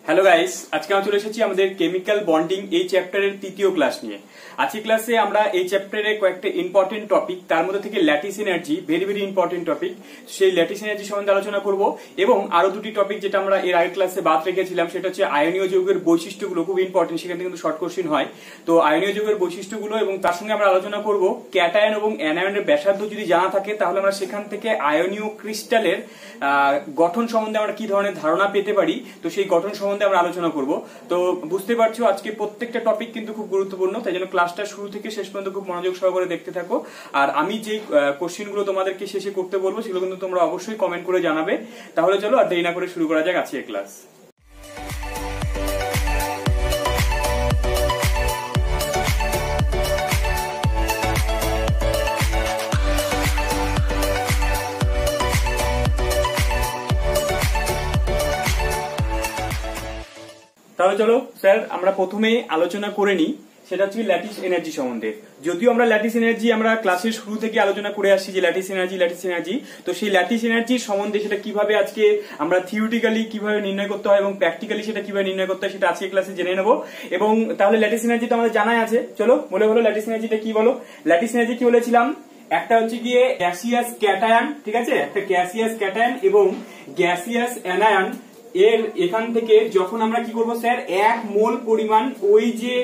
Hello guys, আজকে আমরা চলে এসেছি আমাদের কেমিক্যাল বন্ডিং এই চ্যাপ্টারের তৃতীয় ক্লাস নিয়ে। আজকে ক্লাসে আমরা এই চ্যাপ্টারের কয়েকটা ইম্পর্টেন্ট টপিক, তার মধ্যে থেকে lattice energy very very important topic, সেই ল্যাটিস এনার্জি সম্বন্ধে আলোচনা করব। এবং আরো দুটি টপিক যেটা আমরা এর আগের ক্লাসে বাদ রেখেছিলাম, সেটা হচ্ছে আয়নীয় যৌগের বৈশিষ্ট্যগুলো, খুব ইম্পর্টেন্ট, সেখান থেকে কিন্তু শর্ট কোশ্চেন হয়। তো আয়নীয় যৌগের বৈশিষ্ট্যগুলো এবং তার সঙ্গে আমরা আলোচনা করব ক্যাটায়ন এবং অ্যানায়নের ব্যাসার্ধ যদি জানা থাকে তাহলে আমরা সেখান থেকে আয়নীয় ক্রিস্টালের গঠন সম্বন্ধে আমরা কি ধরনের ধারণা পেতে পারি, তো সেই গঠন সম্বন্ধে আমরা আলোচনা করব। তো বুঝতে পারছো আজকে প্রত্যেকটা টপিক কিন্তু খুব গুরুত্বপূর্ণ, তাই জন্য ক্লাসটা শুরু থেকে শেষ পর্যন্ত খুব মনোযোগ সহকারে দেখতে থাকো। আর আমি যে কোশ্চেনগুলো তোমাদেরকে শেষে করতে বলবো সেগুলো কিন্তু তোমরা অবশ্যই কমেন্ট করে জানাবে। তাহলে চলো আর দেরি না করে শুরু করা যাক আজকে ক্লাস। তাহলে চলো স্যার আমরা প্রথমে আলোচনা করে নিই, সেটা হচ্ছে ল্যাটিস এনার্জি সম্বন্ধে। যদিও আমরা ল্যাটিস এনার্জি আমরা ক্লাসের শুরু থেকে আলোচনা করে আসছি যে ল্যাটিস এনার্জি, তো সেই ল্যাটিস এনার্জি সম্বন্ধে সেটা কিভাবে আজকে আমরা থিওরিটিক্যালি কিভাবে নির্ণয় করতে হয় এবং প্র্যাকটিক্যালি সেটা কিভাবে নির্ণয় করতে হয় সেটা আজকে ক্লাসে জেনে নেবো। এবং তাহলে ল্যাটিস এনার্জি তো আমাদের জানাই আছে, চলো বলে হলো ল্যাটিস এনার্জিটা কি বলো। ল্যাটিস এনার্জি কি বলেছিলাম, একটা হচ্ছে গিয়ে গ্যাসিয়াস ক্যাটায়ন, ঠিক আছে, একটা গ্যাসিয়াস ক্যাটায়ন এবং গ্যাসিয়াস অ্যানায়ন এর এখান থেকে যখন আমরা কি করব স্যার, 1 মোল পরিমাণ ওই যে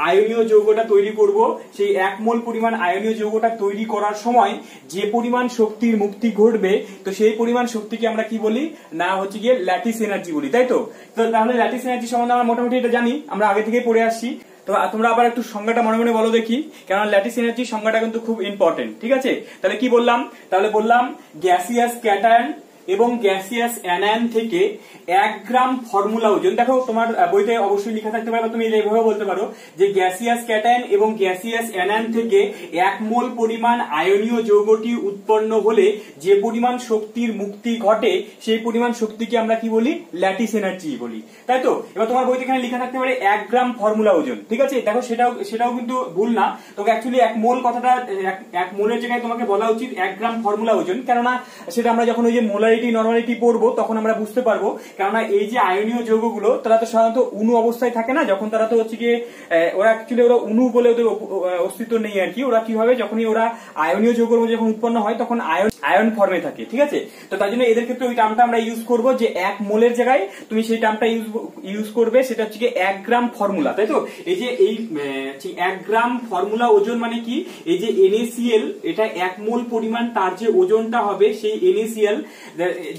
আয়নীয় যৌগটা তৈরি করব, সেই 1 মোল পরিমাণ আয়নীয় যৌগটা তৈরি করার সময় যে পরিমাণ শক্তির মুক্তি ঘটবে, তো সেই পরিমাণ শক্তিকে আমরা কি বলি না, হচ্ছে গিয়ে ল্যাটিস এনার্জি বলি, তাই তো। তাহলে ল্যাটিস এনার্জি সম্বন্ধে আমরা মোটামুটি এটা জানি, আমরা আগে থেকে পড়ে আসছি। তো তোমরা আবার একটু সংজ্ঞাটা মনে মনে বলো দেখি, কারণ ল্যাটিস এনার্জির সংজ্ঞাটা কিন্তু খুব ইম্পর্টেন্ট, ঠিক আছে। তাহলে কি বললাম, তাহলে বললাম গ্যাসিয়াস ক্যাটায়ন এবং গ্যাসিয়াস অ্যানায়ন থেকে 1 গ্রাম ফর্মুলা ওজন, দেখো তোমার বইতে অবশ্যই লেখা থাকতে পারে, তুমি এইভাবে বলতে পারো যে গ্যাসিয়াস ক্যাটায়ন এবং গ্যাসিয়াস অ্যানায়ন থেকে 1 মোল পরিমাণ আয়নীয় যৌগটি উৎপন্ন হলে যে পরিমাণ শক্তির মুক্তি ঘটে সেই পরিমাণ শক্তিকে আমরা কি বলি, ল্যাটিস এনার্জি বলি, তাই তো। এবার তোমার বইতে এখানে লেখা থাকতে পারে 1 গ্রাম ফর্মুলা ওজন, ঠিক আছে। দেখো সেটাও কিন্তু ভুল না, তোকে অ্যাকচুয়ালি 1 মোল কথাটা 1 মোলের জায়গায় তোমাকে বলা উচিত 1 গ্রাম ফর্মুলা ওজন, কেননা সেটা আমরা যখন ওই যে মোলারিটি নরমালিটি পড়বো তখন আমরা বুঝতে পারবো। কেননা এই যে আয়নীয় যৌগগুলো তারা তো সাধারণত অণু অবস্থায় থাকে না, যখন তারা তো হচ্ছে গিয়ে ওরা অ্যাকচুয়ালি ওরা অণু বলে ওদের অস্তিত্ব নেই আর কি। ওরা কি হবে, যখনই ওরা আয়নীয় যৌগের মধ্যে যখন উৎপন্ন হয় তখন আয়ন ফর্মে থাকে, ঠিক আছে। তো তার জন্য এদের ক্ষেত্রে ওই টার্মটা আমরা ইউজ করবো যে 1 মোলের জায়গায় তুমি সেই টার্মটা ইউজ করবে, সেটা হচ্ছে গিয়ে 1 গ্রাম ফর্মুলা, তাই তো। এই যে এই 1 গ্রাম ফর্মুলা ওজন মানে কি, এই যে NaCl এটা 1 মোল পরিমাণ তার যে ওজনটা হবে সেই NaCl,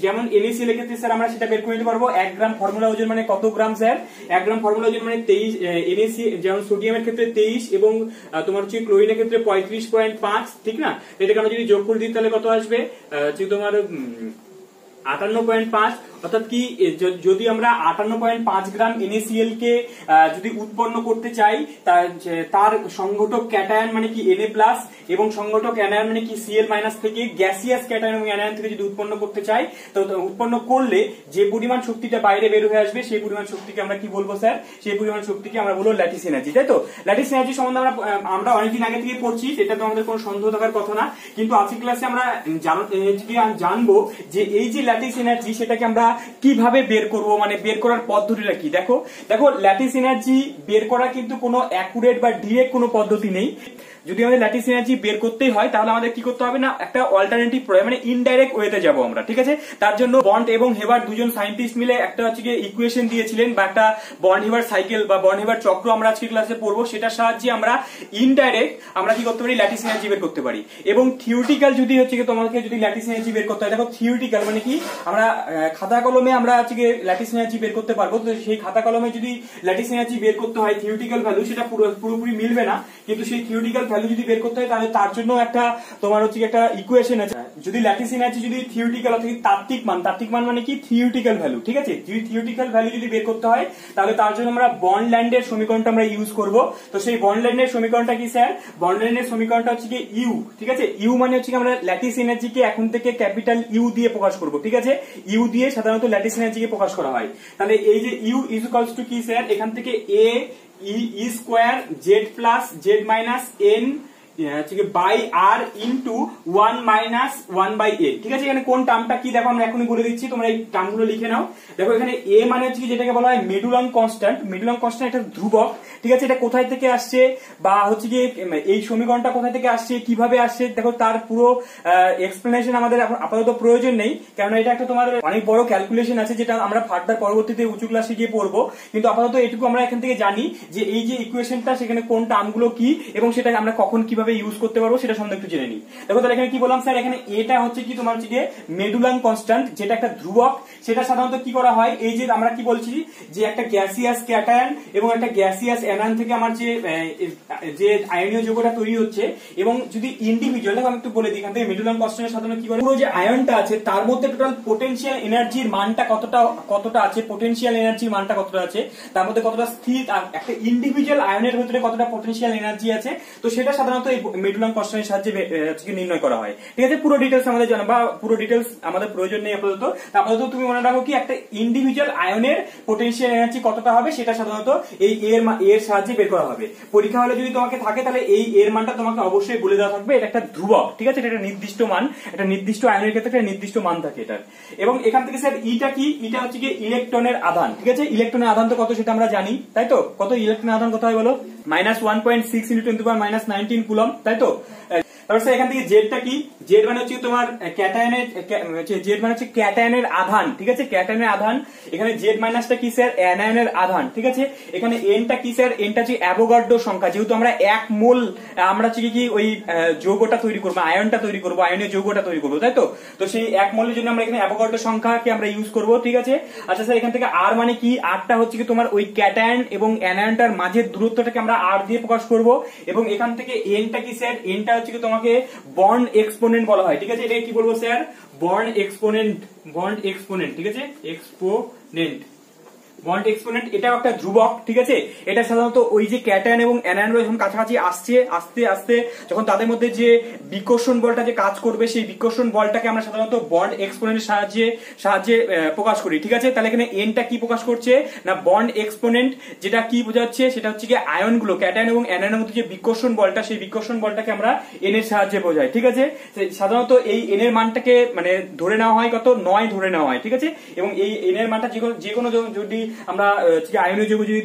যেমন NaCl এর ক্ষেত্রে স্যার আমরা সেটা বের করে নিতে পারবো 1 গ্রাম ফর্মুলা ওজন মানে কত গ্রাম স্যার, 1 গ্রাম ফর্মুলা ওজন মানে 23 NaCl, যেমন সোডিয়ামের ক্ষেত্রে 23 এবং তোমার হচ্ছে ক্লোরিনের ক্ষেত্রে 35.5, ঠিক না। এটাকে আমরা যদি যোগ করে দিই তাহলে কত আসবে, তোমার 58.5, অর্থাৎ কি যদি আমরা 58.5 গ্রাম NaCl কে যদি উৎপন্ন করতে চাই, তার সংঘটক ক্যাটায়ন মানে কি Na+ এবং সংঘটক অ্যানায়ন মানে কি Cl- থেকে গ্যাসিয়াস ক্যাটায়ন এবং অ্যানায়ন থেকে যদি উৎপন্ন করতে চাই, তো উৎপন্ন করলে যে পরিমাণ শক্তিটা বাইরে বের হয়ে আসবে সেই পরিমাণ শক্তিকে আমরা কি বলবো স্যার, সেই পরিমাণ শক্তিকে আমরা বলবো ল্যাটিস এনার্জি, তাই তো। ল্যাটিস এনার্জি সম্বন্ধে আমরা অনেকদিন আগে থেকে পড়ছি, এটা তো আমাদের কোনো সন্দেহ থাকার কথা না, কিন্তু আজকের ক্লাসে আমরা জানবো যে এই যে ল্যাটিস এনার্জি সেটাকে আমরা কিভাবে বের করব, মানে বের করার পদ্ধতিটা কি। দেখো ল্যাটিস এনার্জি বের করা কিন্তু কোনো অ্যাকুরেট বা ডিরেক্ট কোনো পদ্ধতি নেই। যদি আমাদের ল্যাটিস এনার্জি বের করতেই হয় তাহলে আমাদের কি করতে হবে না, একটা অল্টারনেটিভ মানে ইনডাইরেক্ট ওয়েতে যাব আমরা, ঠিক আছে। তার জন্য বন্ড এবং হেবার দুজন সায়েন্টিস্ট মিলে একটা হচ্ছে ইকুয়েশন দিয়েছিলেন, বা একটা বন্ড হেবার সাইকেল বা বন্ড হেবার চক্র আমরা আজকে ক্লাসে পড়বো, সেটার সাহায্যে আমরা ইনডাইরেক্ট আমরা কি করতে পারি, ল্যাটিস এনার্জি বের করতে পারি। এবং থিওরিটিক্যাল যদি হচ্ছে তোমাকে যদি ল্যাটিস এনার্জি বের করতে হয়, দেখো থিওরিটিক্যাল মানে কি, আমরা খাতা কলমে আমরা হচ্ছে ল্যাটিস এনার্জি বের করতে পারবো, তো সেই খাতা কলমে যদি ল্যাটিস এনার্জি বের করতে হয় থিওরিটিক্যাল ভ্যালু সেটা পুরোপুরি মিলবে না, কিন্তু সেই থিওরিটিক্যাল ভ্যালু যদি বের করতে হয় তাহলে তার জন্য একটা তোমার হচ্ছে একটা ইকুয়েশন আছে। যদি ল্যাটিস এনার্জি যদি থিওরিটিক্যাল অর্থাৎ তাত্ত্বিক মান মানে কি থিওরিটিক্যাল ভ্যালু, ঠিক আছে। যদি থিওরিটিক্যাল ভ্যালু যদি বের করতে হয় তাহলে তার জন্য আমরা বন্ডল্যান্ডের সমীকরণটা আমরা ইউজ করব। তো সেই বন্ডল্যান্ডের সমীকরণটা কি স্যার, বন্ডল্যান্ডের সমীকরণটা হচ্ছে ইউ, ঠিক আছে। ইউ মানে হচ্ছে আমরা ল্যাটিস এনার্জিকে এখন থেকে ক্যাপিটাল ইউ দিয়ে প্রকাশ করব, ঠিক আছে। ইউ দিয়ে সাধারণত ল্যাটিস এনার্জিকে প্রকাশ করা হয়। তাহলে এই যে ইউ ইজ ইকুয়ালস টু কি স্যার, এখান থেকে a E² Z+ Z- N by আর ইন্টু 1-1/a। ঠিক আছে, এখানে কোন টার্মটা কি দেখো আমরা এখনই বলে দিচ্ছি, তোমরা এই টার্মগুলো লিখে নাও। দেখো এখানে এ মানে হচ্ছে যেটাকে বলা হয় মেডুলাম কনস্ট্যান্ট। মেডুলাম কনস্ট্যান্ট একটা ধ্রুবক। ঠিক আছে, এটা কোথায় থেকে আসছে বা হচ্ছে যে এই সমীকরণটা কোথায় থেকে আসছে, কিভাবে আসছে, দেখো তার পুরো এক্সপ্লেনেশন আমাদের আপাতত প্রয়োজন নেই, কারণ এটা একটা তোমার অনেক বড় ক্যালকুলেশন আছে যেটা আমরা ফার্দার পরবর্তীতে উঁচু ক্লাসে গিয়ে পড়বো। কিন্তু আপাতত এটুকু আমরা এখান থেকে জানি যে এই যে ইকুয়েশনটা সেখানে কোন টার্মগুলো কি এবং সেটা আমরা কখন কিভাবে ইউজ করতে পারবো সেটা সম্বন্ধে একটু জেনে নিই। দেখো তাহলে এখানে কি বললাম স্যার, এখানে এটা হচ্ছে কি তোমার হচ্ছে গিয়ে মেডুলাম কনস্ট্যান্ট, যেটা একটা ধ্রুবক। সেটা সাধারণত কি করা হয়, এই যে আমরা কি বলছি যে একটা গ্যাসিয়াস ক্যাটায়ন এবং একটা গ্যাসিয়াস অ্যানায়ন থেকে আমার যে আয়নীয় যৌগটা তৈরি হচ্ছে, এবং যদি ইন্ডিভিজুয়াল, দেখো আমি একটু বলে দিই এখান থেকে মেডুলাম কনস্ট্যান্টের সাধারণত কি করে, পুরো যে আয়নটা আছে তার মধ্যে টোটাল পোটেনশিয়াল এনার্জির মানটা কতটা আছে, পোটেনশিয়াল এনার্জির মানটা কতটা আছে, তার মধ্যে কতটা স্থির, একটা ইন্ডিভিজুয়াল আয়নের ভিতরে কতটা পোটেনশিয়াল এনার্জি আছে, তো সেটা সাধারণত এই মেডুলাম কনস্ট্যান্টের সাহায্যে নির্ণয় করা হয়। ঠিক আছে, পুরো ডিটেলস আমাদের জানা বা পুরো ডিটেলস আমাদের প্রয়োজন নেই আপাতত। আপাতত তুমি মনে রাখো কি একটা ইন্ডিভিজুয়াল আয়নের পোটেনশিয়াল এনার্জি কতটা হবে সেটা সাধারণত এই এর সাহায্যে বের করা হবে। পরীক্ষা হলে যদি তোমাকে থাকে তাহলে এই এর মানটা তোমাকে অবশ্যই বলে দেওয়া থাকবে, এটা একটা ধ্রুবক। ঠিক আছে, এটা একটা নির্দিষ্ট মান, একটা নির্দিষ্ট আয়নের ক্ষেত্রে একটা নির্দিষ্ট মান থাকে এটার। এবং এখান থেকে স্যার ইটা কি, ইটা হচ্ছে কি ইলেকট্রনের আধান। ঠিক আছে, ইলেকট্রনের আধান তো কত সেটা আমরা জানি, তাই তো? কত ইলেকট্রনের আধান কত হয় বলো, -1.6 × 10⁻19 কুলম, তাই তো? তারপর এখান থেকে জেডটা কি, জেড মানে হচ্ছে তোমার ক্যাটায়নের, জেড মানে হচ্ছে ক্যাটায়নের আধান। ঠিক আছে, ক্যাটায়নের আধান। এখানে জেড মাইনাসটা কি স্যার, অ্যানায়নের আধান। ঠিক আছে, এখানে এনটা কি স্যার, এনটা হচ্ছে অ্যাভোগাড্রো সংখ্যা, যেহেতু আমরা 1 মোল আমরা হচ্ছে কি ওই যৌগটা তৈরি করবো, আয়নটা তৈরি করবো, আয়নের যৌগটা তৈরি করবো, তাই তো? তো সেই 1 মোলের জন্য আমরা এখানে অ্যাভোগাড্রো সংখ্যাকে আমরা ইউজ করবো। ঠিক আছে, আচ্ছা স্যার এখান থেকে আর মানে কি, আরটা হচ্ছে কি তোমার ওই ক্যাটায়ন এবং অ্যানায়নটার মাঝের দূরত্বটাকে আমরা আর দিয়ে প্রকাশ করবো। এবং এখান থেকে এনটা কি স্যার, এনটা হচ্ছে কি তোমাকে বন্ড এক্সপোনেন্ট বলা হয়। ঠিক আছে, এটা কি বলবো sir, bond exponent, bond exponent. ঠিক আছে, এক্সপোনেন্ট, বন্ড এক্সপোনেন্ট, এটাও একটা ধ্রুবক। ঠিক আছে, এটা সাধারণত ওই যে ক্যাটায়ন এবং অ্যানায়ন যখন কাছাকাছি আসছে, আস্তে আস্তে যখন তাদের মধ্যে যে বিকর্ষণ বলটা যে কাজ করবে, সেই বিকর্ষণ বলটাকে আমরা সাধারণত বন্ড এক্সপোনেন্টের সাহায্যে প্রকাশ করি। ঠিক আছে, তাহলে এখানে এনটা কি প্রকাশ করছে না, বন্ড এক্সপোনেন্ট, যেটা কি বোঝাচ্ছে সেটা হচ্ছে কি আয়নগুলো, ক্যাটায়ন এবং অ্যানায়নের মধ্যে যে বিকর্ষণ বলটা, সেই বিকর্ষণ বলটাকে আমরা এন এর সাহায্যে বোঝাই। ঠিক আছে, সাধারণত এই এন এর মানটাকে মানে ধরে নেওয়া হয় কত, 9 ধরে নেওয়া হয়। ঠিক আছে, এবং এই এন এর মানটা যে কোনো যদি আমরা আয়নীয় যৌগ যদি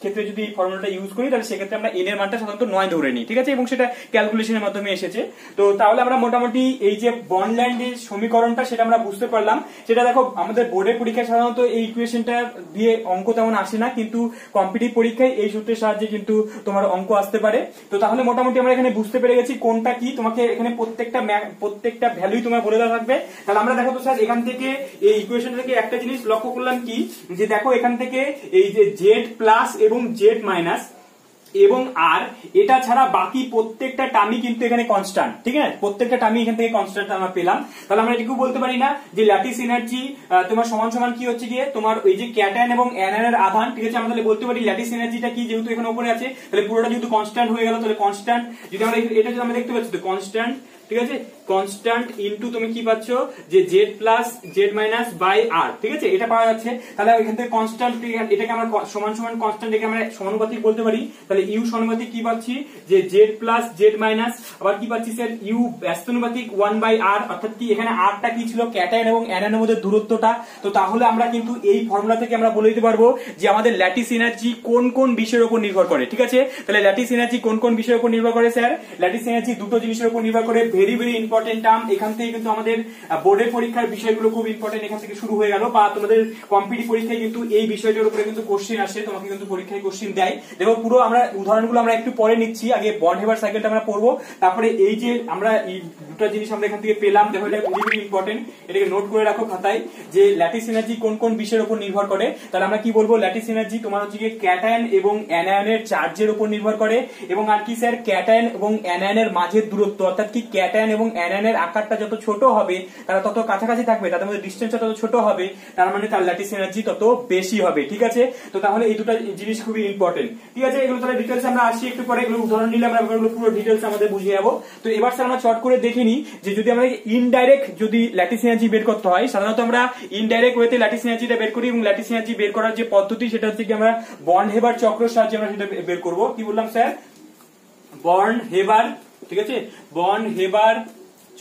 ক্ষেত্রে যদি ফর্মুলাটা ইউজ করি, তাহলে সেক্ষেত্রে আমরা এন এর মানটা সাধারণত 9 ধরে নিই। ঠিক আছে, এবং সেটা ক্যালকুলেশনের মাধ্যমে এসেছে। তো তাহলে আমরা মোটামুটি এই যে বন্ডল্যান্ডের সমীকরণটা সেটা আমরা বুঝতে পারলাম। সেটা দেখো আমাদের বোর্ডের পরীক্ষায় সাধারণত এই ইকুয়েশনটা দিয়ে অঙ্ক তেমন আসে না, কিন্তু কম্পিটিটিভ পরীক্ষায় এই সূত্রের সাহায্যে কিন্তু তোমার অঙ্ক আসতে পারে। তো তাহলে মোটামুটি আমরা এখানে বুঝতে পেরে গেছি কোনটা কি, তোমাকে এখানে প্রত্যেকটা ভ্যালুই তোমার বলে দেওয়া থাকবে। তাহলে আমরা দেখো তো স্যার এখান থেকে এই ইকুয়েশন থেকে একটা জিনিস লক্ষ্য করলাম কি, যে দেখো এখান থেকে এই যে জেড প্লাস এবং জেড মাইনাস এবং আর, এটা ছাড়া বাকি প্রত্যেকটা টার্মই কিন্তু এখানে কনস্ট্যান্ট। ঠিক আছে, প্রত্যেকটা টার্মই এখান থেকে কনস্ট্যান্ট আমরা পেলাম। তাহলে আমরা এটুকু বলতে পারি না যে ল্যাটিস এনার্জি তোমার সমান সমান কি হচ্ছে গিয়ে তোমার ওই যে ক্যাটায়ন এবং অ্যানায়নের আধান। ঠিক আছে, আমরা তাহলে বলতে পারি ল্যাটিস এনার্জিটা কি, যেহেতু এখানে উপরে আছে তাহলে পুরোটা যেহেতু কনস্ট্যান্ট হয়ে গেল, তাহলে কনস্ট্যান্ট যদি আমরা এটা যদি আমরা দেখতে পাচ্ছি তো কনস্ট্যান্ট। ঠিক আছে, কনস্ট্যান্ট ইনটু তুমি কি পাচ্ছ যে Z plus Z minus by R. ঠিক আছে, এটা পাওয়া যাচ্ছে। তাহলে এখান থেকে কনস্ট্যান্ট, এটাকে আমরা সমান সমান কনস্ট্যান্ট একে আমরা সমানুপাতিক বলতে পারি। তাহলে ইউ সমানুপাতিক কি পাচ্ছি যে জেড প্লাস জেড মাইনাস, আবার কি পাচ্ছি স্যার ইউ ব্যস্তানুপাতিক 1/r, অর্থাৎ কি এখানে আরটা কি ছিল, ক্যাটায়ন এবং অ্যানায়নের মধ্যে দূরত্বটা। তো তাহলে আমরা কিন্তু এই ফর্মুলা থেকে আমরা বলে দিতে পারবো যে আমাদের ল্যাটিস এনার্জি কোন কোন বিষয়ের উপর নির্ভর করে। ঠিক আছে, তাহলে ল্যাটিস এনার্জি কোন কোন বিষয়ের উপর নির্ভর করে স্যার, ল্যাটিস এনার্জি দুটো জিনিসের উপর নির্ভর করে। ভেরি ভেরি ইম্পর্টেন্ট টার্ম, এখান থেকে কিন্তু আমাদের বোর্ডের পরীক্ষার বিষয়গুলো খুব ইম্পর্টেন্ট এখান থেকে শুরু হয়ে গেল, বা তোমাদের কম্পিটিটিভ পরীক্ষায় কিন্তু এই বিষয়টার উপরে কিন্তু কোশ্চেন আসে, তোমাকে কিন্তু পরীক্ষায় কোশ্চেন দেয়। দেখো পুরো আমরা উদাহরণগুলো আমরা একটু পরে নিচ্ছি, আগে বন্ড হেবার সাইকেলটা আমরা পড়বো, তারপরে এই যে আমরা এই দুটো জিনিস আমরা এখান থেকে পেলাম, দেখো এটা ভেরি ভেরি ইম্পর্টেন্ট, এটাকে নোট করে রাখো খাতায় যে ল্যাটিস এনার্জি কোন কোন বিষয়ের উপর নির্ভর করে। তাহলে আমরা কি বলবো, ল্যাটিস এনার্জি তোমার হচ্ছে গিয়ে ক্যাটায়ন এবং অ্যানায়নের চার্জের উপর নির্ভর করে, এবং আর কি স্যার ক্যাটায়ন এবং অ্যানায়নের মাঝের দূরত্ব, অর্থাৎ কি ক্যাটায়ন এবং অ্যানায়নের আকারটা যত ছোট হবে তারা তত কাছাকাছি থাকবে, তাদের মধ্যে ডিসটেন্সটা তত ছোট হবে, তার মানে তার ল্যাটিস এনার্জি তত বেশি হবে। ঠিক আছে, তো তাহলে এই দুটো জিনিস খুবই ইম্পর্টেন্ট। ঠিক আছে, এগুলো তাহলে ডিটেলস আমরা আসি একটু পরে, এগুলো উদাহরণ নিলে আমরা এগুলো পুরো ডিটেলস আমাদের বুঝিয়ে যাবো। তো এবার স্যার আমরা চট করে দেখে নিই যে যদি আমরা ইনডাইরেক্ট যদি ল্যাটিস এনার্জি বের করতে হয়, সাধারণত আমরা ইনডাইরেক্ট ওয়েতে ল্যাটিস এনার্জিটা বের করি, এবং ল্যাটিস এনার্জি বের করার যে পদ্ধতি সেটা হচ্ছে কি আমরা বন্ড হেবার চক্রের সাহায্যে আমরা সেটা বের করবো। কি বললাম স্যার, বন্ড হেবার ঠিক আছে, বন্ড হেবার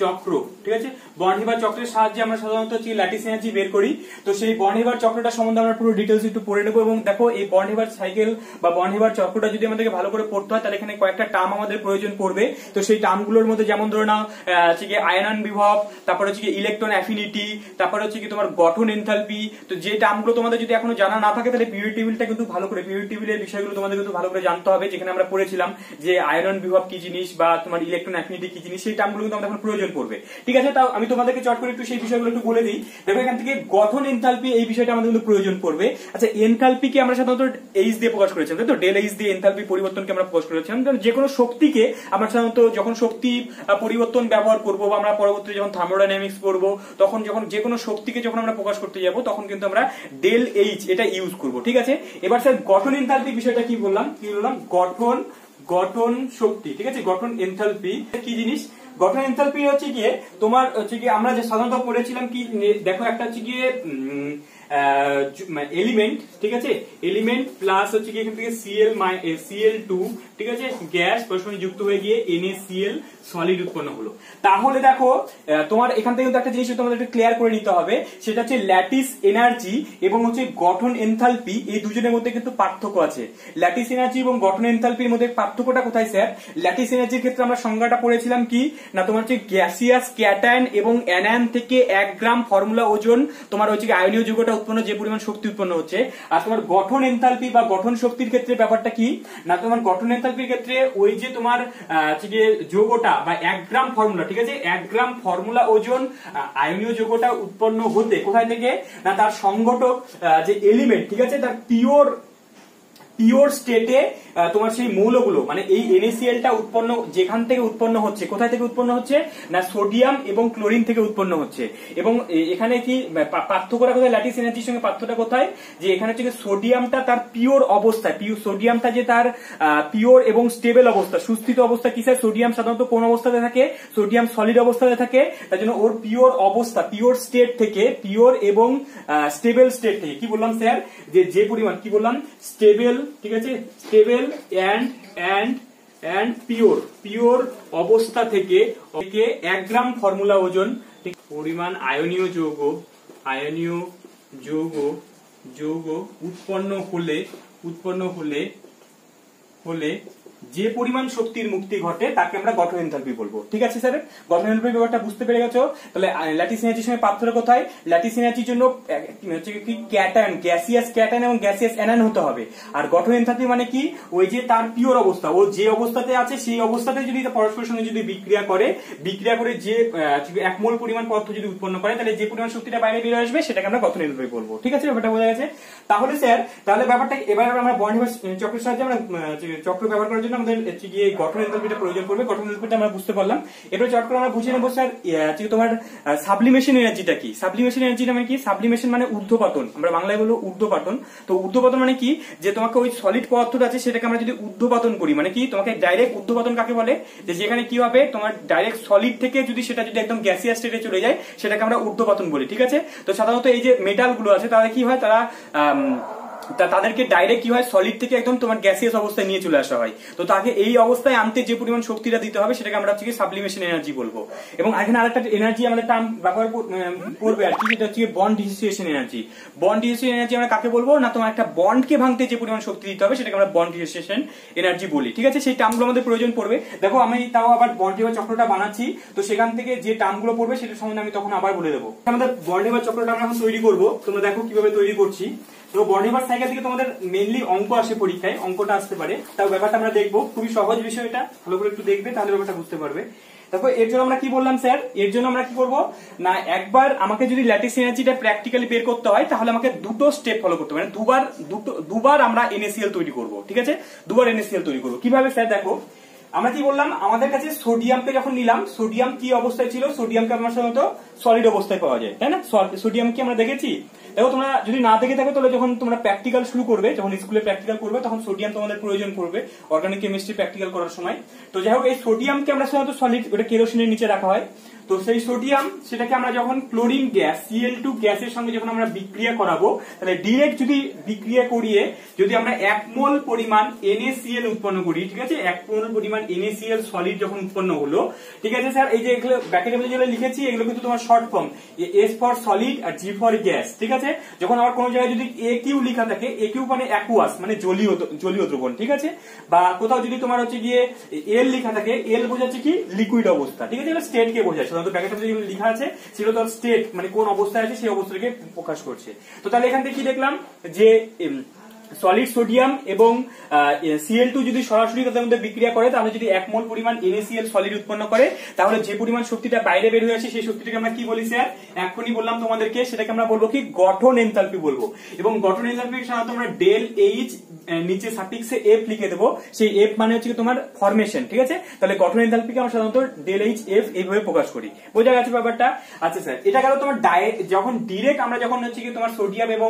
চক্র, ঠিক আছে। বন্ড হেবার চক্রের সাহায্যে আমরা সাধারণত ল্যাটিস এনার্জি বের করি। তো সেই বন্ড হেবার চক্রটা সম্বন্ধে আমরা পুরো ডিটেলস একটু পড়ে নেবো। এবং দেখো এই বন্ড হেবার সাইকেল বা বন্ড হেবার চক্রটা যদি আমাদেরকে ভালো করে পড়তে হয় তাহলে এখানে কয়েকটা টার্ম আমাদের প্রয়োজন পড়বে। তো সেই টার্মগুলোর মধ্যে যেমন ধরে নাও আয়নন বিভব, তারপর হচ্ছে ইলেকট্রন অ্যাফিনিটি, তারপর হচ্ছে তোমার গঠন এনথালপি। তো যে টার্মগুলো তোমাদের যদি এখনো জানা না থাকে তাহলে পিরিয়ড টেবিলটা কিন্তু ভালো করে, পিরিয়ড টেবিলের বিষয়গুলো তোমাদের কিন্তু ভালো করে জানতে হবে, যেখানে আমরা পড়েছিলাম যে আয়নন বিভব কি জিনিস বা তোমার ইলেকট্রন অ্যাফিনিটি কি জিনিস, সেই টার্মগুলো কিন্তু আমাদের এখন প্রয়োজন পড়বে। ঠিক আছে, তাও আমি তোমাদেরকে চট করে একটু সেই বিষয়গুলো একটু বলে দিই। দেখো এখান থেকে গঠন এনথালপি এই বিষয়টা আমাদের কিন্তু প্রয়োজন পড়বে। আচ্ছা, এনথালপিকে আমরা সাধারণত এইচ দিয়ে প্রকাশ করেছিলাম, তাই তো, ডেল এইচ দিয়ে এনথালপি পরিবর্তনকে আমরা প্রকাশ করেছিলাম। যে কোনো শক্তিকে আমরা সাধারণত যখন শক্তি পরিবর্তন ব্যবহার করবো বা আমরা পরবর্তীতে যখন থার্মোডাইনামিক্স পড়বো তখন যখন যে কোনো শক্তিকে যখন আমরা প্রকাশ করতে যাবো তখন কিন্তু আমরা ডেল এইচ এটা ইউজ করবো। ঠিক আছে, এবার স্যার গঠন এনথালপি বিষয়টা কি বললাম, গঠন শক্তি। ঠিক আছে, গঠন এনথালপি কি জিনিস? গঠন এনথালপি হচ্ছে গিয়ে তোমার হচ্ছে গিয়ে আমরা যে সাধারণত পড়েছিলাম কি, দেখো একটা হচ্ছে গিয়ে এলিমেন্ট, ঠিক আছে, এলিমেন্ট প্লাস হচ্ছে গিয়ে এখান থেকে Cl2, ঠিক আছে, গ্যাস পরস্পর যুক্ত হয়ে গিয়ে NaCl সলিড উৎপন্ন হলো। তাহলে দেখো তোমার এখান থেকে কিন্তু একটা জিনিস তোমাদের একটু ক্লিয়ার করে নিতে হবে, সেটা হচ্ছে ল্যাটিস এনার্জি এবং হচ্ছে গঠন এনথালপি এই দুজনের মধ্যে কিন্তু পার্থক্য আছে। ল্যাটিস এনার্জি এবং গঠন এনথালপির মধ্যে পার্থক্যটা কোথায় স্যার? ল্যাটিস এনার্জির ক্ষেত্রে আমরা সংজ্ঞাটা পড়েছিলাম কি না, তোমার হচ্ছে গ্যাসিয়াস ক্যাটায়ন এবং অ্যানায়ন থেকে 1 গ্রাম ফর্মুলা ওজন তোমার হচ্ছে আয়নীয় যৌগটা উৎপন্ন যে পরিমাণ শক্তি উৎপন্ন হচ্ছে। আর তোমার গঠন এনথালপি বা গঠন শক্তির ক্ষেত্রে ব্যাপারটা কি না, তোমার গঠন এনথালপির ক্ষেত্রে ওই যে তোমার যৌগটা বা 1 গ্রাম ফর্মুলা, ঠিক আছে, 1 গ্রাম ফর্মুলা ওজন আয়নীয় যৌগটা উৎপন্ন হতে কোথায় থেকে না, তার সংগঠক যে এলিমেন্ট, ঠিক আছে, তার পিওর স্টেটে তোমার সেই মৌলগুলো মানে এই NaClটা উৎপন্ন যেখান থেকে উৎপন্ন হচ্ছে, কোথায় থেকে উৎপন্ন হচ্ছে না, সোডিয়াম এবং ক্লোরিন থেকে উৎপন্ন হচ্ছে। এবং এখানে কি পার্থক্যটা কোথায়, ল্যাটিস এনার্জির সঙ্গে পার্থক্যটা কোথায়, যে এখানে হচ্ছে সোডিয়ামটা তার পিওর অবস্থায়, সোডিয়ামটা যে তার পিওর এবং স্টেবল অবস্থা, সুস্থিত অবস্থা কি স্যার, সোডিয়াম সাধারণত কোন অবস্থাতে থাকে, সোডিয়াম সলিড অবস্থাতে থাকে, তার জন্য ওর পিওর অবস্থা, পিওর স্টেট থেকে, পিওর এবং স্টেবল স্টেট থেকে কি বললাম স্যার, যে পরিমাণ কি বললাম, স্টেবল, ঠিক আছে, স্টেবল এন্ড পিওর অবস্থা থেকে 1 গ্রাম ফর্মুলা ওজন পরিমাণ আয়নীয় যৌগ উৎপন্ন হলে যে পরিমাণ শক্তির মুক্তি ঘটে তাকে আমরা গঠন এনথালপি বলবো। ঠিক আছে স্যার, গঠন এনথালপি ব্যাপারটা বুঝতে পেরে গেছো? তাহলে ল্যাটিস এনার্জির সঙ্গে পার্থক্য কোথায়? ল্যাটিস এনার্জির জন্য হচ্ছে কি ক্যাটায়ন, গ্যাসিয়াস ক্যাটায়ন এবং গ্যাসিয়াস অ্যানায়ন হতে হবে। আর গঠন এনথালপি মানে কি, ওই যে তার পিওর অবস্থা, ও যে অবস্থাতে আছে সেই অবস্থাতে যদি পরস্পরের সঙ্গে যদি বিক্রিয়া করে যে 1 মোল পরিমাণ পদার্থ যদি উৎপন্ন করে তাহলে যে পরিমাণ শক্তিটা বাইরে বের আসবে সেটাকে আমরা গঠন এনথালপি বলবো। ঠিক আছে, ব্যাপারটা বোঝা গেছে? তাহলে স্যার ব্যাপারটা এবার আমরা বন্ড হেবার চক্রের সাহায্যে আমরা চক্র ব্যবহার করার জন্য আমাদের গিয়ে গঠন এনথালপিটা প্রয়োজন পড়বে। গঠন এনথালপিটা আমরা বুঝতে পারলাম, এবার চট করে আমরা বুঝে নেব স্যার তোমার সাবলিমেশন এনার্জিটা কি। সাবলিমেশন এনার্জিটা মানে কি? সাবলিমেশন মানে ঊর্ধ্বপাতন, আমরা বাংলায় বলবো ঊর্ধ্বপাতন। তো ঊর্ধ্বপাতন মানে কি, যে তোমাকে ওই সলিড পদার্থটা আছে সেটাকে আমরা যদি ঊর্ধ্বপাতন করি, মানে কি তোমাকে ডাইরেক্ট ঊর্ধ্বপাতন কাকে বলে, যে যেখানে কি হবে তোমার ডাইরেক্ট সলিড থেকে সেটা যদি একদম গ্যাসিয়াস স্টেটে চলে যায় সেটাকে আমরা ঊর্ধ্বপাতন বলি। ঠিক আছে, তো সাধারণত এই যে মেটাল গুলো আছে তারা কি হয়, তাদেরকে ডাইরেক্ট কি হয়, সলিড থেকে একদম তোমার গ্যাসিয়াস অবস্থায় নিয়ে চলে আসা হয়। তো তাকে এই অবস্থায় আনতে যে পরিমাণ শক্তিটা দিতে হবে সেটাকে আমরা হচ্ছে সাবলিমেশন এনার্জি বলবো। এবং এখানে আরেকটা এনার্জি আমাদের টার্ম ব্যবহার করবে আর কি, সেটা হচ্ছে bond dissociation energy. Bond dissociation energy আমরা কাকে বলবো না, তোমার একটা বন্ডকে ভাঙতে যে পরিমাণ শক্তি দিতে হবে সেটাকে আমরা বন্ড ডিসোসিয়েশন এনার্জি বলি। ঠিক আছে, সেই টার্মগুলো আমাদের প্রয়োজন পড়বে। দেখো আমি তাও আবার বন্ড হেবার চক্রটা বানাচ্ছি, তো সেখান থেকে যে টার্মগুলো পড়বে সেটা সম্বন্ধে আমি তখন আবার বলে দেবো। আমাদের বন্ড হেবার চক্রটা আমরা এখন তৈরি করবো, তোমরা দেখো কিভাবে তৈরি করছি। তো বন্ড হেবার সাইকেল থেকে তোমাদের মেইনলি অঙ্ক আসে পরীক্ষায়, অঙ্কটা আসতে পারে, তাও ব্যাপারটা আমরা দেখবো, খুবই সহজ বিষয়, এটা ভালো করে একটু দেখবে তাহলে ব্যাপারটা বুঝতে পারবে। দেখো এর জন্য আমরা কি বললাম স্যার, এর জন্য আমরা কি করবো না, একবার আমাকে যদি ল্যাটিস এনার্জিটা প্র্যাকটিক্যালি বের করতে হয় তাহলে আমাকে দুটো স্টেপ ফলো করতে হবে, মানে দুবার আমরা NaCl তৈরি করবো। ঠিক আছে, দুবার NaCl তৈরি করবো। কিভাবে স্যার দেখো, আমরা কি বললাম, আমাদের কাছে সোডিয়ামকে যখন নিলাম, সোডিয়াম কি অবস্থায় ছিল, সোডিয়ামকে আমরা সাধারণত সলিড অবস্থায় পাওয়া যায়, তাই না? সোডিয়াম কি আমরা দেখেছি? দেখো তোমরা যদি না দেখে থাকো তাহলে যখন তোমরা প্র্যাকটিক্যাল শুরু করবে, যখন স্কুলে প্র্যাকটিক্যাল করবে তখন সোডিয়াম তোমাদের প্রয়োজন পড়বে অর্গানিক কেমিস্ট্রি প্র্যাকটিক্যাল করার সময়। তো যাই হোক, এই সোডিয়ামকে আমরা সাধারণত সলিড, ওটা কেরোসিনের নিচে রাখা হয়। তো সেই সোডিয়াম সেটাকে আমরা যখন ক্লোরিন গ্যাস Cl2 গ্যাসের সঙ্গে যখন আমরা বিক্রিয়া করাবো, তাহলে ডিরেক্ট যদি বিক্রিয়া করিয়ে যদি আমরা 1 মোল পরিমাণ NaCl উৎপন্ন করি, ঠিক আছে, 1 মোল পরিমাণ পরিমাণ NaCl সলিড যখন উৎপন্ন হলো, ঠিক আছে স্যার, এই যে এগুলো ব্র্যাকেটের মধ্যে যেগুলো লিখেছি এগুলো কিন্তু তোমার short form, S for solid আর G ফর গ্যাস, ঠিক আছে। যখন আমার কোনো জায়গায় যদি AQ লেখা থাকে, AQ মানে অ্যাকুয়াস মানে জলীয় দ্রবণ, ঠিক আছে, বা কোথাও যদি তোমার হচ্ছে গিয়ে L লেখা থাকে, L বোঝাচ্ছে কি লিকুইড অবস্থা, ঠিক আছে, এটা স্টেট কে বোঝায়। সাধারণত ব্র্যাকেটের মধ্যে যেগুলো লেখা আছে সেগুলো তো স্টেট মানে কোন অবস্থায় আছে সেই অবস্থাকে প্রকাশ করছে। তো তাহলে এখান থেকে কি দেখলাম যে সলিড সোডিয়াম এবং Cl2 যদি সরাসরি তাদের মধ্যে বিক্রিয়া করে, তাহলে যদি 1 মোল পরিমাণ NaCl সলিড উৎপন্ন করে, তাহলে যে পরিমাণ শক্তিটা বাইরে বের হয়ে আসে সেই শক্তিটাকে আমরা কি বলি স্যার? এখনই বললাম তোমাদেরকে, সেটাকে আমরা বলবো কি গঠন এনথালপি বলবো। এবং গঠন এনথালপি সাধারণত আমরা ডেল এইচ নিচে সাফিক্সে এফ লিখে দেবো, সেই এফ মানে হচ্ছে তোমার ফরমেশন, ঠিক আছে। তাহলে গঠন এনথালপিকে আমরা সাধারণত ডেল এইচ এফ এইভাবে প্রকাশ করি। বোঝা গেছে ব্যাপারটা? আচ্ছা স্যার, এটা গেল তোমার যখন ডিরেক্ট আমরা যখন হচ্ছে কি তোমার সোডিয়াম এবং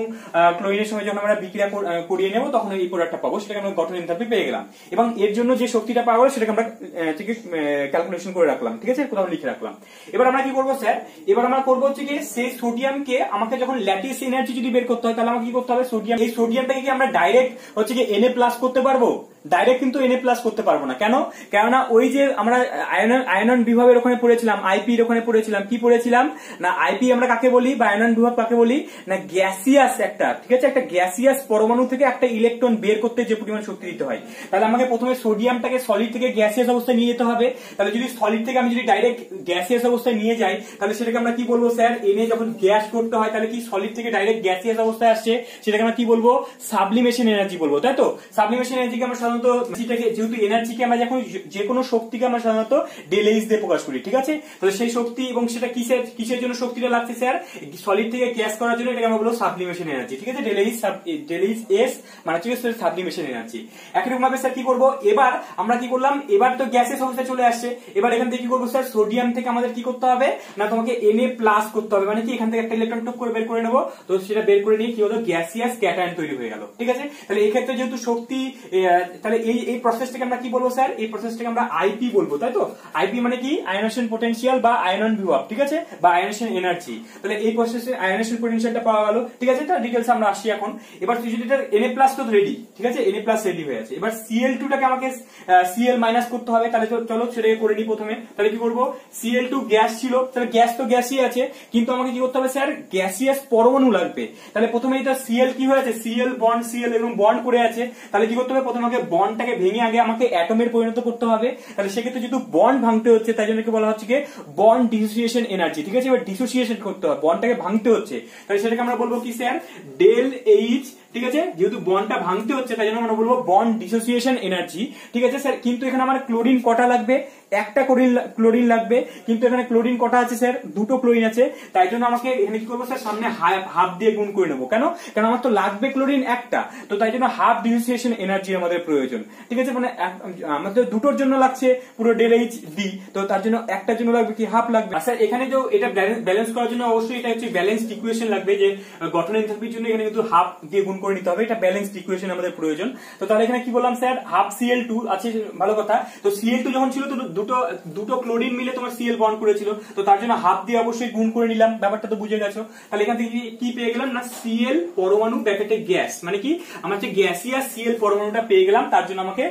ক্লোরিনের সময় যখন আমরা বিক্রিয়া করিয়ে নেব, তখন এই প্রোডাক্টটা পাবো, সেটাকে আমরা গঠন এনথালপি পেয়ে গেলাম। এবং এর জন্য যে শক্তিটা পাওয়া গেল সেটাকে আমরা ক্যালকুলেশন করে রাখলাম, ঠিক আছে, কোথাও লিখে রাখলাম। এবার আমরা কি করবো স্যার? এবার আমরা করবো হচ্ছে কি সেই সোডিয়ামকে আমাকে যখন ল্যাটিস এনার্জি যদি বের করতে হয়, তাহলে আমাকে কি করতে হবে? এই সোডিয়ামটাকে কি আমরা ডাইরেক্ট হচ্ছে কি Na প্লাস করতে পারবো? ডাইরেক্ট কিন্তু Na প্লাস করতে পারবো না। কেন? কেননা ওই যে আমরা আয়নন বিভাগের ওখানে পড়েছিলাম, আইপি এর ওখানে পড়েছিলাম, কি পড়েছিলাম না, আইপি আমরা কাকে বলি বা আয়নন বিভাগ কাকে বলি না, গ্যাসিয়াস একটা, ঠিক আছে, একটা গ্যাসিয়াস পরমাণু থেকে একটা ইলেকট্রন বের করতে যে পরিমাণ শক্তি দিতে হয়। তাহলে আমাকে প্রথমে সোডিয়ামটাকে সলিড থেকে গ্যাসিয়াস অবস্থায় নিয়ে যেতে হবে। তাহলে যদি সলিড থেকে আমি যদি ডাইরেক্ট গ্যাসিয়াস অবস্থায় নিয়ে যাই, তাহলে সেটাকে আমরা কি বলবো স্যার? Na যখন গ্যাস করতে হয়, তাহলে কি সলিড থেকে ডাইরেক্ট গ্যাসিয়াস অবস্থায় আসছে, সেটাকে আমরা কি বলবো? সাবলিমেশন এনার্জি বলবো, তাই তো। সাবলিমেশন এনার্জিকে আমরা সাধারণত যেহেতু এনার্জিকে আমরা যখন যে কোনো শক্তিকে আমরা সাধারণত ডেল এইচ দিয়ে প্রকাশ করি, ঠিক আছে। তাহলে সেই শক্তি এবং সেটা কিসের জন্য শক্তিটা লাগছে স্যার? সলিড থেকে গ্যাস করার জন্য, এটাকে আমরা বলবো সাবলিমেশন এনার্জি, ঠিক আছে। ডেল এইচ এস মানে হচ্ছে সাবলিমেশন এনার্জি। একই রকম ভাবে স্যার কি করবো? এবার আমরা কি করলাম? এবার তো গ্যাসের অবস্থায় চলে আসছে। এবার এখান থেকে কি করবো স্যার? সোডিয়াম থেকে আমাদের কি করতে হবে না, তোমাকে Na প্লাস করতে হবে। মানে কি এখান থেকে একটা ইলেকট্রন টুক করে বের করে নেবো, তো সেটা বের করে নিয়ে কি হলো? গ্যাসিয়াস ক্যাটায়ন তৈরি হয়ে গেল, ঠিক আছে। তাহলে এই ক্ষেত্রে যেহেতু শক্তি, তাহলে এই প্রসেসটাকে আমরা কি বলবো স্যার? এই প্রসেসটাকে আমরা আইপি বলবো, তাই তো। আইপি মানে কি? আয়নেশন পটেনশিয়াল বা আয়নন বিভব, ঠিক আছে, বা আয়নেশন এনার্জি। তাহলে এই প্রসেসে আয়নেশন পটেনশিয়ালটা পাওয়া গেল, ঠিক আছে। এটা ডিটেইলস আমরা আসি এখন। এবার তুই যদি এটা Na প্লাস তো রেডি, ঠিক আছে, Na প্লাস রেডি হয়ে আছে। এবার Cl2 টাকে আমাকে Cl মাইনাস করতে হবে। তাহলে চলো সেটাকে করে নিই প্রথমে। তাহলে কি করবো? Cl2 গ্যাস ছিল, তাহলে গ্যাস তো গ্যাসই আছে, কিন্তু আমাকে কি করতে হবে স্যার? গ্যাসিয়াস পরমাণু লাগবে। তাহলে প্রথমে এটা Cl কি হয়েছে? Cl বন্ড Cl এবং বন্ড করে আছে। তাহলে কি করতে হবে? প্রথমে আমাকে বন্ডটাকে ভেঙে আগে আমাকে অ্যাটমের পরিণত করতে হবে। তাহলে সেক্ষেত্রে যেহেতু বন্ড ভাঙতে হচ্ছে, তাই জন্য কি বলা হচ্ছে কি বন্ড ডিসোসিয়েশন এনার্জি, ঠিক আছে। এবার ডিসোসিয়েশন করতে হবে, বন্ডটাকে ভাঙতে হচ্ছে, তাহলে সেটাকে আমরা বলবো কি স্যার? ডেল এইচ, ঠিক আছে। যেহেতু বন্ডটা ভাঙতে হচ্ছে, তাই জন্য আমরা বলবো বন্ড ডিসোসিয়েশন এনার্জি, ঠিক আছে স্যার। কিন্তু এখানে আমার ক্লোরিন কটা লাগবে? একটা ক্লোরিন লাগবে, কিন্তু এখানে ক্লোরিন কটা আছে স্যার? দুটো ক্লোরিন আছে। তাই জন্য আমাকে এখানে কি করবো স্যার? সামনে হাফ দিয়ে গুণ করে নেবো। কেন? কারণ আমার তো লাগবে ক্লোরিন একটা, তো তাই জন্য হাফ ডিসোসিয়েশন এনার্জি আমাদের প্রয়োজন, ঠিক আছে। মানে আমাদের দুটোর জন্য লাগছে পুরো ডেল এইচ ডি, তো তার জন্য একটার জন্য লাগবে কি হাফ লাগবে। স্যার এখানে তো এটা ব্যালেন্স করার জন্য অবশ্যই এটা হচ্ছে ব্যালেন্সড ইকুয়েশন লাগবে, যে গঠন এনথালপির জন্য এখানে কিন্তু হাফ দিয়ে গুণ করে নিতে হবে, এটা ব্যালেন্সড ইকুয়েশন আমাদের প্রয়োজন। তো তাহলে এখানে কি বললাম স্যার? হাফ Cl2 আছে, ভালো কথা। তো Cl2 যখন ছিল, তো দুটো ক্লোরিন মিলে তোমার Cl বন্ড করেছিল, তো তার জন্য হাফ দিয়ে অবশ্যই গুণ করে নিলাম, ব্যাপারটা তো বুঝে গেছো। তাহলে এখান থেকে কি পেয়ে গেলাম না, Cl পরমাণু ব্র্যাকেটে গ্যাস, মানে কি আমার যে গ্যাসিয়াস Cl পরমাণুটা পেয়ে গেলাম, তার জন্য আমাকে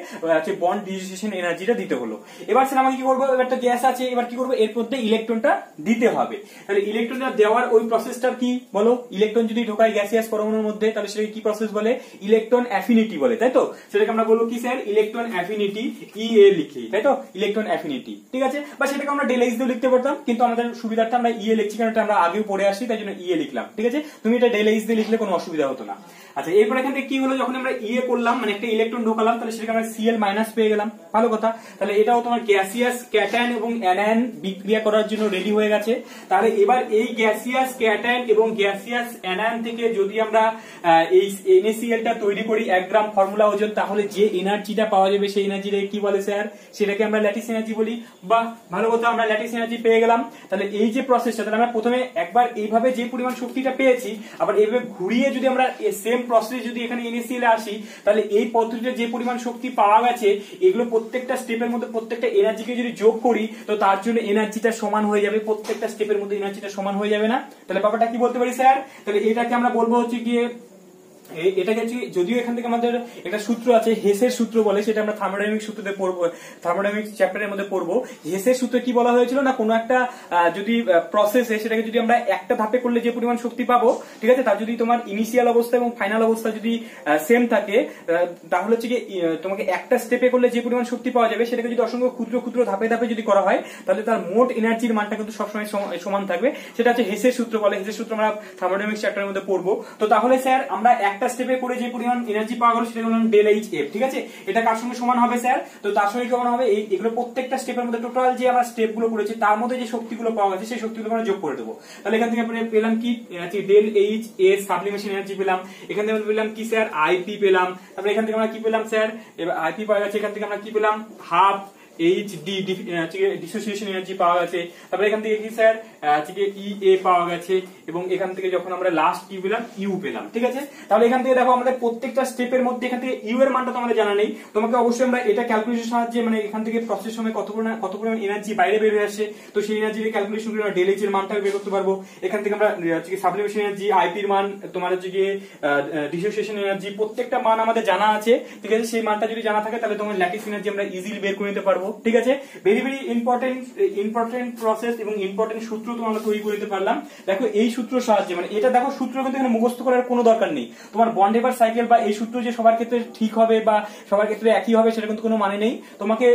বন্ড ডিসোসিয়েশন এনার্জিটা দিতে হলো। এবার স্যার আমাকে কি করবো? এবার তো গ্যাস আছে, এবার কি করবো? এর মধ্যে ইলেকট্রনটা দিতে হবে। তাহলে ইলেকট্রনটা দেওয়ার ওই প্রসেসটা কি বলো? ইলেকট্রন যদি ঢোকায় গ্যাসিয়াস পরমাণুর মধ্যে, তাহলে সেটাকে কি প্রসেস বলে? ইলেকট্রন অ্যাফিনিটি বলে, তাই তো। সেটাকে আমরা বলবো কি স্যার? ইলেকট্রন অ্যাফিনিটি, Ea লিখি, তাই তো, ইলেকট্রন অ্যাফিনিটি, ঠিক আছে। বা সেটাকে আমরা ডেল এইচ দিয়ে লিখতে পারতাম, কিন্তু আমাদের সুবিধার্থে আমরা Ea লিখছি, কারণ এটা আমরা আগেও পড়ে আসছি, তাই জন্য Ea লিখলাম, ঠিক আছে। তুমি এটা ডেল এইচ দিয়ে লিখলে কোনো অসুবিধা হতো না। আচ্ছা, এরপর এখান থেকে কি হলো? যখন আমরা Ea করলাম, মানে একটা ইলেকট্রন ঢোকালাম, তাহলে সেটাকে আমরা Cl মাইনাস পেয়ে গেলাম, ভালো কথা। তাহলে এটাও তোমার গ্যাসিয়াস ক্যাটায়ন এবং অ্যানায়ন বিক্রিয়া করার জন্য রেডি হয়ে গেছে। তাহলে এবার এই গ্যাসিয়াস ক্যাটায়ন এবং গ্যাসিয়াস অ্যানায়ন থেকে যদি আমরা এই NaCl টা তৈরি করি 1 গ্রাম ফর্মুলা ওজন, তাহলে যে এনার্জিটা পাওয়া যাবে সেই এনার্জিটাকে কি বলে স্যার? সেটাকে আমরা ল্যাটিস এনার্জি বলি। বা ভালো কথা, আমরা ল্যাটিস এনার্জি পেয়ে গেলাম। তাহলে এই যে প্রসেসটা, তাহলে আমরা প্রথমে একবার এইভাবে যে পরিমাণ শক্তিটা পেয়েছি, আবার এইভাবে ঘুরিয়ে যদি আমরা সেম প্রসেস যদি এখানে NaCl এ আসি, তাহলে এই পদ্ধতিতে যে পরিমাণ শক্তি পাওয়া গেছে, এগুলো প্রত্যেকটা স্টেপের মধ্যে প্রত্যেকটা এনার্জিকে যদি যোগ করি, তো তার জন্য এনার্জিটা সমান হয়ে যাবে, প্রত্যেকটা স্টেপের মধ্যে এনার্জিটা সমান হয়ে যাবে না? তাহলে ব্যাপারটা কি বলতে পারি স্যার? তাহলে এটাকে আমরা বলবো হচ্ছে গিয়ে এটাকে যদিও এখান থেকে আমাদের একটা সূত্র আছে হেসের সূত্র বলে, সেটা আমরা থার্মোডাইনামিক সূত্রে পড়বো, থার্মোডাইনামিক চ্যাপ্টারের মধ্যে পড়বো। হেসের সূত্রে কি বলা হয়েছিল না, কোনো একটা যদি প্রসেসে সেটাকে যদি আমরা একটা ধাপে করলে যে পরিমাণ শক্তি পাবো, ঠিক আছে, তার যদি তোমার ইনিশিয়াল অবস্থা এবং ফাইনাল অবস্থা যদি সেম থাকে, তাহলে হচ্ছে কি তোমাকে একটা স্টেপে করলে যে পরিমাণ শক্তি পাওয়া যাবে সেটাকে যদি অসংখ্য ক্ষুদ্র ক্ষুদ্র ধাপে ধাপে যদি করা হয়, তাহলে তার মোট এনার্জির মানটা কিন্তু সবসময় সমান থাকবে। সেটা হচ্ছে হেসের সূত্র বলে। হেসের সূত্র আমরা থার্মোডাইনামিক চ্যাপ্টারের মধ্যে পড়বো। তো তাহলে স্যার আমরা একটা স্টেপে করে যে পরিমাণ এনার্জি পাওয়া গেল সেটা হলো ডেল এইচ এফ, ঠিক আছে। এটা কার সঙ্গে সমান হবে স্যার? তো তার সঙ্গে সমান হবে এগুলো প্রত্যেকটা স্টেপের মধ্যে টোটাল যে আমরা স্টেপ গুলো করেছি তার মধ্যে যে শক্তিগুলো পাওয়া গেছে সেই শক্তিগুলো আমরা যোগ করে দেবো। তাহলে এখান থেকে আমরা পেলাম কি del H S sublimation energy পেলাম। এখান থেকে আমরা পেলাম কি স্যার? আইপি পেলাম। তারপরে এখান থেকে আমরা কি পেলাম স্যার? আইপি পাওয়া গেছে। এখান থেকে আমরা কি পেলাম? হাফ এইচডি ডিসোসিয়েশন এনার্জি পাওয়া গেছে। তারপরে এখান থেকে কি স্যার ইএ পাওয়া গেছে, এবং এখান থেকে যখন আমরা লাস্ট কি পেলাম? ইউ পেলাম, ঠিক আছে। তাহলে এখান থেকে দেখো আমাদের প্রত্যেকটা স্টেপের মধ্যে এখান থেকে ইউ এর মানটা তো আমাদের জানা নেই, তোমাকে অবশ্যই আমরা এটা ক্যালকুলেশন সাহায্যে মানে এখান থেকে প্রসেস সময় কত পরিমাণ এনার্জি বাইরে বের হয়ে আসে, তো সেই এনার্জির ক্যালকুলেশন করে আমরা ডেল এইচ এর মানটা বের করতে পারবো। এখান থেকে আমরা সাবলিমেশন এনার্জি, আইপির মান, তোমার হচ্ছে গিয়ে ডিসোসিয়েশন এনার্জি, প্রত্যেকটা মান আমাদের জানা আছে, ঠিক আছে। সেই মানটা যদি জানা থাকে তাহলে তোমার ল্যাটিস এনার্জি আমরা ইজিলি বের করে নিতে পারবো, ঠিক আছে। ভেরি ভেরি ইম্পর্টেন্ট প্রসেস এবং ইম্পর্টেন্ট সূত্র তো আমরা তৈরি করে নিতে পারলাম। দেখো এই সূত্র সাহায্যে মানে এটা দেখো সূত্র কিন্তু এখানে মুখস্থ করার কোনো দরকার নেই। তোমার বন্ড হেবার সাইকেল বা এই সূত্র যে সবার ক্ষেত্রে ঠিক হবে বা সবার ক্ষেত্রে একই হবে সেটা কিন্তু কোনো মানে নেই। তোমাকে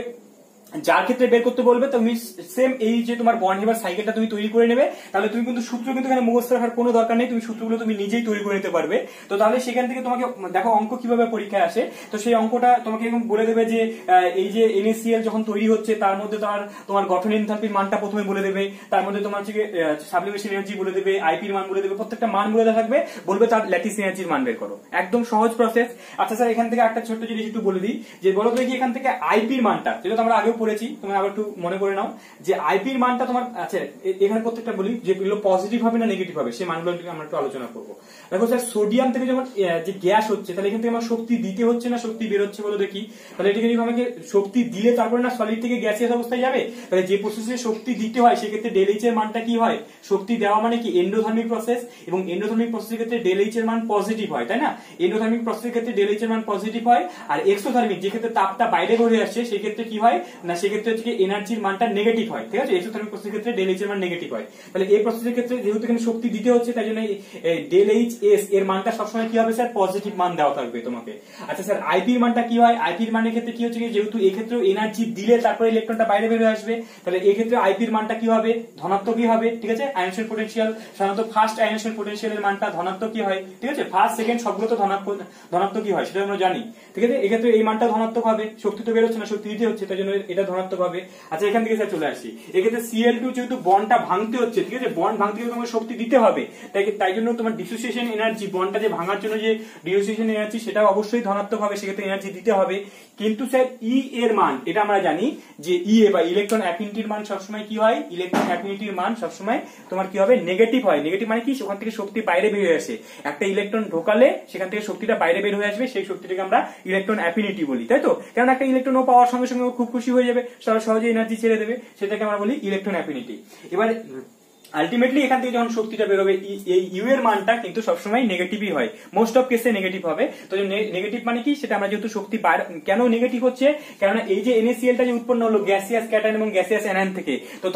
যার ক্ষেত্রে বের করতে বলবে তুমি সেম এই যে তোমার বন্ড হেবার সাইকেলটা তুমি তৈরি করে নেবে, তাহলে তুমি কিন্তু সূত্র কিন্তু এখানে মুখস্থ রাখার কোনো দরকার নেই, তুমি সূত্রগুলো তুমি নিজেই তৈরি করে নিতে পারবে। তো তাহলে সেখান থেকে তোমাকে দেখো অঙ্ক কিভাবে পরীক্ষায় আসে, তো সেই অঙ্কটা তোমাকে এরকম বলে দেবে যে এই যে NaCl যখন তৈরি হচ্ছে তার মধ্যে তোমার গঠন এনথালপির মানটা প্রথমে বলে দেবে, তার মধ্যে তোমার হচ্ছে সাবলিমেশন এনার্জি বলে দেবে, আইপির মান বলে দেবে, প্রত্যেকটা মান বলে দেওয়া থাকবে, বলবে তার ল্যাটিস এনার্জির মান বের করো। একদম সহজ প্রসেস। আচ্ছা স্যার এখান থেকে একটা ছোট্ট জিনিস একটু বলে দিই, যে বলো তো এখান থেকে আইপির মানটা, যেটা আমরা আগেও পড়েছি, তুমি আবার মনে করে নাও যে আইপির মানটা তোমার আছে এখানে প্রত্যেকটা বলি যে এগুলো পজিটিভ হবে না নেগেটিভ হবে, সেই মানগুলো আমরা একটু আলোচনা করবো। দেখো স্যার সোডিয়াম থেকে যখন যে গ্যাস হচ্ছে তাহলে এখান থেকে আমার শক্তি দিতে হচ্ছে না শক্তি বের হচ্ছে বলো দেখি? তাহলে এটাকে যদি আমাকে শক্তি দিলে তারপরে না সলিড থেকে গ্যাসিয়াস অবস্থায় যাবে, তাহলে যে প্রসেসে শক্তি দিতে হয় সেক্ষেত্রে ডেল এইচ এর মানটা কি হয়? শক্তি দেওয়া মানে কি এন্ডোথার্মিক প্রসেস, এবং এন্ডোথার্মিক প্রসেসের ক্ষেত্রে ডেল এইচ এর মান পজিটিভ হয়, তাই না? এন্ডোথার্মিক প্রসেসের ক্ষেত্রে ডেল এইচ এর মান পজিটিভ হয়। আর এক্সোথার্মিক যে ক্ষেত্রে তাপটা বাইরে বের হয়ে আসছে সেই ক্ষেত্রে কি হয় না, সেক্ষেত্রে হচ্ছে এনার্জির মানটা নেগেটিভ হয়, ঠিক আছে। এক্সোথার্মিক প্রসেসের ক্ষেত্রে ডেল এইচ এর মান নেগেটিভ হয়। তাহলে এই প্রসেসের ক্ষেত্রে যেহেতু এখানে শক্তি দিতে হচ্ছে তাই জন্য ডেল এইচ এস এর মানটা সবসময় কি হবে স্যার? পজিটিভ মান দেওয়া থাকবে তোমাকে। আচ্ছা স্যার আইপির মানটা কি হয়? আইপির মানের ক্ষেত্রে কি হচ্ছে যেহেতু এই ক্ষেত্রে এনার্জি দিলে তারপরে ইলেকট্রনটা বাইরে বের হয়ে আসবে, তাহলে এই ক্ষেত্রে আইপির মানটা কি হবে? ধনাত্মকই হবে, ঠিক আছে। আয়নেশন পোটেনশিয়াল সাধারণত ফার্স্ট আয়নেশন পোটেনশিয়ালের মানটা ধনাত্মকই হয়, ঠিক আছে। ফার্স্ট সেকেন্ড সবগুলো তো ধনাত্মকই হয়, সেটা আমরা জানি, ঠিক আছে। এক্ষেত্রে এই মানটা ধনাত্মক হবে, শক্তি তো বের হচ্ছে না, শক্তি দিতে হচ্ছে, তাই জন্য এটা ধনাত্মক হবে। আচ্ছা এখান থেকে স্যার চলে আসি, এক্ষেত্রে Cl2 যেহেতু বন্ডটা ভাঙতে হচ্ছে, ঠিক আছে, বন্ড ভাঙতে গেলে তোমাকে শক্তি দিতে হবে, তাই জন্য তোমার ডিসোসিয়েশন এনার্জি, বন্ডটা যে ভাঙার জন্য যে ডিসোসিয়েশন এনার্জি সেটা অবশ্যই ধনাত্মক হবে, সেক্ষেত্রে এনার্জি দিতে হবে। কিন্তু স্যার ই এর মান, এটা আমরা জানি যে ইএ বা ইলেকট্রন অ্যাফিনিটির মান সবসময় কি হয়? ইলেকট্রন অ্যাফিনিটির মান সবসময় তোমার কি হবে? নেগেটিভ হয়। নেগেটিভ মানে কি? সেখান থেকে শক্তি বাইরে বের হয়ে আসে, একটা ইলেকট্রন ঢোকালে সেখান থেকে শক্তিটা বাইরে বের হয়ে আসবে, সেই শক্তিটাকে আমরা ইলেকট্রন অ্যাফিনিটি বলি, তাই তো। কারণ একটা ইলেকট্রন ও পাওয়ার সঙ্গে সঙ্গে খুব খুশি হয়ে যাবে, সহজে এনার্জি ছেড়ে দেবে, সেটাকে আমরা বলি ইলেকট্রন অ্যাফিনিটি। এবার আলটিমেটলি এখান থেকে যখন শক্তিটা বেরোবে এই ইউ এর মানটা কিন্তু সবসময় নেগেটিভই হয়, মোস্ট অফ কেসে নেগেটিভ হবে। তো নেগেটিভ মানে কি? সেটা আমরা যেহেতু শক্তি কেন নেগেটিভ হচ্ছে, কারণ এই যে NaCl টা যে উৎপন্ন হলো গ্যাসিয়াস ক্যাটায়ন এবং গ্যাসিয়াস অ্যানায়ন থেকে, তো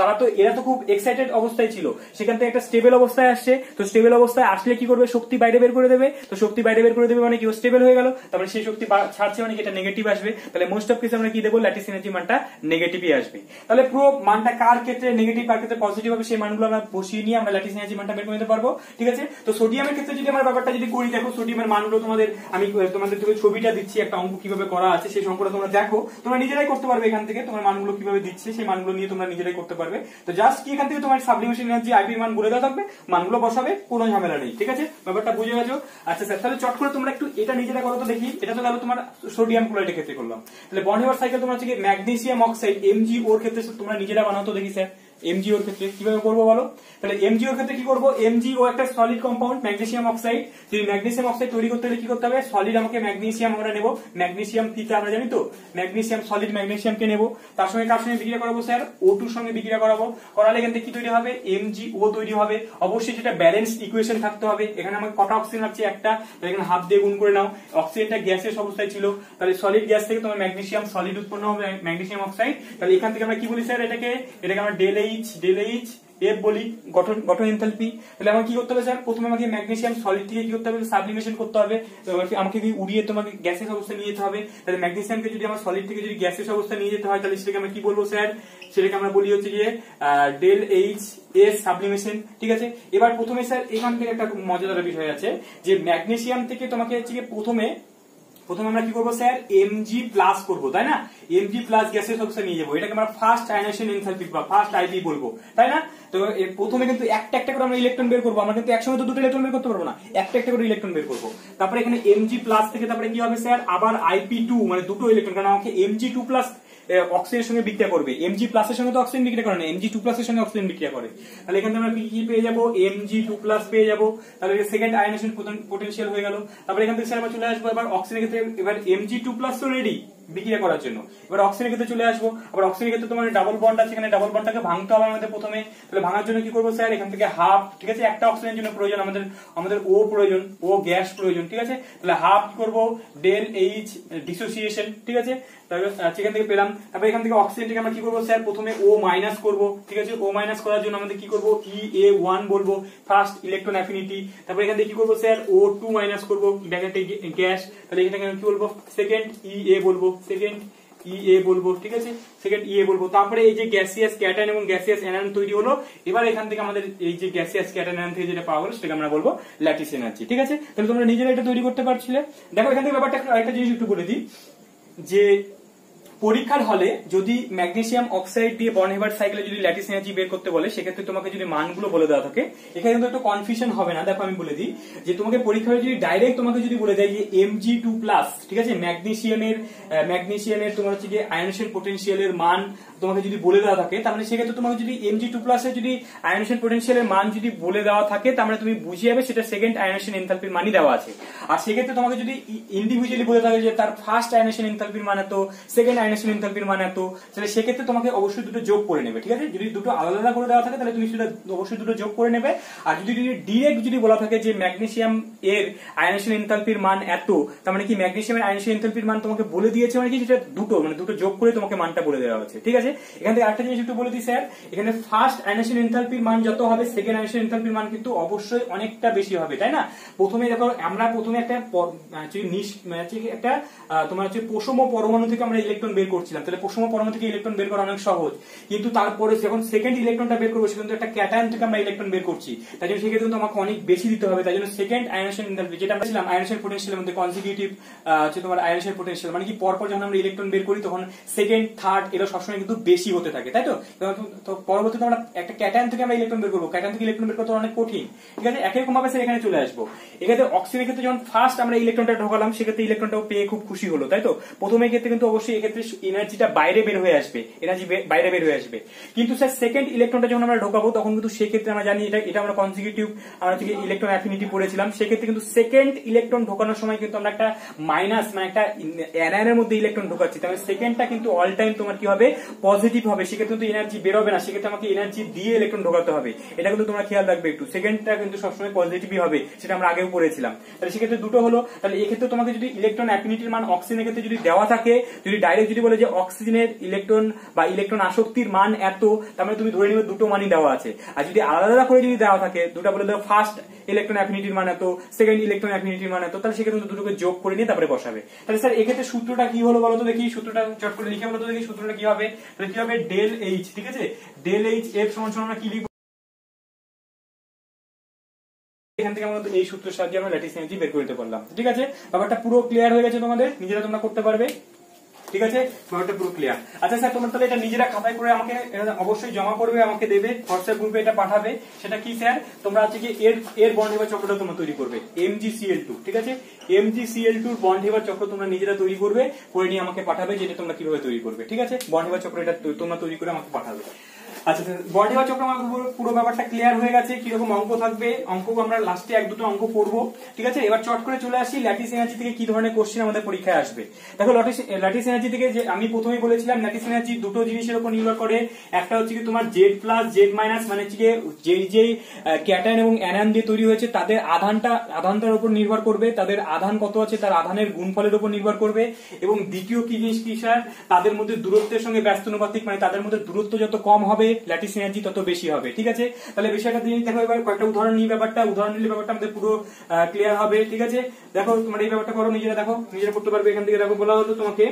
এরা তো খুব এক্সাইটেড অবস্থায় ছিল, সেখান থেকে একটা স্টেবল অবস্থায় আসছে। তো স্টেবল অবস্থায় আসলে কি করবে? শক্তি বাইরে বের করে দেবে। তো শক্তি বাইরে বের করে দেবে মানে কি? ও স্টেবল হয়ে গেল, তারপরে সেই শক্তি ছাড়ছে মানে কি? এটা নেগেটিভ আসবে। তাহলে মোস্ট অফ কেসে আমরা কি দেবো? ল্যাটিস এনার্জি মানটা নেগেটিভই আসবে। তাহলে পুরো মানটা কার ক্ষেত্রে নেগেটিভ কার ক্ষেত্রে পজিটিভ হবে সেই মানগুলো আমরা বসিয়ে নিয়ে আমরা ল্যাটিস এনার্জি মানটা বের করে নিতে পারবো, ঠিক আছে। তো সোডিয়ামের ক্ষেত্রে যদি আমরা ব্যাপারটা যদি করি, দেখো সোডিয়ামের মানগুলো আমি তোমাদের ছবিটা দিচ্ছি, একটা অঙ্ক কিভাবে করা আছে সেই অঙ্কটা তোমরা দেখো, তোমরা নিজেরাই করতে পারবে। এখান থেকে তোমার মানগুলো কিভাবে দিচ্ছে সেই মানগুলো নিয়ে তোমরা নিজেরাই করতে পারবে। তো জাস্ট কি এখান থেকে তোমার সাবলিমেশন এনার্জি আইপি মান বলে দেওয়া থাকবে, মানগুলো বসাবে, কোনো ঝামেলা নেই, ঠিক আছে। ব্যাপারটা বুঝে গেছো? আচ্ছা স্যার তাহলে চট করে তোমরা একটু এটা নিজেরা করো তো দেখি। এটা তো গেল তোমার সোডিয়াম ক্লোরাইডের ক্ষেত্রে করলাম। তাহলে বন্ড হেবার সাইকেল তোমরা হচ্ছে ম্যাগনেসিয়াম অক্সাইড MgO এর ক্ষেত্রে তোমরা নিজেরা বানাও তো দেখি স্যার। এমজিওর ক্ষেত্রে কিভাবে করবো বলো? তাহলে এমজিওর ক্ষেত্রে কি করবো, এমজিও একটা সলিড কম্পাউন্ড ম্যাগনেসিয়াম অক্সাইড। যদি ম্যাগনেসিয়াম অক্সাইড তৈরি করতে হলে কি করতে হবে, সলিড আমাকে ম্যাগনেসিয়াম আমরা নেবো, ম্যাগনেসিয়াম থিটা আমরা জানি তো, ম্যাগনেসিয়াম সলিড ম্যাগনেসিয়ামকে নেবো, তার সঙ্গে কার সঙ্গে বিক্রিয়া করাবো স্যার, O2 সঙ্গে বিক্রিয়া করাবো, করালে এখান থেকে কি তৈরি হবে, এমজিও তৈরি হবে। অবশ্যই সেটা ব্যালেন্স ইকুয়েশন থাকতে হবে। এখানে আমাকে কটা অক্সিজেন লাগছে, একটা, তাহলে এখানে হাফ দিয়ে গুণ করে নাও। অক্সিজেনটা গ্যাসের অবস্থায় ছিল, তাহলে সলিড গ্যাস থেকে তোমার ম্যাগনেসিয়াম সলিড উৎপন্ন হবে, ম্যাগনেসিয়াম অক্সাইড। তাহলে এখান থেকে আমরা কি বলি স্যার, এটাকে আমরা ডেল এফ বলি, গঠন এনথালপি। তাহলে আমাকে কি করতে হবে স্যার, প্রথমে আমাকে ম্যাগনেসিয়াম সলিড থেকে কি করতে হবে, সাবলিমেশন করতে হবে। আমাকে কি উড়িয়ে তোমাকে গ্যাসের অবস্থা নিয়ে যেতে হবে। তাহলে ম্যাগনেসিয়ামকে যদি আমার সলিড থেকে যদি গ্যাসের অবস্থা নিয়ে যেতে হয়, তাহলে সেটাকে আমরা কি বলবো স্যার, সেটাকে আমরা বলি হচ্ছে গিয়ে ডেল এইচ এস সাবলিমেশন। ঠিক আছে, এবার প্রথমে স্যার এখান থেকে একটা মজাদার বিষয় আছে, যে ম্যাগনেসিয়াম থেকে তোমাকে হচ্ছে গিয়ে প্রথমে আমরা কি করবো স্যার, এমজি প্লাস করবো, তাই না, এমজি প্লাস গ্যাসের অবস্থা নিয়ে যাবো, এটাকে আমরা ফার্স্ট আয়নেশন এনথালপি বা ফার্স্ট আইপি বলবো, তাই না। তো প্রথমে কিন্তু একটা করে আমরা ইলেকট্রন বের করবো, আমরা কিন্তু একসঙ্গে তো দুটো ইলেকট্রন বের করতে পারবো না, একটা করে ইলেকট্রন বের করবো। তারপরে এখানে এমজি প্লাস থেকে তারপরে কি হবে স্যার, আবার IP2 মানে দুটো ইলেকট্রন, কারণ আমাকে Mg2 প্লাস অক্সিজেনের সঙ্গে বিক্রিয়া করবে, Mg প্লাস এর সঙ্গে তো অক্সিজেন বিক্রিয়া করে না, Mg2 প্লাস এর সঙ্গে অক্সিজেন বিক্রিয়া করে। তাহলে এখানে আমরা কি পেয়ে যাবো, Mg2 প্লাস পেয়ে যাবো। তাহলে সেকেন্ড আয়নেশন পোটেনশিয়াল হয়ে গেল। তারপরে এখান থেকে স্যার আমরা চলে আসবো এবার অক্সিজেনের ক্ষেত্রে, এবার Mg2 প্লাস তো রেডি বিক্রিয়া করার জন্য, এবার অক্সিজেনের ক্ষেত্রে চলে আসবো। আবার অক্সিজেনের ক্ষেত্রে তোমার ডাবল বন্ড আছে, এখানে ডাবল বন্ডটাকে ভাঙতে হবে আমাদের প্রথমে। তাহলে ভাঙার জন্য কি করবো স্যার, এখান থেকে হাফ, ঠিক আছে, একটা অক্সিজেনের জন্য প্রয়োজন আমাদের ও প্রয়োজন, ও গ্যাস প্রয়োজন, ঠিক আছে। তাহলে হাফ কি করবো, ডেল এইচ ডিসোসিয়েশন, ঠিক আছে, তাহলে সেখান থেকে পেলাম। তারপরে এখান থেকে অক্সিজেনটাকে আমরা কি করবো স্যার, প্রথমে ও মাইনাস করবো, ঠিক আছে, ও মাইনাস করার জন্য আমাদের কি করবো, EA1 বলবো, ফার্স্ট ইলেকট্রন অ্যাফিনিটি। তারপরে এখান থেকে কি করবো স্যার, O2 মাইনাস করবো, ব্র্যাকেটে গ্যাস, তাহলে এখানে কি বলবো, সেকেন্ড EA বলবো, ঠিক আছে, সেকেন্ড EA বলবো। তারপরে এই যে গ্যাসিয়াস ক্যাটায়ন এবং গ্যাসিয়াস অ্যানায়ন তৈরি হলো, এবার এখান থেকে আমাদের এই যে গ্যাসিয়াস ক্যাটায়ন অ্যানায়ন থেকে যেটা পাওয়া গেল সেটাকে আমরা বলবো ল্যাটিস এনার্জি, ঠিক আছে। তাহলে তোমরা নিজেরা এটা তৈরি করতে পারছিলে। দেখো এখান থেকে ব্যাপারটা আরেকটা জিনিস একটু বলে দিই, যে পরীক্ষার হলে যদি ম্যাগনেসিয়াম অক্সাইড দিয়ে বর্নহেভার সাইকেলে যদি ল্যাটিস এনার্জি বের করতে বলে, সেক্ষেত্রে তোমাকে যদি মানগুলো বলে দেওয়া থাকে, এখানে কিন্তু একটু কনফিউশন হবে না। দেখো আমি বলে দিই, যে তোমাকে পরীক্ষা হলে যদি ডাইরেক্ট তোমাকে যদি বলে দেয় যে Mg2 প্লাস, ঠিক আছে, ম্যাগনেসিয়ামের তোমার হচ্ছে যে আয়নেশন পোটেনশিয়ালের মান তোমাকে যদি বলে দেওয়া থাকে, তাহলে সেক্ষেত্রে তোমাকে যদি Mg2 প্লাসের যদি আয়নেশন পোটেনশিয়ালের মান যদি বলে দেওয়া থাকে, তাহলে তুমি বুঝে যাবে সেটা সেকেন্ড আয়নেশন এনথালপির মানই দেওয়া আছে। আর সেক্ষেত্রে তোমাকে যদি ইন্ডিভিজুয়ালি বলে থাকে যে তার ফার্স্ট আয়নেশন এনথালপির মান এত, সেকেন্ড আয়নেশন এনথালপির মান এত, তাহলে সেক্ষেত্রে তোমাকে অবশ্যই দুটো যোগ করে নেবে, ঠিক আছে। যদি দুটো আলাদা আলাদা করে দেওয়া থাকে, তাহলে তুমি সেটা অবশ্যই দুটো যোগ করে নেবে। আর যদি ডিরেক্ট যদি বলা থাকে যে ম্যাগনেসিয়াম এর আয়নেশন এনথালপির মান এত, তার মানে কি ম্যাগনেসিয়ামের আয়নেশন এনথালপির মান তোমাকে বলে দিয়েছে, মানে কি সেটা দুটো যোগ করে তোমাকে মানটা বলে দেওয়া হচ্ছে, ঠিক আছে। এখান থেকে আরেকটা জিনিস একটু বলে দিই স্যার, এখানে ফার্স্ট আয়নেশন এনথালপির মান যত হবে, সেকেন্ড আয়নেশন এনথালপির মান কিন্তু অবশ্যই অনেকটা বেশি হবে, তাই না। প্রথমে দেখো আমরা প্রথমে একটা তোমার হচ্ছে পশম পরমাণু থেকে আমরা ইলেকট্রন বের করছিলাম, তাহলে পশম পরমাণু থেকে ইলেকট্রন বের করা অনেক সহজ। কিন্তু তারপরে যখন সেকেন্ড ইলেকট্রনটা বের করবো, সেখানে একটা ক্যাটায়ন থেকে আমরা ইলেকট্রন বের করছি, তাই জন্য সেক্ষেত্রে কিন্তু আমাকে অনেক বেশি দিতে হবে। তাই জন্য সেকেন্ড আয়নেশন এনথালপি, যেটা আমরা ছিলাম আয়নেশন পোটেনশিয়ালের মধ্যে কনজিকিউটিভ হচ্ছে তোমার আয়নেশন পোটেনশিয়াল, মানে কি পরপর যখন আমরা ইলেকট্রন বের করি, তখন সেকেন্ড থার্ড এরা সবসময় কিন্তু বেশি হতে থাকে, তাই তো। তো পরবর্তীতে আমরা একটা ক্যাটায়ন থেকে আমরা ইলেকট্রন বের করবো, ক্যাটায়ন থেকে ইলেকট্রন বের করতে অনেক কঠিন, ঠিক আছে। একই রকম ভাবে এখানে চলে আসবো। এক্ষেত্রে অক্সিজেনের ক্ষেত্রে যখন ফার্স্ট আমরা ইলেকট্রনটা ঢোকালাম, সেক্ষেত্রে ইলেকট্রনটাও পেয়ে খুব খুশি হলো, তাই তো। প্রথমে ক্ষেত্রে কিন্তু অবশ্যই এক্ষেত্রে এনার্জিটা বাইরে বের হয়ে আসবে, কিন্তু স্যার সেকেন্ড ইলেকট্রনটা যখন আমরা ঢোকাবো, তখন কিন্তু সেক্ষেত্রে আমরা জানি এটা আমরা কনজিকিউটিভ আমরা থেকে ইলেকট্রন অ্যাফিনিটি পড়েছিলাম, সেক্ষেত্রে কিন্তু সেকেন্ড ইলেকট্রন ঢোকানোর সময় কিন্তু আমরা একটা মাইনাস মানে একটা অ্যানায়নের মধ্যে ইলেকট্রন ঢোকাচ্ছি, তাহলে সেকেন্ডটা কিন্তু অল টাইম তোমার কি হবে, পজিটিভ হবে। সেক্ষেত্রে কিন্তু এনার্জি বেরোবে না, সেক্ষেত্রে আমাকে এনার্জি দিয়ে ইলেকট্রন ঢোকাতে হবে। এটা কিন্তু তোমরা খেয়াল রাখবে একটু, সেকেন্ডটা কিন্তু সবসময় পজিটিভই হবে, সেটা আমরা আগেও পড়েছিলাম। তাহলে সেক্ষেত্রে দুটো হলো। তাহলে এক্ষেত্রে তোমাকে যদি ইলেকট্রন অ্যাফিনিটির মান অক্সিজেনের ক্ষেত্রে যদি দেওয়া থাকে, যদি ডাইরেক্ট যদি বলে যে অক্সিজেনের ইলেকট্রন বা ইলেকট্রন আসক্তির মান এত, তার মানে তুমি ধরে নিবে দুটো মানই দেওয়া আছে। আর যদি আলাদা আলাদা করে যদি দেওয়া থাকে, দুটো বলে দেওয়া ফার্স্ট ইলেকট্রন অ্যাফিনিটির মান এত, সেকেন্ড ইলেকট্রন অ্যাফিনিটির মান এত, তাহলে সেক্ষেত্রে দুটোকে যোগ করে নিয়ে তারপরে বসাবে। তাহলে স্যার এক্ষেত্রে সূত্রটা কি হলো বলতো দেখি, সূত্রটা চট করে লিখে বলতো দেখি, সূত্রটা কি হবে। তাহলে কি হবে, ডেল এইচ, ঠিক আছে, ডেল এইচ এফ সমান সমান আমরা কি লিখবো, এখান থেকে আমরা এই সূত্রের সাহায্যে আমরা ল্যাটিস এনার্জি বের করে দিতে পারলাম, ঠিক আছে। ব্যাপারটা পুরো ক্লিয়ার হয়ে গেছে তোমাদের, নিজেরা তোমরা করতে পারবে, ঠিক আছে, ব্যাপারটা পুরো ক্লিয়ার। আচ্ছা স্যার, তোমরা তাহলে এটা নিজেরা খাতায় করে আমাকে অবশ্যই জমা করবে, আমাকে দেবে, হোয়াটসঅ্যাপ গ্রুপে এটা পাঠাবে। সেটা কি স্যার, তোমরা আছে কি এর বন্ডহেভার চক্রটা তোমরা তৈরি করবে, MgCl2, ঠিক আছে, MgCl2 বন্ডহেভার চক্র তোমরা নিজেরা তৈরি করবে, করে নিয়ে আমাকে পাঠাবে, যেটা তোমরা কিভাবে তৈরি করবে, ঠিক আছে। বন্ডহেভার চক্র এটা তোমরা তৈরি করে আমাকে পাঠাবে। আচ্ছা বন্ড এবার চক্র আমার পুরো ব্যাপারটা ক্লিয়ার হয়ে গেছে, কিরকম অঙ্ক থাকবে, অঙ্ক আমরা লাস্টে এক দুটো অঙ্ক পড়বো, ঠিক আছে। এবার চট করে চলে আসি ল্যাটিস এনার্জি থেকে কি ধরনের কোশ্চেন আমাদের পরীক্ষায় আসবে। দেখো ল্যাটিস এনার্জি থেকে যে আমি প্রথমেই বলেছিলাম ল্যাটিস এনার্জি দুটো জিনিসের উপর নির্ভর করে, একটা হচ্ছে কি তোমার জেড প্লাস জেড মাইনাস, মানে হচ্ছে যেই ক্যাটায়ন এবং অ্যানায়ন দিয়ে তৈরি হয়েছে তাদের আধানটার উপর নির্ভর করবে, তাদের আধান কত আছে তার আধানের গুণফলের উপর নির্ভর করবে, এবং দ্বিতীয় কি জিনিস কি স্যার, তাদের মধ্যে দূরত্বের সঙ্গে ব্যস্তানুপাতিক, মানে তাদের মধ্যে দূরত্ব যত কম হবে ল্যাটিস এনার্জি তত বেশি হবে, ঠিক আছে। তাহলে বিষয়টা দিয়ে দেখো, এবার কয়েকটা উদাহরণ নিয়ে উদাহরণ নিলে ব্যাপারটা আমাদের পুরো ক্লিয়ার হবে, ঠিক আছে। দেখো তোমরা এই ব্যাপারটা করো, নিজেরা দেখো, নিজেরা করতে পারবে। এখান থেকে দেখো বলা হলো তোমাকে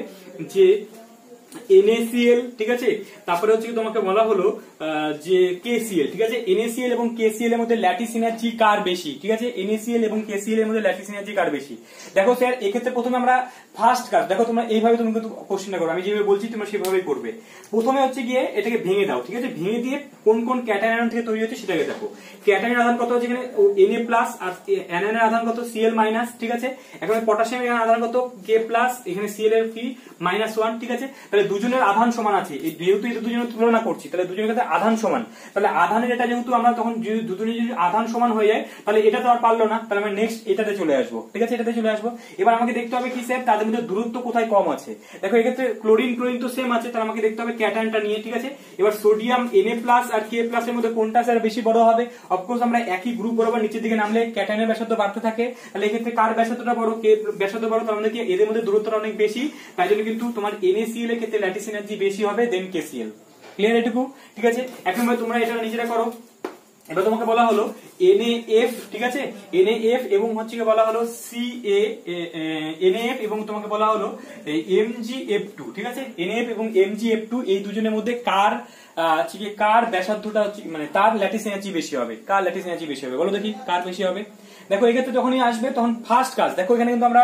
যে NaCl, ঠিক আছে, তারপরে হচ্ছে তোমাকে বলা হলো যে KCl, ঠিক আছে। NaCl এবং KCl এর মধ্যে ল্যাটিস এনার্জি কার বেশি, ঠিক আছে। NaCl এবং KCl এর মধ্যে ল্যাটিস এনার্জি কার বেশি। দেখো স্যার এক্ষেত্রে প্রথমে আমরা ফার্স্ট কাজ, দেখো তোমরা এইভাবে তুমি কিন্তু কোশ্চেনটা করো, আমি যেভাবে বলছি তোমরা সেভাবেই করবে। প্রথমে হচ্ছে গিয়ে এটাকে ভেঙে দাও, ঠিক আছে। ভেঙে দিয়ে কোন কোন ক্যাটায়ন থেকে তৈরি হচ্ছে সেটাকে দেখো। ক্যাটায়নের আধান কত হচ্ছে এখানে Na প্লাস, আর অ্যানায়নের আধান কত Cl মাইনাস, ঠিক আছে। এখন পটাশিয়ামের আধান কত K প্লাস, এখানে Cl এর কি -1, ঠিক আছে। তাহলে দুজনের আধান সমান আছে, যেহেতু এই দুজনের তুলনা করছি তাহলে দুজনের কাছে আধান সমান, তাহলে আধানের এটা যেহেতু আমরা তখন দুজনের যদি আধান সমান হয়ে যায় তাহলে এটা তো আর পারলো না, তাহলে আমরা নেক্সট এটাতে চলে আসবো, ঠিক আছে। এটাতে চলে আসবো। এবার আমাকে দেখতে হবে কি স্যার, তাদের মধ্যে দূরত্ব কোথায় কম আছে। দেখো এক্ষেত্রে ক্লোরিন তো সেম আছে, তাহলে আমাকে দেখতে হবে ক্যাটায়নটা নিয়ে, ঠিক আছে। এবার সোডিয়াম Na প্লাস আর K প্লাস এর মধ্যে কোনটা স্যার বেশি বড় হবে। অফকোর্স আমরা একই গ্রুপ বরাবর নিচের দিকে নামলে ক্যাটায়নের ব্যাসার্ধ বাড়তে থাকে, তাহলে এক্ষেত্রে কার ব্যাসার্ধটা বড়, K ব্যাসার্ধ বড়, তার মানে কি এদের মধ্যে দূরত্বটা অনেক বেশি, তাই জন্য কিন্তু তোমার NaCl এর ক্ষেত্রে ল্যাটিস এনার্জি বেশি হবে দেন KCl। ক্লিয়ার এটুকু, ঠিক আছে। এখন তোমরা এটা নিজেরা করো। এবার তোমাকে বলা হলো NaF, ঠিক আছে, NaF এবং হচ্ছে কি বলা হলো NaF এবং তোমাকে বলা হলো MgF2, ঠিক আছে। NaF এবং MgF2 এই দুজনের মধ্যে কার ব্যাসার্ধটা হচ্ছে, মানে তার ল্যাটিস এনার্জি বেশি হবে, কার ল্যাটিস এনার্জি বেশি হবে বলো দেখি, কার বেশি হবে। দেখো এক্ষেত্রে যখনই আসবে তখন ফার্স্ট কাজ, দেখো এখানে কিন্তু আমরা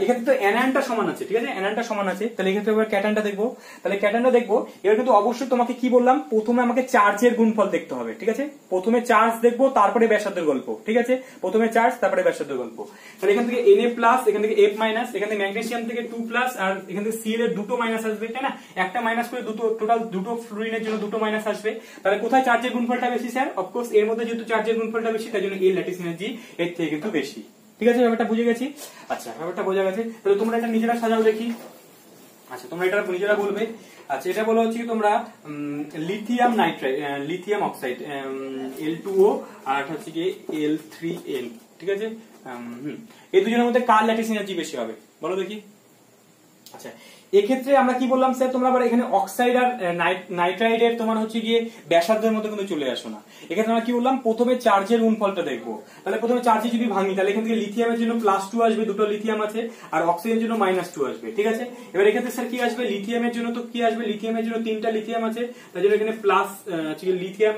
এক্ষেত্রে তো অ্যানায়নটা সমান আছে, ঠিক আছে, অ্যানায়নটা সমান আছে, তাহলে এক্ষেত্রে এবার ক্যাটায়নটা দেখবো। তাহলে ক্যাটায়নটা দেখবো, এবার কিন্তু অবশ্যই তোমাকে কি বললাম, প্রথমে আমাকে চার্জের গুণফল দেখতে হবে, ঠিক আছে। প্রথমে চার্জ দেখবো তারপরে ব্যাসার্ধের গল্প, ঠিক আছে। প্রথমে চার্জ তারপরে ব্যাসার্ধের গল্প। তাহলে এখান থেকে Na প্লাস, এখান থেকে F মাইনাস, এখান থেকে ম্যাগনেসিয়াম থেকে 2 প্লাস, আর এখান থেকে Cl এর দুটো মাইনাস আসবে, তাই না। একটা মাইনাস করে টোটাল দুটো ফ্লুরিনের জন্য দুটো মাইনাস আসবে। তাহলে কোথায় চার্জের গুণফলটা বেশি স্যার, অফকোর্স এর মধ্যে যেহেতু চার্জের গুণফলটা বেশি তাই জন্য এই ল্যাটিস এনার্জি এর থেকে কিন্তু বেশি, ঠিক আছে। ব্যাপারটা বুঝে গেছি। আচ্ছা ব্যাপারটা বোঝা গেছে, তাহলে তোমরা এটা নিজেরা সাজাও দেখি। আচ্ছা তোমরা এটা নিজেরা বলবে। আচ্ছা এটা বলা হচ্ছে তোমরা lithium nitride, lithium oxide L2O আর হচ্ছে কি L3L, ঠিক আছে। এই দুজনের মধ্যে কার ল্যাটিস এনার্জি বেশি হবে বলো দেখি। আচ্ছা এক্ষেত্রে আমরা কি বললাম স্যার, তোমরা আবার এখানে অক্সাইড আর নাইট্রাইডের তোমার হচ্ছে গিয়ে ব্যাসার্ধের মধ্যে কিন্তু চলে আসো না। এক্ষেত্রে আমরা কি বললাম, প্রথমে চার্জের গুণফলটা দেখবো। তাহলে প্রথমে চার্জে যদি ভাঙি তাহলে এখান থেকে লিথিয়ামের জন্য +2 আসবে, দুটো লিথিয়াম আছে, আর অক্সিজেনের জন্য -2 আসবে, ঠিক আছে। এবার এক্ষেত্রে স্যার কি আসবে, লিথিয়ামের জন্য তো কি আসবে, লিথিয়ামের জন্য 3টা লিথিয়াম আছে, তার জন্য এখানে প্লাস লিথিয়াম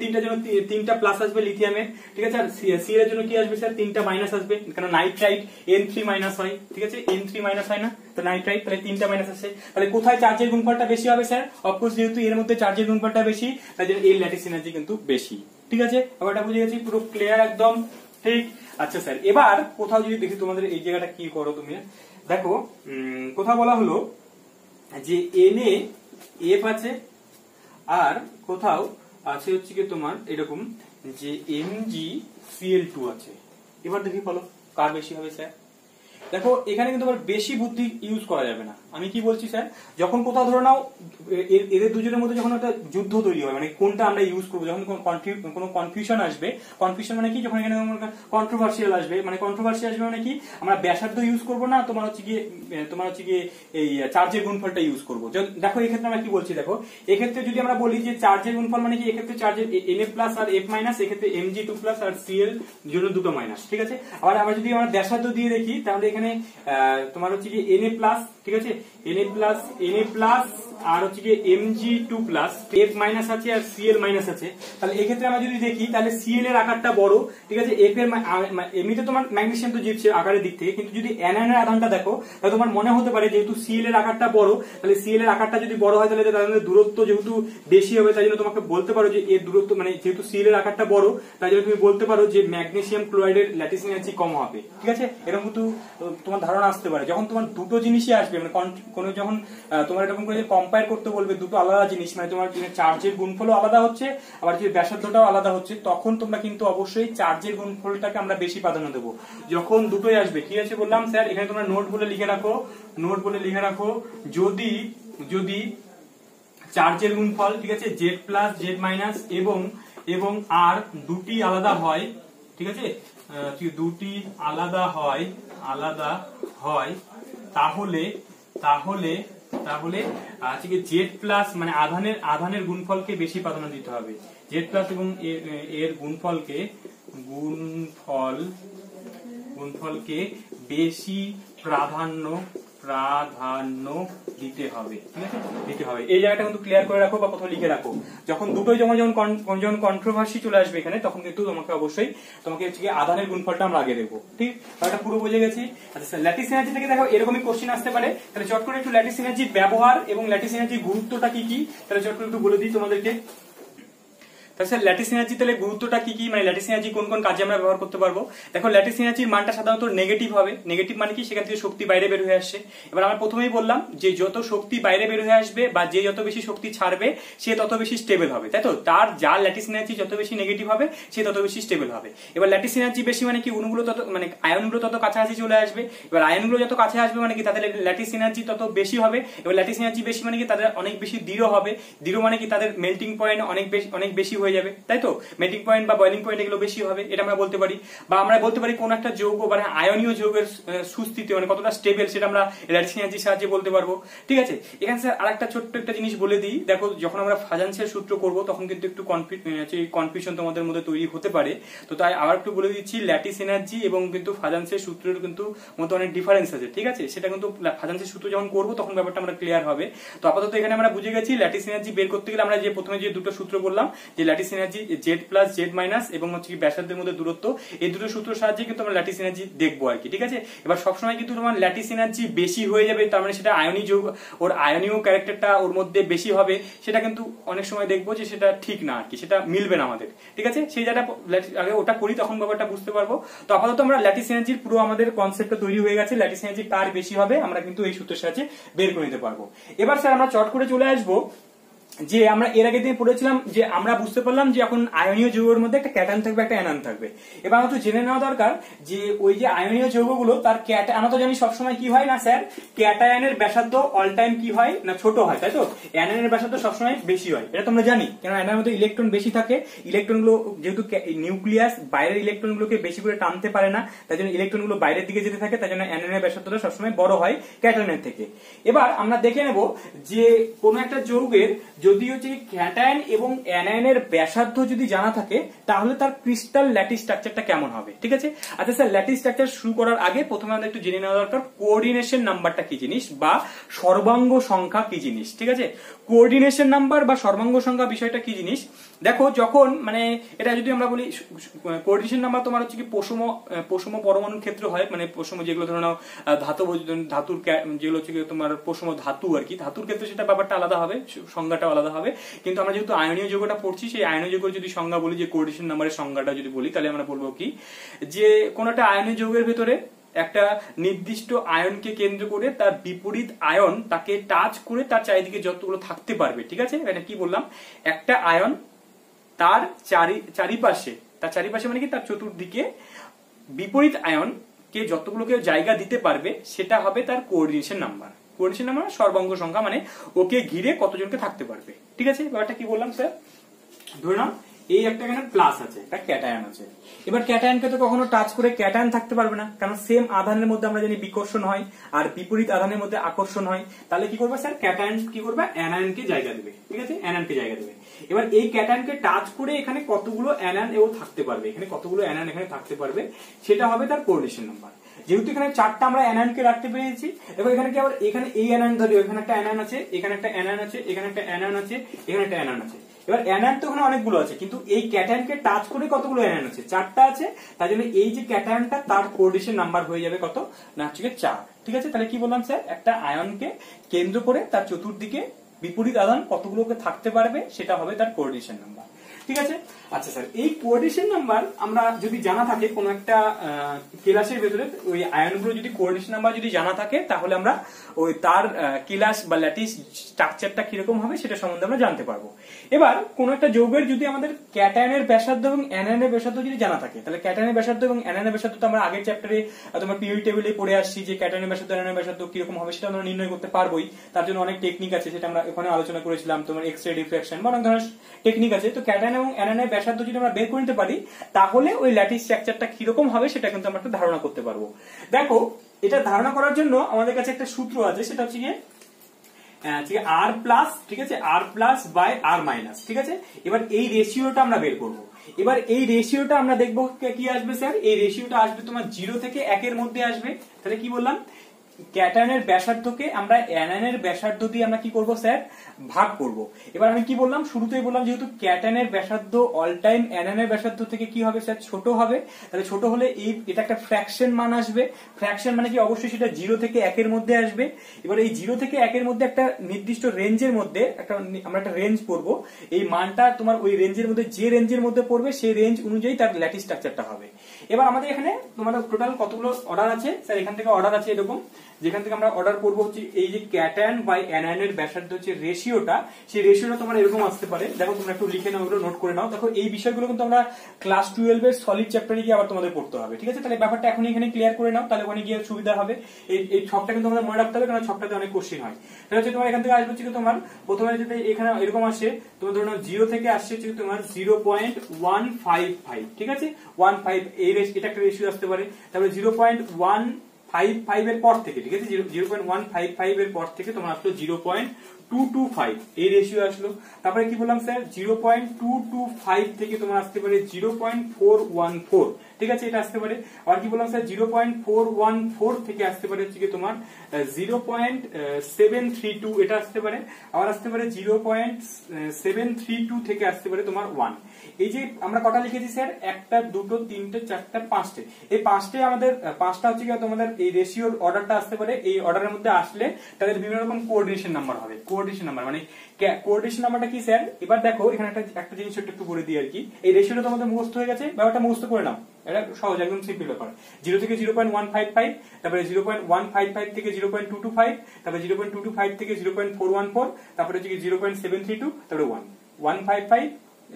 3টার জন্য 3টা প্লাস আসবে লিথিয়ামের, ঠিক আছে। আর Cl এর জন্য কি আসবে স্যার, 3টা মাইনাস আসবে, কারণ নাইট্রাইট N3 মাইনাস হয়, ঠিক আছে, N3 মাইনাস হয় না, তো নাইট্রাইট, তাহলে 3টা মাইনাস আসে। তাহলে কোথায় চার্জের গুণফলটা বেশি হবে স্যার, অফকোর্স যেহেতু এর মধ্যে চার্জের গুণফলটা বেশি তাই জন্য এর ল্যাটিস এনার্জি কিন্তু বেশি, ঠিক আছে। ব্যাপারটা বুঝে গেছি, পুরো ক্লিয়ার একদম, ঠিক। আচ্ছা স্যার এবার কোথাও যদি দেখি তোমাদের এই জায়গাটা কি করো তুমি, দেখো কোথাও বলা হলো যে NaF আছে, আর কোথাও আছে হচ্ছে কি তোমার এরকম যে MgCl2 আছে। এবার দেখি বলো কার বেশি হবে স্যার। দেখো এখানে কিন্তু আবার বেশি বুদ্ধি ইউজ করা যাবে না। আমি কি বলছি স্যার, যখন কোথাও ধরে নাও এদের দুজনের মধ্যে যখন একটা যুদ্ধ তৈরি হয়, মানে কোনটা আমরা ইউজ করবো, যখন কোনো কনফিউশন আসবে, কনফিউশন মানে কি, যখন এখানে কন্ট্রোভার্সিয়াল আসবে, মানে কন্ট্রোভার্সি আসবে মানে কি, আমরা ব্যাসার্ধ ইউজ করবো না, তোমার হচ্ছে গিয়ে এই চার্জের গুণফলটা ইউজ করবো। দেখো এক্ষেত্রে আমরা কি বলছি, দেখো এক্ষেত্রে যদি আমরা বলি যে চার্জের গুণফল মানে কি, এক্ষেত্রে চার্জের Na প্লাস আর F মাইনাস, এক্ষেত্রে Mg2 প্লাস আর Cl জন্য দুটো মাইনাস, ঠিক আছে। আবার যদি আমরা ব্যাসার্ধ দিয়ে দেখি তাহলে এখানে তোমার হচ্ছে কি Na প্লাস, ঠিক আছে, Na প্লাস আর হচ্ছে কি Mg2 প্লাস, F মাইনাস আছে আর Cl মাইনাস আছে। তাহলে এক্ষেত্রে আমরা যদি দেখি তাহলে Cl এর আকারটা বড়, ঠিক আছে। F এর এমনিতে তোমার ম্যাগনেসিয়াম তো জিতছে আকারের দিক থেকে, কিন্তু যদি অ্যানায়নের আধানটা দেখো তাহলে তোমার মনে হতে পারে যেহেতু Cl এর আকারটা বড়, তাহলে Cl এর আকারটা যদি বড় হয় তাহলে তাদের দূরত্ব যেহেতু বেশি হবে, তাই জন্য তোমাকে বলতে পারো যে এর দূরত্ব, মানে যেহেতু Cl এর আকারটা বড় তাই জন্য তুমি বলতে পারো যে ম্যাগনেসিয়াম ক্লোরাইডের ল্যাটিস এনার্জি কম হবে, ঠিক আছে। এরকম কিন্তু তোমার ধারণা আসতে পারে যখন তোমার দুটো জিনিসই আসবে, মানে কোনো যখন তোমার এরকম করে কম্পেয়ার করতে বলবে দুটো আলাদা জিনিস, মানে তোমার চার্জের গুণফলও আলাদা হচ্ছে আবার যে ব্যাসার্ধটাও আলাদা হচ্ছে, তখন তোমরা কিন্তু অবশ্যই চার্জের গুণফলটাকে আমরা বেশি প্রাধান্য দেবো। যখন দুটোই আসবে, কি আছে বললাম স্যার, এখানে তোমরা নোট বলে লিখে রাখো, যদি চার্জের গুণফল, ঠিক আছে, জেড প্লাস জেড মাইনাস এবং আর দুটি আলাদা হয়, ঠিক আছে, দুটি আলাদা হয় তাহলে আছে কি জেড প্লাস মানে আধানের গুণফলকে বেশি প্রাধান্য দিতে হবে। জেড প্লাস এবং এর গুণফলকে বেশি প্রাধান্য দিতে হবে, ঠিক আছে, দিতে হবে। এই জায়গাটা কিন্তু ক্লিয়ার করে রাখো বা কোথাও লিখে রাখো। যখন দুটোই যখন কন্ট্রোভার্সি চলে আসবে এখানে, তখন কিন্তু অবশ্যই তোমাকে হচ্ছে আধানের গুণফলটা আমরা আগে দেবো। ঠিক, এটা পুরো বুঝে গেছি। আচ্ছা, ল্যাটিস এনার্জি থেকে দেখো এরকমই কোশ্চেন আসতে পারে, তাহলে চট করে একটু ল্যাটিস এনার্জির ব্যবহার এবং ল্যাটিস এনার্জির গুরুত্বটা কি, তাহলে চট করে একটু বলে দিই তোমাদেরকে। তাহলে ল্যাটিস এনার্জি তাহলে গুরুত্বটা কি, মানে ল্যাটিস এনার্জি কোন কোন কাজে আমরা ব্যবহার করতে পারবো। দেখো ল্যাটিস এনার্জির মানটা সাধারণত নেগেটিভ হবে। নেগেটিভ মানে কি, সেখান থেকে শক্তি বাইরে বের হয়ে আসছে। এবার আমরা প্রথমেই বললাম যে যত শক্তি বাইরে বের হয়ে আসবে বা যে যত বেশি শক্তি ছাড়বে সে তত বেশি স্টেবল হবে, তাই তো। তার যার ল্যাটিস এনার্জি যত বেশি নেগেটিভ হবে সে তত বেশি স্টেবল হবে। এবার ল্যাটিস এনার্জি বেশি মানে কি, অণুগুলো তত মানে আয়নগুলো তত কাছাকাছি চলে আসবে। এবার আয়নগুলো যত কাছে আসবে মানে কি তাদের ল্যাটিস এনার্জি তত বেশি হবে। এবার ল্যাটিস এনার্জি বেশি মানে কি তাদের অনেক বেশি দৃঢ় হবে। দৃঢ় মানে কি তাদের মেল্টিং পয়েন্ট অনেক বেশি হয়ে যাবে, তাই তো। মেল্টিং পয়েন্ট বা বয়লিং পয়েন্ট এগুলো বেশি হবে, এটা আমরা বলতে পারি। বা আমরা বলতে পারি কোন একটা যৌগ মানে আয়নীয় যৌগের সুস্থিতি মানে কতটা স্টেবল সেটা আমরা ল্যাটিস এনার্জির সাহায্যে বলতে পারবো, ঠিক আছে। এখানে স্যার আরেকটা ছোট্ট একটা জিনিস বলে দিই, দেখো যখন আমরা ফাজান্সের সূত্র করব তখন কিন্তু একটু কনফিউশন তোমাদের মধ্যে তৈরি হতে পারে। তো তাই আবার একটু বলে দিচ্ছি, ল্যাটিস এনার্জি এবং কিন্তু ফাজান্সের সূত্রের কিন্তু মধ্যে অনেক ডিফারেন্স আছে, ঠিক আছে। সেটা কিন্তু ফাজান্সের সূত্র যখন করবো তখন ব্যাপারটা আমরা ক্লিয়ার হবে। তো আপাতত এখানে আমরা বুঝে গেছি ল্যাটিস এনার্জি বের করতে গেলে আমরা যে প্রথমে যে দুটো সূত্র বললাম, যে lattice energy Z plus Z minus এবং হচ্ছে কি ব্যাসার্ধের মধ্যে দূরত্ব, এই দুটো সূত্রের সাহায্যে কিন্তু আমরা ল্যাটিস এনার্জি দেখবো আর কি, ঠিক আছে। এবার সবসময় কিন্তু তোমার ল্যাটিস এনার্জি বেশি হয়ে যাবে তার মানে সেটা আয়নীয় যৌগ, ওর আয়নীয় ক্যারেক্টারটা ওর মধ্যে বেশি হবে, সেটা কিন্তু অনেক সময় দেখবো যে সেটা ঠিক না আর কি, সেটা মিলবে না আমাদের, ঠিক আছে। সেই জায়গাটা আগে ওটা করি তখন ব্যাপারটা বুঝতে পারবো। তো আপাতত আমরা ল্যাটিস এনার্জির পুরো আমাদের কনসেপ্টটা তৈরি হয়ে গেছে, ল্যাটিস এনার্জি কার বেশি হবে আমরা কিন্তু এই সূত্রের সাহায্যে বের করে নিতে পারবো। এবার স্যার আমরা চট করে চলে আসবো যে আমরা এর আগে দিন পড়েছিলাম যে আমরা বুঝতে পারলাম যে এখন আয়নীয় যৌগের মধ্যে একটা ক্যাটায়ন থাকবে একটা অ্যানায়ন থাকবে। এবার আমাদের জেনে নেওয়া দরকার যে ওই যে আয়নীয় যৌগগুলো তার আমরা তো জানি সবসময় কি হয় না স্যার, ক্যাটায়নের ব্যাসার্ধ অল টাইম কি হয় না ছোট হয়, তাই তো। অ্যানায়নের ব্যাসার্ধ সবসময় বেশি হয়, এটা তোমরা জানি, কেন অ্যানায়নের মধ্যে ইলেকট্রন বেশি থাকে। ইলেকট্রনগুলো যেহেতু নিউক্লিয়াস বাইরের ইলেকট্রনগুলোকে বেশি করে টানতে পারে না, তাই জন্য ইলেকট্রনগুলো বাইরের দিকে যেতে থাকে, তাই জন্য অ্যানায়নের ব্যাসার্ধটা সবসময় বড় হয় ক্যাটায়নের থেকে। এবার আমরা দেখে নেব যে কোন একটা যৌগের যদি হচ্ছে ক্যাটায়ন এবং অ্যানায়নের ব্যাসার্ধ যদি জানা থাকে তাহলে তার ক্রিস্টাল ল্যাটিস স্ট্রাকচারটা কেমন হবে, ঠিক আছে। আচ্ছা স্যার, ল্যাটিস স্ট্রাকচার শুরু করার আগে প্রথমে আমাদের একটু জেনে নেওয়া দরকার কোঅর্ডিনেশন নাম্বারটা কি জিনিস বা সর্বাঙ্গ সংখ্যা কি জিনিস, ঠিক আছে। কোঅর্ডিনেশন নাম্বার বা সর্বাঙ্গ সংখ্যা বিষয়টা কি জিনিস, দেখো যখন মানে এটা যদি আমরা বলি কোঅর্ডিনেশন নাম্বার তোমার হচ্ছে কি পশম পরমাণুর ক্ষেত্রে হয়, মানে পশম যেগুলো ধরো ধাতুর যেগুলো হচ্ছে তোমার পশম ধাতু আর কি, ধাতুর ক্ষেত্রে সেটা ব্যাপারটা আলাদা হবে, সংজ্ঞাটাও আলাদা হবে। কিন্তু আমরা যেহেতু আয়নীয় যৌগটা পড়ছি, সেই আয়নীয় যৌগের যদি সংজ্ঞা বলি, যে কোঅর্ডিনেশন নাম্বারের সংজ্ঞাটা যদি বলি, তাহলে আমরা বলবো কি যে কোন একটা আয়নীয় যৌগের ভেতরে একটা নির্দিষ্ট আয়নকে কেন্দ্র করে তার বিপরীত আয়ন তাকে টাচ করে তার চারিদিকে যতগুলো থাকতে পারবে, ঠিক আছে। মানে কি বললাম, একটা আয়ন তার চারিপাশে মানে কি তার চতুর্দিকে বিপরীত আয়নকে যতগুলোকে জায়গা দিতে পারবে সেটা হবে তার কোঅর্ডিনেশন নাম্বার। কোঅর্ডিনেশন নাম্বার সর্বাঙ্গ সংখ্যা, মানে ওকে ঘিরে কতজনকে থাকতে পারবে, ঠিক আছে। ব্যাপারটা কি বললাম স্যার, ধরে নাও এই একটা এখানে প্লাস আছে, একটা ক্যাটায়ন আছে। এবার ক্যাটায়নকে তো কখনো টাচ করে ক্যাটায়ন থাকতে পারবে না, কারণ সেম আধানের মধ্যে আমরা জানি বিকর্ষণ হয় আর বিপরীত আধানের মধ্যে আকর্ষণ হয়। তাহলে কি করবে স্যার, ক্যাটায়ন কি করবে, অ্যানায়নকে জায়গা দেবে, ঠিক আছে, অ্যানায়নকে জায়গা দেবে। এবার এই ক্যাটায়নকে টাচ করে এখানে কতগুলো অ্যানায়ন ও থাকতে পারবে, এখানে কতগুলো অ্যানায়ন এখানে থাকতে পারবে সেটা হবে তার কোঅর্ডিনেশন নাম্বার। যেহেতু এখানে চারটা আমরা অ্যানায়নকে রাখতে পেরেছি, এবার এখানে কি আবার এখানে এই অ্যানায়ন ধরি, এখানে একটা অ্যানায়ন আছে, এখানে একটা অ্যানায়ন আছে, এখানে একটা অ্যানায়ন আছে, এখানে একটা অ্যানায়ন আছে। এবার অ্যানায়ন তো ওখানে অনেকগুলো আছে, কিন্তু এই ক্যাটায়নকে টাচ করে কতগুলো অ্যানায়ন আছে, চারটা আছে। তাই জন্য এই যে ক্যাটায়নটা তার কোঅর্ডিনেশন নাম্বার হয়ে যাবে কত না, হচ্ছে 4, ঠিক আছে। তাহলে কি বললাম স্যার, একটা আয়নকে কেন্দ্র করে তার চতুর্দিকে বিপরীত আধান কতগুলোকে থাকতে পারবে সেটা হবে তার কোঅর্ডিনেশন নাম্বার। ঠিক আছে। আচ্ছা স্যার, এই কোঅর্ডিনেশন নাম্বার আমরা যদি জানা থাকে কোন একটা কেলাসের ভেতরে ওই আয়নগুলো যদি কোঅর্ডিনেশন নাম্বার যদি জানা থাকে তাহলে আমরা ওই তার কেলাস বা ল্যাটিস স্ট্রাকচারটা কিরকম হবে সেটা সম্বন্ধে আমরা জানতে পারবো। এবার কোন একটা যৌগের যদি আমাদের ক্যাটায়নের ব্যাসার্ধ এবং অ্যানায়নের ব্যাসার্ধ যদি জানা থাকে তাহলে ক্যাটায়নের ব্যাসার্ধ এবং অ্যানায়নের ব্যাসার্ধ তো আমরা আগের চ্যাপ্টারে তোমার পিরিয়ড টেবিলে পড়ে আসছি যে ক্যাটায়নের ব্যাসার্ধ অ্যানায়নের ব্যাসার্ধ কিরকম হবে সেটা আমরা নির্ণয় করতে পারবোই। তার জন্য অনেক টেকনিক আছে, সেটা আমরা এখানে আলোচনা করেছিলাম, তোমার এক্স রে ডিফ্রাকশন বা অনেক ধরনের টেকনিক আছে। তো ক্যাটায়ন এবং অ্যানায়নের ব্যাসার্ধ যদি আমরা বের করে নিতে পারি তাহলে ওই ল্যাটিস স্ট্রাকচারটা কিরকম হবে সেটা কিন্তু আমরা একটা ধারণা করতে পারবো। দেখো, এটা ধারণা করার জন্য আমাদের কাছে একটা সূত্র আছে, সেটা হচ্ছে গিয়ে আর প্লাস, ঠিক আছে, আর প্লাস বাই আর মাইনাস, ঠিক আছে। এবার এই রেশিওটা আমরা বের করবো। এবার এই রেশিওটা আমরা দেখবো কি আসবে স্যার, এই রেশিওটা আসবে তোমার 0 থেকে 1 এর মধ্যে আসবে। তাহলে কি বললাম, ক্যাটায়নের ব্যাসার্ধকে আমরা অ্যানায়নের ব্যাসার্ধ দিয়ে আমরা কি করব স্যার, ভাগ করব। এবার আমি কি বললাম, শুরুতেই বললাম যেহেতু ক্যাটায়নের ব্যাসার্ধ অল টাইম অ্যানায়নের ব্যাসার্ধ থেকে কি হবে স্যার, ছোট হবে। তাহলে ছোট হলে এটা একটা ফ্র্যাকশন মান আসবে। ফ্র্যাকশন মানে কি, অবশ্যই সেটা 0 থেকে 1 এর মধ্যে আসবে। এবার এই 0 থেকে 1 এর মধ্যে একটা নির্দিষ্ট রেঞ্জের মধ্যে আমরা একটা রেঞ্জ পড়বো। এই মানটা তোমার ওই রেঞ্জের মধ্যে, যে রেঞ্জের মধ্যে পড়বে সেই রেঞ্জ অনুযায়ী তার ল্যাটিস স্ট্রাকচারটা হবে। এবার আমাদের এখানে তোমার টোটাল কতগুলো অর্ডার আছে স্যার, এখান থেকে অর্ডার আছে এরকম, যেখান থেকে আমরা অর্ডার করবো হচ্ছে এই যে ক্যাটায়ন বাই অ্যানায়নের ব্যাসার্ধ হচ্ছে রেশিওটা, সেই রেশিওটা তোমার এরকম আসতে পারে। দেখো তোমরা একটু লিখে নাও, এগুলো নোট করে নাও। দেখো এই বিষয়গুলো কিন্তু আমরা ক্লাস 12 এর সলিড চ্যাপ্টারে গিয়ে আবার তোমাদের পড়তে হবে, ঠিক আছে। তাহলে ব্যাপারটা এখন এখানে ক্লিয়ার করে নাও, তাহলে ওখানে গিয়ে সুবিধা হবে। এই ছকটা কিন্তু আমাদের মনে রাখতে হবে, কারণ ছকটাতে অনেক কোশ্চেন হয়। তাহলে হচ্ছে তোমার এখান থেকে আসবে হচ্ছে তোমার প্রথমে যদি এখানে এরকম আসে, তোমার ধরো 0 থেকে আসছে হচ্ছে তোমার 0.155, ঠিক আছে, 15 এই এটা একটা রেশিও আসতে পারে। তারপরে 0.155 এর পর থেকে, ঠিক আছে, 0.155 এর পর থেকে তোমার আসলো 0.225 এই রেশিও আসলো। তারপরে কি বললাম স্যার, 0.225 থেকে তোমার আসতে পারে 0.414, ঠিক আছে, এটা আসতে পারে। আর কি বললাম স্যার, 0.414 থেকে আসতে পারে হচ্ছে কি তোমার 0.732 এটা আসতে পারে। আবার আসতে পারে 0.732 থেকে আসতে পারে তোমার 1। এই যে আমরা কটা লিখেছি স্যার, 1টা 2টো 3টে 4টা 5টে, এই 5টে আমাদের 5টা হচ্ছে কি তোমাদের এই রেশিওর অর্ডারটা আসতে পারে। এই অর্ডারের মধ্যে আসলে তাদের বিভিন্ন রকম কোঅর্ডিনেশন নাম্বার হবে। কোঅর্ডিনেশন নাম্বার মানে কোঅর্ডিনেশন নাম্বারটা কি স্যার, এবার দেখো এখানে একটা জিনিস একটু বলে দিই আর কি। এই রেশিওটা তোমাদের মুখস্থ হয়ে গেছে, ব্যাপারটা মুখস্থ করে নাও, এটা সহজ, একদম সিম্পল ব্যাপার। 0 থেকে 0.155, তারপরে 0.155 থেকে 0.225, তারপরে 0.225 থেকে 0.414, তারপরে হচ্ছে 0.732, তারপরে 1, 155,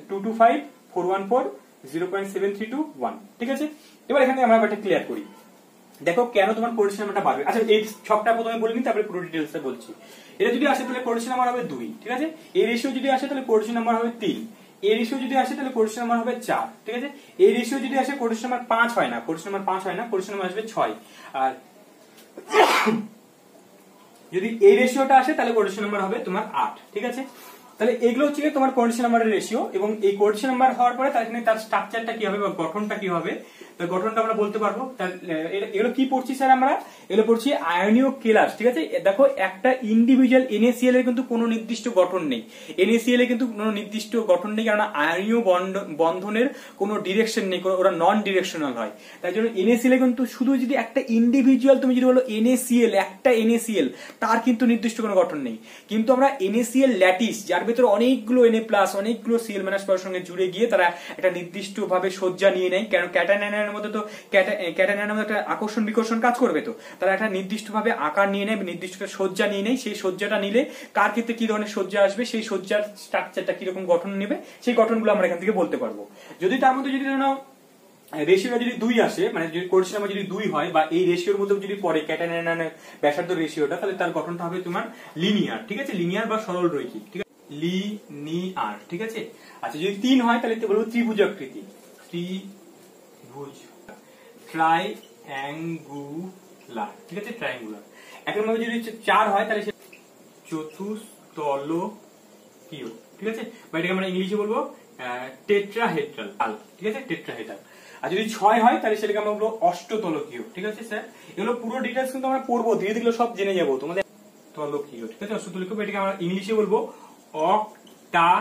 225, 414, 0.732, 1, ঠিক আছে। এবার এখানে আমরা ব্যাপারটা ক্লিয়ার করি। দেখো কেন তোমার কোঅর্ডিনেশন নাম্বারটা বাড়বে। আচ্ছা, এই ছকটা প্রথমে বলে নিই, তারপরে পুরো ডিটেইলসটা বলছি। এটা যদি আসে তাহলে কোঅর্ডিনেশন নাম্বার হবে 2, ঠিক আছে। এই রেশিও যদি আসে তাহলে কোঅর্ডিনেশন নাম্বার হবে 3। এই রেশিও যদি আসে তাহলে কোঅর্ডিনেশন নাম্বার হবে 4, ঠিক আছে। এই রেশিও যদি আসে কোঅর্ডিনেশন নাম্বার 5 হয় না, কোঅর্ডিনেশন নাম্বার 5 হয় না, কোঅর্ডিনেশন নাম্বার আসবে 6। আর যদি এই রেশিওটা আসে তাহলে কোঅর্ডিনেশন নাম্বার হবে তোমার 8, ঠিক আছে। তাহলে এগুলো হচ্ছে তোমার কোঅর্ডিনেশন নাম্বারের রেশিও, এবং এই কোঅর্ডিনেশন নাম্বার হওয়ার পরে তার স্ট্রাকচারটা কি হবে বা গঠনটা কি হবে, তো গঠনটা আমরা বলতে পারবো। এগুলো কি পড়ছি স্যার আমরা, এগুলো পড়ছি আয়নীয় কেলাস, ঠিক আছে। দেখো একটা ইন্ডিভিজুয়াল NaCl এর কিন্তু কোনো নির্দিষ্ট গঠন নেই, NaCl এর কিন্তু কোনো নির্দিষ্ট গঠন নেই, কারণ আয়নীয় বন্ধনের কোনো ডিরেকশন নেই, ওরা নন ডিরেকশনাল হয়। তাই জন্য NaCl এর কিন্তু শুধু যদি একটা ইন্ডিভিজুয়াল তুমি যদি বলো NaCl, একটা NaCl, তার কিন্তু নির্দিষ্ট কোনো গঠন নেই। কিন্তু আমরা NaCl ল্যাটিস, যার ভিতরে অনেকগুলো Na+, অনেকগুলো Cl- পরস্পরের সঙ্গে জুড়ে গিয়ে তারা একটা নির্দিষ্ট ভাবে সজ্জা নিয়ে নেয়, কারণ ক্যাটায়নের মধ্যে তো ক্যাটায়নের মধ্যে একটা আকর্ষণ বিকর্ষণ কাজ করবে, তো তারা একটা নির্দিষ্ট ভাবে আকার নিয়ে নেয়, নির্দিষ্ট সজ্জা নিয়ে নেয়। সেই সজ্জাটা নিলে কার ক্ষেত্রে কি ধরনের সজ্জা আসবে, সেই সজ্জার স্ট্রাকচারটা কিরকম গঠন নেবে, সেই গঠনগুলো আমরা এখান থেকে বলতে পারবো। যদি তার মধ্যে যদি রেশিওটা যদি 2 আসে, মানে যদি কোঅর্ডিনেশন নাম্বার যদি 2 হয় বা এই রেশিওর মধ্যে যদি পড়ে ক্যাটায়ন ব্যাসার্ধ রেশিওটা, তাহলে তার গঠনটা হবে তোমার লিনিয়ার, ঠিক আছে, লিনিয়ার বা সরল রৈখিক, ঠিক আছে, লিনিয়ার, ঠিক আছে। আচ্ছা, যদি 3 হয় তাহলে বলবো ত্রিভুজাকৃতি, ত্রিভুজ, ট্রাইঅ্যাঙ্গুলার, ঠিক আছে, ট্রাইঅ্যাঙ্গুলার। একই ভাবে যদি 4 হয় তাহলে চতুস্তলকীয়, ঠিক আছে, বা এটাকে আমরা ইংলিশে বলবো টেট্রাহেড্রাল, ঠিক আছে, টেট্রাহেড্রাল। আর যদি 6 হয় তাহলে সেটাকে আমরা বলবো অষ্টতলকীয়, ঠিক আছে স্যার। এগুলো পুরো ডিটেইলস কিন্তু আমরা পড়বো, ধীরে ধীরে সব জেনে যাবো তোমাদের। তলকীয়, ঠিক আছে, অষ্টতলকীয়, এটাকে আমরা ইংলিশে বলবো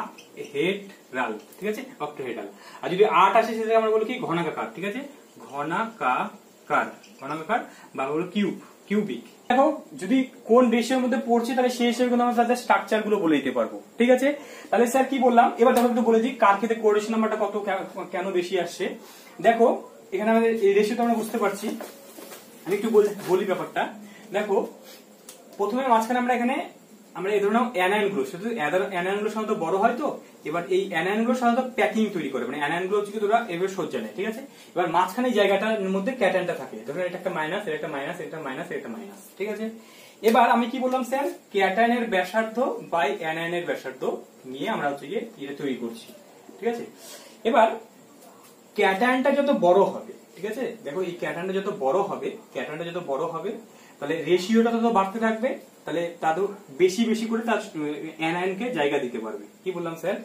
অক্টাহেড্রাল, ঠিক আছে, অক্টাহেড্রাল। আর যদি 8 আসে সেটাকে আমরা বলবো কি ঘনাকার, ঠিক আছে, ঘনাকার, ঘনাকার বা বলবো কিউব, কিউবিক। দেখো যদি কোন রেশিওর মধ্যে পড়ছে তাহলে সেই হিসেবে কিন্তু আমরা তাদের স্ট্রাকচার গুলো বলে দিতে পারবো। ঠিক আছে, তাহলে স্যার কি বললাম, এবার দেখো একটু বলে দিই কার ক্ষেত্রে কোঅর্ডিনেশন নাম্বারটা কত কেন বেশি আসছে। দেখো এখানে আমাদের এই রেশিওটা আমরা বুঝতে পারছি, আমি একটু বলি ব্যাপারটা। দেখো প্রথমে মাঝখানে আমরা এই ধরনের অ্যানায়ন গুলো, শুধু অ্যানায়ন গুলো সাধারণত বড় হয়, তো এবার এই অ্যানায়ন গুলো সাধারণত প্যাকিং তৈরি করে, মানে অ্যানায়ন গুলো হচ্ছে তোরা এভাবে সজ্জা নেয়। ঠিক আছে, এবার মাঝখানে জায়গাটার মধ্যে ক্যাটায়নটা থাকে, ধরুন এটা একটা মাইনাস, এটা একটা মাইনাস, এটা মাইনাস, এটা মাইনাস। ঠিক আছে, এবার আমি কি বললাম স্যার, ক্যাটায়নের ব্যাসার্ধ বাই অ্যানায়নের ব্যাসার্ধ নিয়ে আমরা হচ্ছে গিয়ে এটা তৈরি করছি। ঠিক আছে, এবার ক্যাটায়নটা যত বড় হবে, ঠিক আছে, দেখো এই ক্যাটায়নটা যত বড় হবে তাহলে রেশিওটা তত বাড়তে থাকবে, তাহলে তাদের বেশি বেশি করে তার অ্যানায়নকে জায়গা দিতে পারবে। কি বললাম স্যার,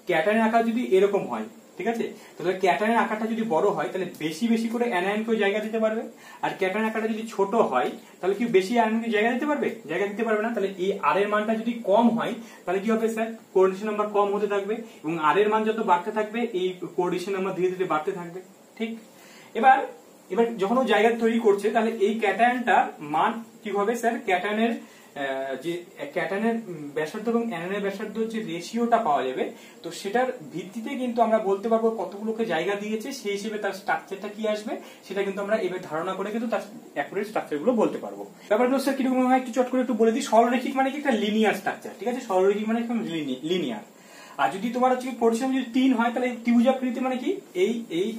ক্যাটায়নের আকার যদি এরকম হয়, ঠিক আছে, তাহলে ক্যাটায়নের আকারটা যদি বড় হয় তাহলে বেশি বেশি করে অ্যানায়নকে জায়গা দিতে পারবে। আর ক্যাটায়নের আকারটা যদি ছোট হয় তাহলে কি বেশি অ্যানায়নকে জায়গা দিতে পারবে? জায়গা দিতে পারবে না। তাহলে এই আর এর মানটা যদি কম হয় তাহলে কি হবে স্যার, কোঅর্ডিনেশন নাম্বার কম হতে থাকবে, এবং আর এর মান যত বাড়তে থাকবে এই কোঅর্ডিনেশন নাম্বার ধীরে ধীরে বাড়তে থাকবে। ঠিক, এবার যখন ও জায়গা তৈরি করছে তাহলে এই ক্যাটায়নটার মান কি হবে স্যার, ক্যাটায়নের যে ক্যাটায়নের ব্যাসার্ধ এবং অ্যানায়নের ব্যাসার্ধ যে রেশিওটা পাওয়া যাবে, তো সেটার ভিত্তিতে কিন্তু আমরা বলতে পারবো কতগুলোকে জায়গা দিয়েছে, সেই হিসেবে তার স্ট্রাকচারটা কি আসবে সেটা কিন্তু আমরা এবার ধারণা করে কিন্তু তার অ্যাকুরেট স্ট্রাকচার গুলো বলতে পারবো। ব্যাপারগুলো স্যার কিরকম হয় একটু চট করে একটু বলে দিই। সরলরেখিক মানে কি, একটা লিনিয়ার স্ট্রাকচার। ঠিক আছে, সরলরেখিক মানে লিনিয়ার। আর যদি তোমার হচ্ছে কোঅর্ডিনেশন যদি 3 হয় তাহলে ত্রিভুজাকৃতি মানে কি, এই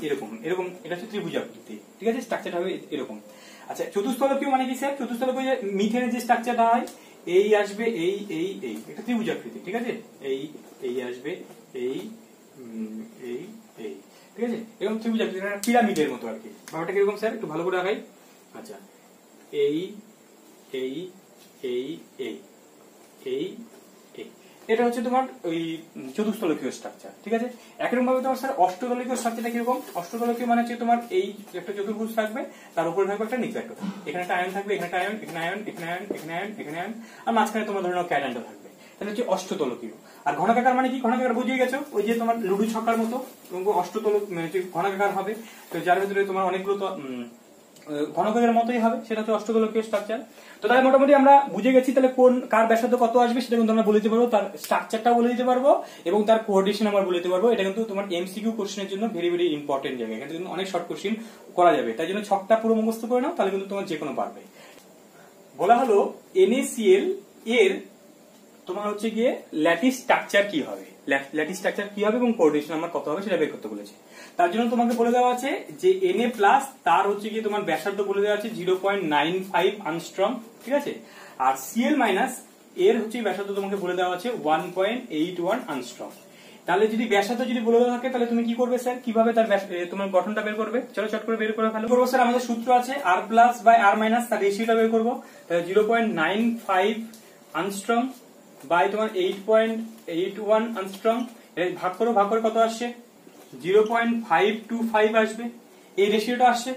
এরকম এরকম, এটা হচ্ছে ত্রিভুজাকৃতি। ঠিক আছে, স্ট্রাকচার হবে এরকম। আচ্ছা, চতুস্তলকীয় মানে কি স্যার, চতুস্তলকীয় যে মিথেনের যে স্ট্রাকচারটা হয়, এই আসবে এই এই এই, এটা ত্রিভুজাকৃতি। ঠিক আছে, এই আসবে এই এই এই, ঠিক আছে, এরকম ত্রিভুজাকৃতি, পিরামিডের মতো আর কি। ব্যাপারটা কিরকম স্যার একটু ভালো করে দেখাই। আচ্ছা, এই এই এই এই এই, এটা হচ্ছে তোমার ওই চতুস্তলকীয় স্ট্রাকচার। ঠিক আছে, একরকম ভাবে তোমার স্যার অষ্টতলকীয় স্ট্রাকচারটা কিরকম, অষ্টতলকীয় মানে হচ্ছে তোমার এই একটা চতুর্ভুজ থাকবে, তার উপরে থাকবে একটা নিউক্লিয়ার, এখানে একটা আয়ন থাকবে, এখানে একটা আয়ন, এখানে আয়ন, এখানে আয়ন, এখানে আয়ন, এখানে আয়ন, আর মাঝখানে তোমার ধরো ক্যাটায়নটা থাকবে। তাহলে হচ্ছে অষ্টতলকীয়। আর ঘনকাকার মানে কি, ঘনকাকার বুঝিয়ে গেছো, ওই যে তোমার লুডু ছক্কার মতো অষ্টতলক ঘনকাকার হবে, তো যার ভিতরে তোমার অনেকগুলো ঘনকের মতোই হবে, সেটা হচ্ছে অষ্টতলকীয় স্ট্রাকচার। তো তাহলে মোটামুটি আমরা বুঝে গেছি তাহলে কার ব্যাসার্ধ কত আসবে সেটা কিন্তু আমরা বলে দিতে পারবো, তার স্ট্রাকচারটা বলে দিতে পারবো, এবং তার কোঅর্ডিনেশন আমরা বলে দিতে পারবো। এটা কিন্তু তোমার এমসিকিউ কোশ্চেনের জন্য ভেরি ভেরি ইম্পর্টেন্ট জায়গা, এখানে কিন্তু অনেক শর্ট কোশ্চেন করা যাবে, তাই জন্য ছকটা পুরো মুখস্থ করে নাও, তাহলে কিন্তু তোমার যে কোনো পারবে। বলা হলো NaCl এর তোমার হচ্ছে গিয়ে ল্যাটিস স্ট্রাকচার কি হবে, ল্যাটিস স্ট্রাকচার কি হবে এবং কোঅর্ডিনেশন নাম্বার কত হবে সেটা বের করতে বলেছে। তার জন্য তোমাকে বলে দেওয়া আছে যে Na+ তার হচ্ছে গিয়ে তোমার ব্যাসার্ধ বলে দেওয়া আছে 0.95 আংস্ট্রম। ঠিক আছে, আর Cl- এর হচ্ছে ব্যাসার্ধ তোমাকে বলে দেওয়া আছে 1.81 আংস্ট্রম। তাহলে যদি ব্যাসার্ধ যদি বলে দেওয়া থাকে তাহলে তুমি কি করবে স্যার, কিভাবে তার তোমার গঠনটা বের করবে, চলো চট করে বের করে ফেলো। করবো স্যার, আমাদের সূত্র আছে R+/R- তার রেশিওটা বের করবো। তাহলে 0.95 আংস্ট্রম বাই তোমার 8.81 আংস্ট্রম, ভাগ করো, ভাগ করে কত আসছে, 0.525 আসবে, এই রেশিওটা আসছে,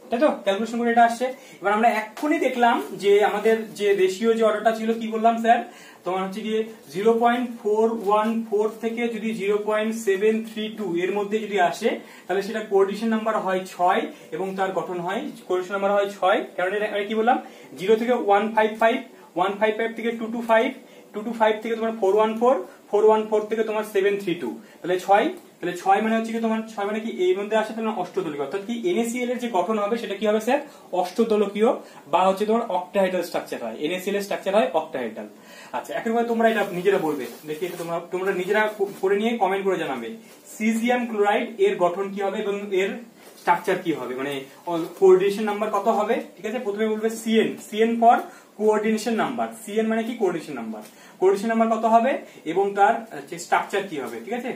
তাই তো, ক্যালকুলেশন করে এটা আসছে। এবার আমরা এক্ষুনি দেখলাম যে আমাদের যে রেশিও যে অর্ডারটা ছিল কি বললাম স্যার, তোমার হচ্ছে গিয়ে 0.414 থেকে যদি 0.732 এর মধ্যে যদি আসে তাহলে সেটা কোঅর্ডিনেশন নাম্বার হয় 6 এবং তার গঠন হয় কোঅর্ডিনেশন নাম্বার হয় 6। কারণ এটা কি বললাম, 0 থেকে 155, 155 থেকে 225, 225 থেকে তোমার 414, 414 থেকে তোমার 732, তাহলে 6, তাহলে 6 মানে হচ্ছে কি তোমার 6 মানে কি এর মধ্যে আসে তাহলে অষ্টদলীয়, অর্থাৎ কি NaCl এর যে গঠন হবে সেটা কি হবে স্যার, অষ্টদলকীয় বা হচ্ছে তোমার অক্টাহেড্রাল স্ট্রাকচার হয়, NaCl এর স্ট্রাকচার হয় অক্টাহেড্রাল। আচ্ছা, একেবারে তোমরা এটা নিজেরা বলবে, দেখি এটা তোমরা নিজেরা করে নিয়ে কমেন্ট করে জানাবে সিজিয়াম ক্লোরাইড এর গঠন কি হবে এবং এর স্ট্রাকচার কি হবে, মানে কোঅর্ডিনেশন নাম্বার কত হবে। ঠিক আছে, প্রথমে বলবে CN for coordination number, CN মানে কি কোঅর্ডিনেশন নাম্বার, কোঅর্ডিনেশন নাম্বার কত হবে এবং তার স্ট্রাকচার কি হবে। ঠিক আছে,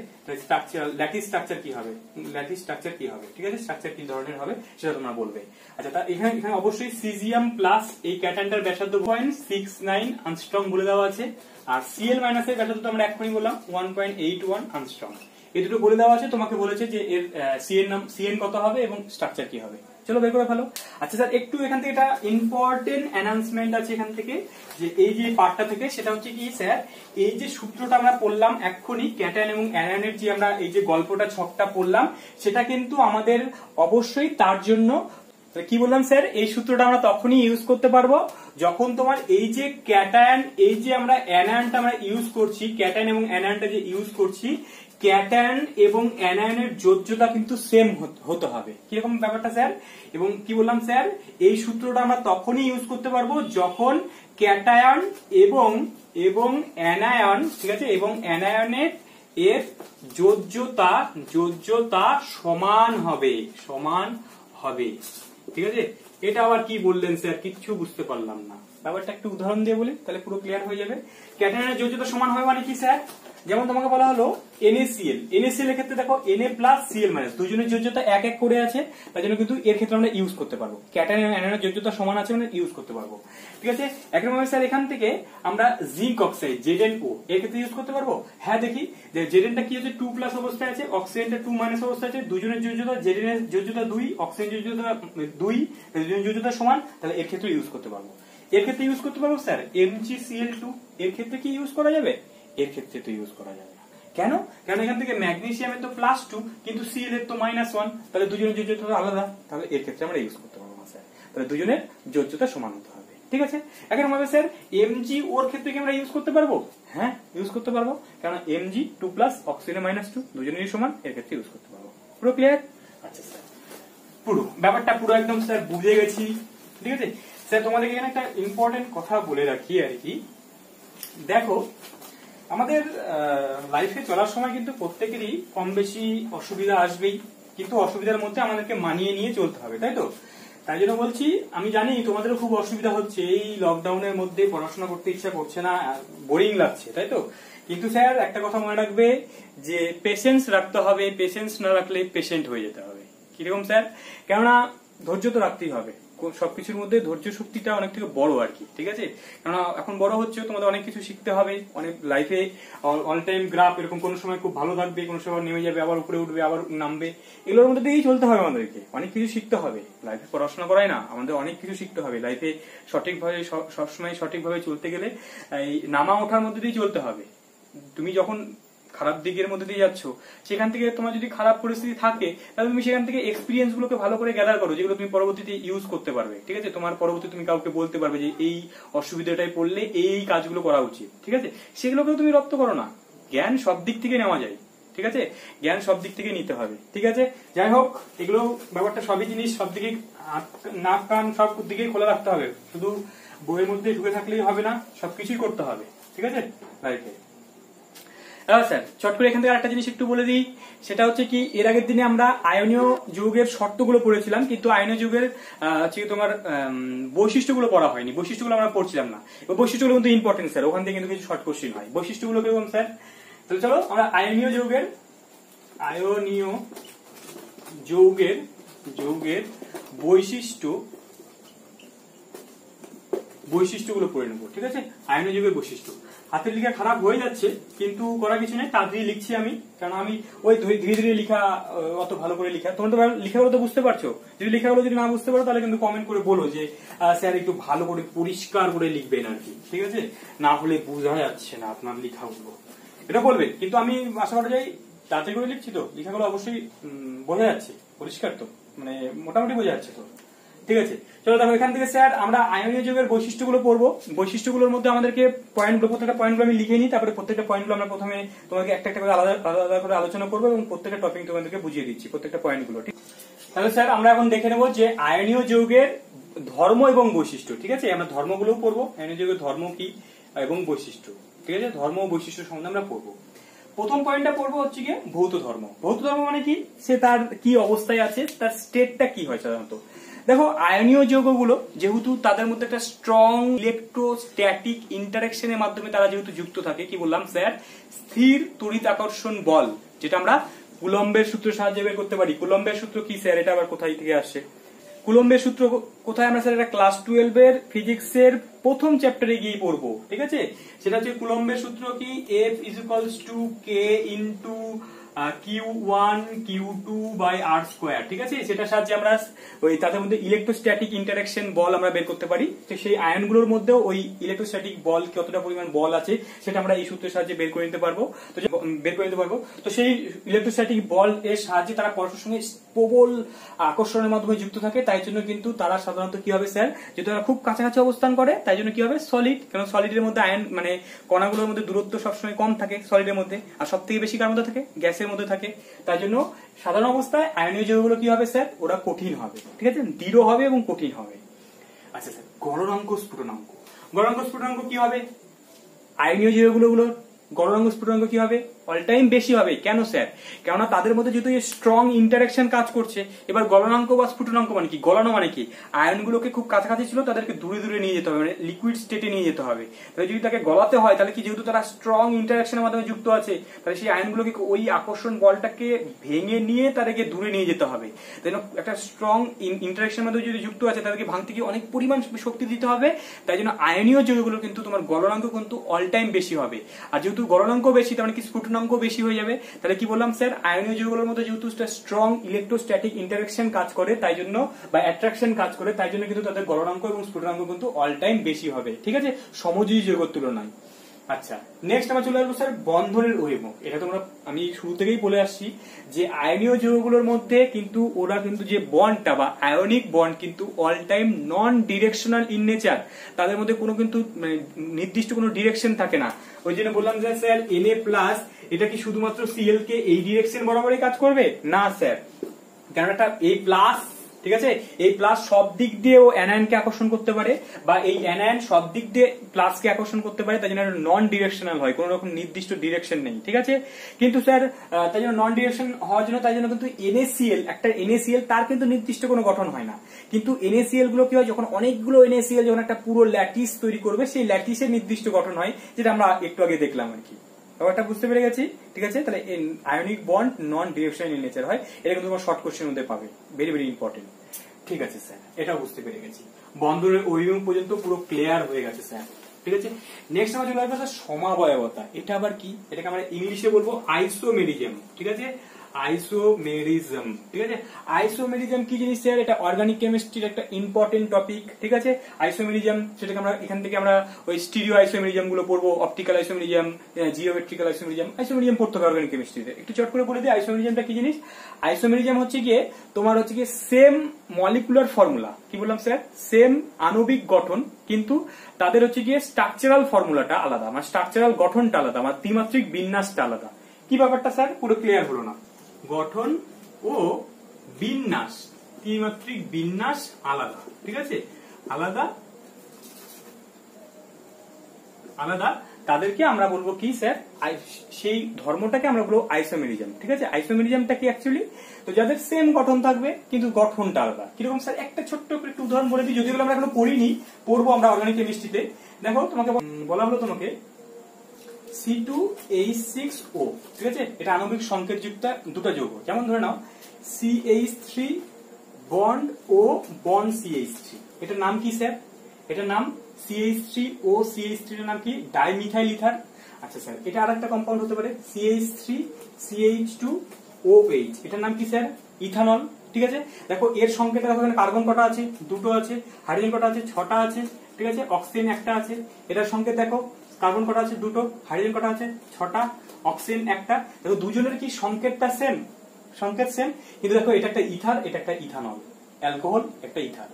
স্ট্রাকচার ল্যাটিস স্ট্রাকচার কি হবে, ল্যাটিস স্ট্রাকচার কি হবে, ঠিক আছে, স্ট্রাকচার কি ধরনের হবে সেটা তোমরা বলবে। আচ্ছা, এখানে অবশ্যই সিজিয়াম প্লাস এই ক্যাটায়নটার ব্যাসার্ধ 0.69 আংস্ট্রম বলে দেওয়া আছে, আর Cl- এর ব্যাসার্ধ আমরা এক্ষুনি বললাম 1.81 আংস্ট্রম, এই দুটো বলে দেওয়া আছে। তোমাকে বলেছে যে এর CN কত হবে এবং স্ট্রাকচার কি হবে, চলো বের করে ফেলো। আচ্ছা স্যার, একটু এখান থেকে এটা ইম্পর্টেন্ট অ্যানাউন্সমেন্ট আছে এখান থেকে, যে এই যে পার্টটা থেকে, সেটা হচ্ছে কি স্যার, এই যে সূত্রটা আমরা পড়লাম এক্ষুনি ক্যাটায়ন এবং অ্যানায়নের যে আমরা এই যে গল্পটা ছকটা পড়লাম, সেটা কিন্তু আমাদের অবশ্যই তার জন্য কি বললাম স্যার, এই সূত্রটা আমরা তখনই ইউজ করতে পারবো যখন তোমার এই যে ক্যাটায়ন, এই যে আমরা অ্যানায়নটা আমরা ইউজ করছি, ক্যাটায়ন এবং অ্যানায়নটা যে ইউজ করছি, ক্যাটায়ন এবং অ্যানায়নের যোজ্যতা কিন্তু সেম হতে হবে। কিরকম ব্যাপারটা স্যার? এবং কি বললাম স্যার, এই সূত্রটা আমরা তখনই ইউজ করতে পারবো যখন ক্যাটায়ন এবং অ্যানায়ন, ঠিক আছে, এবং অ্যানায়নের এর যোজ্যতা সমান হবে, ঠিক আছে। এটা আবার কি বললেন স্যার, কিচ্ছু বুঝতে পারলাম না। ব্যাপারটা একটু উদাহরণ দিয়ে বলি, তাহলে পুরো ক্লিয়ার হয়ে যাবে। ক্যাটায়নের যোজ্যতা সমান হবে মানে কি স্যার? যেমন তোমাকে বলা হলো NaCl, NaCl এর ক্ষেত্রে দেখো Na+Cl- দুজনের যোজ্যতা এক এক করে আছে, তার জন্য কিন্তু এর ক্ষেত্রে আমরা ইউজ করতে পারবো। ক্যাটায়ন এবং অ্যানায়নের যোজ্যতা সমান আছে মানে ইউজ করতে পারবো, ঠিক আছে। একইভাবে স্যার এখান থেকে আমরা জিঙ্ক অক্সাইড ZnO এর ক্ষেত্রে ইউজ করতে পারবো। হ্যাঁ, দেখি যে Zn কি হচ্ছে 2+ অবস্থায় আছে, অক্সিজেনটা 2- অবস্থায় আছে, দুজনের যোজ্যতা Zn এর যোজ্যতা 2, অক্সিজেন যোজ্যতা 2, দুজনের যোজ্যতা সমান, তাহলে এর ক্ষেত্রে ইউজ করতে পারবো। এর ক্ষেত্রে ইউজ করতে পারবো স্যার MgCl2, এর ক্ষেত্রে কি ইউজ করা যাবে? এর ক্ষেত্রে তো ইউজ করা যাবে না। কেন? কারণ এখান থেকে ম্যাগনেসিয়ামের তো +2 কিন্তু Cl এর তো -1, তাহলে দুজনের যোজ্যতা আলাদা, তাহলে এর ক্ষেত্রে আমরা ইউজ করতে পারবো না স্যার। তাহলে দুজনের যোজ্যতা সমান হতে হবে, ঠিক আছে। এখন ভাবে স্যার MgO এর ক্ষেত্রে কি আমরা ইউজ করতে পারবো? হ্যাঁ, ইউজ করতে পারবো, কারণ Mg 2+, অক্সিজেনের -2, দুজনেরই সমান, এর ক্ষেত্রে ইউজ করতে পারবো। পুরো ক্লিয়ার? আচ্ছা স্যার, পুরো ব্যাপারটা পুরো একদম স্যার বুঝে গেছি, ঠিক আছে স্যার। তোমাদেরকে এখানে একটা ইম্পর্টেন্ট কথা বলে রাখি আর কি। দেখো, আমাদের লাইফে চলার সময় কিন্তু প্রত্যেকেরই কম বেশি অসুবিধা আসবেই, কিন্তু অসুবিধার মধ্যে আমাদেরকে মানিয়ে নিয়ে চলতে হবে, তাই তো? তাই জন্য বলছি, আমি জানি তোমাদেরও খুব অসুবিধা হচ্ছে, এই লকডাউনের মধ্যে পড়াশোনা করতে ইচ্ছা করছে না, বোরিং লাগছে, তাই তো? কিন্তু স্যার একটা কথা মনে রাখবে যে পেশেন্স রাখতে হবে, পেশেন্স না রাখলে পেশেন্ট হয়ে যেতে হবে। কিরকম স্যার? কেননা ধৈর্য তো রাখতেই হবে, সবকিছুর মধ্যে ধৈর্য শক্তিটা অনেক থেকে বড় আর কি, ঠিক আছে। কারণ এখন বড় হচ্ছে, তোমাদের অনেক কিছু শিখতে হবে, অনেক লাইফে অল টাইম গ্রাফ এরকম কোনো সময় খুব ভালো থাকবে, কোনো সময় নেমে যাবে, আবার উপরে উঠবে, আবার নামবে, এগুলোর মধ্যে দিয়েই চলতে হবে আমাদেরকে। অনেক কিছু শিখতে হবে লাইফে, পড়াশোনা করাই না, আমাদের অনেক কিছু শিখতে হবে লাইফে। সঠিকভাবে সবসময় সঠিকভাবে চলতে গেলে এই নামা ওঠার মধ্যে দিয়ে চলতে হবে। তুমি যখন খারাপ দিকের মধ্যে দিয়ে যাচ্ছ, সেখান থেকে তোমার যদি খারাপ পরিস্থিতি থাকে, তাহলে তুমি সেখান থেকে এক্সপিরিয়েন্স গুলোকে ভালো করে গ্যাদার করো, যেগুলো তুমি পরবর্তীতে ইউজ করতে পারবে, ঠিক আছে। তোমার পরবর্তী তুমি কাউকে বলতে পারবে যে এই অসুবিধাটাই পড়লে এই কাজগুলো করা উচিত, ঠিক আছে। সেগুলোকেও তুমি রপ্ত করো না। জ্ঞান সব দিক থেকে নেওয়া যায়, ঠিক আছে, জ্ঞান সব দিক থেকে নিতে হবে, ঠিক আছে। যাই হোক, এগুলো ব্যাপারটা সবই জিনিস, সব দিকে নাক কান সব দিকে খোলা রাখতে হবে, শুধু বইয়ের মধ্যে ঢুকে থাকলেই হবে না, সবকিছুই করতে হবে, ঠিক আছে লাইফে। স্যার চট করে এখান থেকে একটা জিনিস একটু বলে দিই, সেটা হচ্ছে কি, এর আগের দিনে আমরা আয়নীয় যৌগের শর্তগুলো পড়েছিলাম, কিন্তু আয়নীয় যৌগের তোমার বৈশিষ্ট্যগুলো পড়া হয়নি, বৈশিষ্ট্যগুলো আমরা পড়ছিলাম না। বৈশিষ্ট্যগুলো কিন্তু ইম্পর্টেন্ট স্যার, ওখান থেকে কিন্তু কিছু শর্ট কোশ্চেন হয়। বৈশিষ্ট্যগুলো কেমন স্যার? তাহলে চলো আমরা আয়নীয় যৌগের বৈশিষ্ট্যগুলো পড়ে নেবো, ঠিক আছে। আয়নীয় যৌগের বৈশিষ্ট্য, হাতের লেখা খারাপ হয়ে যাচ্ছে, কিন্তু করা কিছু নেই, তাড়াতাড়ি লিখছি আমি, কারণ আমি ওই ধীরে ধীরে লেখা, অত ভালো করে লেখা, তোমরা তো লেখাগুলো তো বুঝতে পারছো। যদি লেখাগুলো যদি না বুঝতে পারো, তাহলে কিন্তু কমেন্ট করে বলো যে স্যার একটু ভালো করে পরিষ্কার করে লিখবেন আর কি, ঠিক আছে। না হলে বোঝা যাচ্ছে না আপনার লেখাগুলো, এটা বলবে। কিন্তু আমি আশা করা যায় তাড়াতাড়ি করে লিখছি তো, লেখাগুলো অবশ্যই বোঝা যাচ্ছে, পরিষ্কার তো, মানে মোটামুটি বোঝা যাচ্ছে তো, ঠিক আছে। চলো দেখো, এখান থেকে স্যার আমরা আয়নীয় যৌগের বৈশিষ্ট্যগুলো পড়বো। বৈশিষ্ট্যগুলোর মধ্যে আমাদেরকে প্রত্যেকটা পয়েন্টগুলো আমি লিখে নিই, তারপরে প্রত্যেকটা পয়েন্টগুলো আমরা প্রথমে তোমাকে একটা একটা করে আলাদা আলাদা করে আলোচনা করবো, এবং প্রত্যেকটা টপিক তোমাদেরকে বুঝিয়ে দিচ্ছি প্রত্যেকটা পয়েন্টগুলো, ঠিক। তাহলে স্যার আমরা এখন দেখে নেবো যে আয়নীয় যৌগের ধর্ম এবং বৈশিষ্ট্য, ঠিক আছে। আমরা ধর্মগুলোও পড়বো, আয়নীয় যৌগের ধর্ম কি এবং বৈশিষ্ট্য, ঠিক আছে। ধর্ম ও বৈশিষ্ট্য সম্বন্ধে আমরা পড়বো। প্রথম পয়েন্টটা পড়বো হচ্ছে গিয়ে ভৌত ধর্ম। ভৌত ধর্ম মানে কি, সে তার কি অবস্থায় আছে, তার স্টেটটা কি হয় সাধারণত। দেখো, আয়নীয় যৌগগুলো যেহেতু তাদের মধ্যে একটা স্ট্রং ইলেকট্রোস্ট্যাটিক ইন্টারেকশনের মাধ্যমে তারা যেহেতু যুক্ত থাকে, কি বললাম স্যার, স্থির তড়িৎ আকর্ষণ বল, যেটা আমরা কুলম্বের সূত্রের সাহায্যে বের করতে পারি। কুলম্বের সূত্র কি স্যার, এটা আবার কোথায় থেকে আসছে? কুলম্বের সূত্র কোথায় আমরা স্যার, এটা ক্লাস 12 এর ফিজিক্সের প্রথম চ্যাপ্টারে গিয়ে পড়বো, ঠিক আছে। সেটা হচ্ছে কুলম্বের সূত্র কি, F = K × Q1 Q2 by R square, ঠিক আছে। সেটার সাহায্যে আমরা ওই তাদের মধ্যে ইলেকট্রোস্ট্যাটিক ইন্টারঅ্যাকশন বল আমরা বের করতে পারি। তো সেই আয়নগুলোর মধ্যেও ওই ইলেকট্রোস্ট্যাটিক বল কতটা পরিমাণ বল আছে সেটা আমরা এই সূত্রের সাহায্যে বের করে নিতে পারবো। তো সেই ইলেকট্রোস্ট্যাটিক বল এর সাহায্যে তারা পরস্পরের সঙ্গে প্রবল আকর্ষণের মাধ্যমে যুক্ত থাকে, তাই জন্য কিন্তু তারা সাধারণত কি হবে স্যার, যেহেতু তারা খুব কাছাকাছি অবস্থান করে তাই জন্য কি হবে সলিড, কারণ সলিডের মধ্যে আয়ন মানে কণাগুলোর মধ্যে দূরত্ব সবসময় কম থাকে সলিডের মধ্যে, আর সব থেকে বেশি কার মধ্যে থাকে, গ্যাসের মধ্যে থাকে। তাই জন্য সাধারণ অবস্থায় আয়নীয় যৌগগুলো কি হবে স্যার, ওরা কঠিন হবে, ঠিক আছে, দৃঢ় হবে এবং কঠিন হবে। আচ্ছা স্যার, গলনাঙ্ক স্ফুটনাঙ্ক কি হবে? আয়নীয় যৌগগুলো গলনাঙ্ক স্ফুটনাঙ্ক কি হবে? অল টাইম বেশি হবে। কেন স্যার? কেননা তাদের মধ্যে যেহেতু স্ট্রং ইন্টারঅ্যাকশন কাজ করছে। এবার গলনাঙ্ক বা স্ফুটনাঙ্ক মানে কি? গলানো মানে কি? আয়নগুলোকে খুব কাছাকাছি ছিল তাদেরকে দূরে দূরে নিয়ে যেতে হবে, মানে লিকুইড স্টেটে নিয়ে যেতে হবে। তাহলে যদি তাকে গলাতে হয় তাহলে কি, যেহেতু তারা স্ট্রং ইন্টারঅ্যাকশনের মাধ্যমে যুক্ত আছে, তাহলে সেই আয়নগুলোকে ওই আকর্ষণ বলটাকে ভেঙে নিয়ে তাদেরকে দূরে নিয়ে যেতে হবে। তাই একটা স্ট্রং ইন্টারঅ্যাকশনের মধ্যে যদি যুক্ত আছে তাদেরকে ভাঙতে গিয়ে অনেক পরিমাণ শক্তি দিতে হবে। তাই জন্য আয়নীয় যৌগগুলো কিন্তু তোমার গলনাঙ্ক কিন্তু অল টাইম বেশি হবে। আর যেহেতু গলনাঙ্ক বেশি তার মানে কি স্ফুটনাঙ্ক বেশি হয়ে যাবে। তাহলে কি বললাম স্যার, আয়নীয় যৌগগুলোর মধ্যে যেহেতু স্ট্রং ইলেকট্রোস্ট্যাটিক ইন্টারঅ্যাকশন কাজ করে তাই জন্য, বা অ্যাট্রাকশন কাজ করে তাই জন্য কিন্তু তাদের গলনাঙ্ক এবং স্ফুটনাঙ্ক কিন্তু অল টাইম বেশি হবে, ঠিক আছে, সমযোজী যৌগের তুলনায়। আচ্ছা, নেক্সট আমরা চলে আসবো স্যার বন্ধনের অভিমুখ। এটা তোমরা আমি শুরু থেকেই বলে আসছি যে আয়নীয় যৌগগুলোর মধ্যে কিন্তু ওরা কিন্তু যে বন্ডটা বা আয়নিক বন্ড কিন্তু all time non directional in nature, তাদের মধ্যে কোনো কিন্তু নির্দিষ্ট কোনো ডিরেকশন থাকে না। ওই জন্য বললাম যে স্যার Na+ এটা কি শুধুমাত্র Cl কে এই ডিরেকশন বরাবরই কাজ করবে? না স্যার, কারণ একটা A+, ঠিক আছে, এই প্লাস সব দিক দিয়ে ও অ্যানায়ন কে আকর্ষণ করতে পারে, বা এই অ্যানায়ন সব দিক দিয়ে প্লাস কে আকর্ষণ করতে পারে, তাই জন্য নন ডিরেকশনাল হয়, কোন রকম নির্দিষ্ট ডিরেকশন নেই, ঠিক আছে। কিন্তু স্যার তাই জন্য নন ডিরেকশন হওয়ার জন্য তাই জন্য কিন্তু NaCl, একটা NaCl তার কিন্তু নির্দিষ্ট কোনো গঠন হয় না। কিন্তু NaCl গুলো কি হয়, যখন অনেকগুলো NaCl যখন একটা পুরো ল্যাটিস তৈরি করবে, সেই ল্যাটিসের নির্দিষ্ট গঠন হয়, যেটা আমরা একটু আগে দেখলাম আর কি। ব্যাপারটা বুঝতে পেরে গেছি, ঠিক আছে। তাহলে ionic bond non directional in nature হয়, এটা কিন্তু তোমার শর্ট কোশ্চেনের মধ্যে পাবে, ভেরি ভেরি ইম্পর্টেন্ট। ঠিক আছে স্যার, এটা বুঝতে পেরে গেছি, বন্ধনের অভিমুখ পর্যন্ত পুরো ক্লিয়ার হয়ে গেছে স্যার, ঠিক আছে। নেক্সট আমরা চলে আসবো স্যার সমাবয়বতা। এটা আবার কি? এটাকে আমরা ইংলিশে বলবো আইসোমেরিজম, ঠিক আছে, আইসোমেরিজম, ঠিক আছে। আইসোমেরিজম কি জিনিস স্যার? এটা অর্গানিক কেমিস্ট্রির একটা ইম্পর্টেন্ট টপিক, ঠিক আছে। আইসোমেরিজম সেটাকে আমরা এখান থেকে আমরা ওই স্টিরিও আইসোমেরিজম গুলো পড়বো, অপটিক্যাল আইসোমেরিজম, জিওমেট্রিক্যাল আইসোমেরিজম পড়তে হবে অর্গানিক কেমিস্ট্রিতে। একটু চট করে বলে দিই আইসোমেরিজমটা কি জিনিস। আইসোমেরিজম হচ্ছে গিয়ে তোমার হচ্ছে গিয়ে সেম মলিকুলার ফর্মুলা, কি বললাম স্যার, সেম আণবিক গঠন, কিন্তু তাদের হচ্ছে গিয়ে স্ট্রাকচারাল ফর্মুলাটা আলাদা, মানে স্ট্রাকচারাল গঠনটা আলাদা, মানে ত্রিমাত্রিক বিন্যাসটা আলাদা। কি ব্যাপারটা স্যার পুরো ক্লিয়ার হলো না? গঠন ও বিন্যাস, ত্রিমাত্রিক বিন্যাস আলাদা, ঠিক আছে, আলাদা আলাদা, তাদেরকে আমরা বলবো কি স্যার, সেই ধর্মটাকে আমরা বলবো আইসোমেরিজম, ঠিক আছে। আইসোমেরিজমটা কি অ্যাকচুয়ালি, তো যাদের সেম গঠন থাকবে কিন্তু গঠনটা আলাদা। কিরকম স্যার? একটা ছোট্ট একটু উদাহরণ বলে দিই, যদিও আমরা এখনো পড়িনি, পড়বো আমরা অর্গানিক কেমিস্ট্রিতে। দেখো তোমাকে বলা হলো তোমাকে C2H6O, ঠিক আছে, এটা আণবিক সংকেত যুক্ত দুটো যৌগ। যেমন ধরে নাও CH3 বন্ড ও বন্ড CH3, এটার নাম কি স্যার? এটার নাম CH3O, CH3 এর নাম কি? Dimethyl ether. আচ্ছা স্যার, এটা আরেকটা কম্পাউন্ড হতে পারে CH3 CH2OH, এটার নাম কি স্যার? ইথানল, ঠিক আছে। দেখো এর সংকেতে দেখো এখানে কার্বন কটা আছে? দুটো আছে। হাইড্রোজেন কটা আছে? 6টা আছে, ঠিক আছে। অক্সিজেন একটা আছে। এটার সংকেত দেখো কার্বন কটা আছে? দুটো। হাইড্রোজেন কটা আছে? 6টা। অক্সিজেন একটা। দেখো দুজনের কি সংকেতটা সেম, সংকেত সেম, কিন্তু দেখো এটা একটা ইথার, এটা একটা ইথানল, অ্যালকোহল একটা ইথার।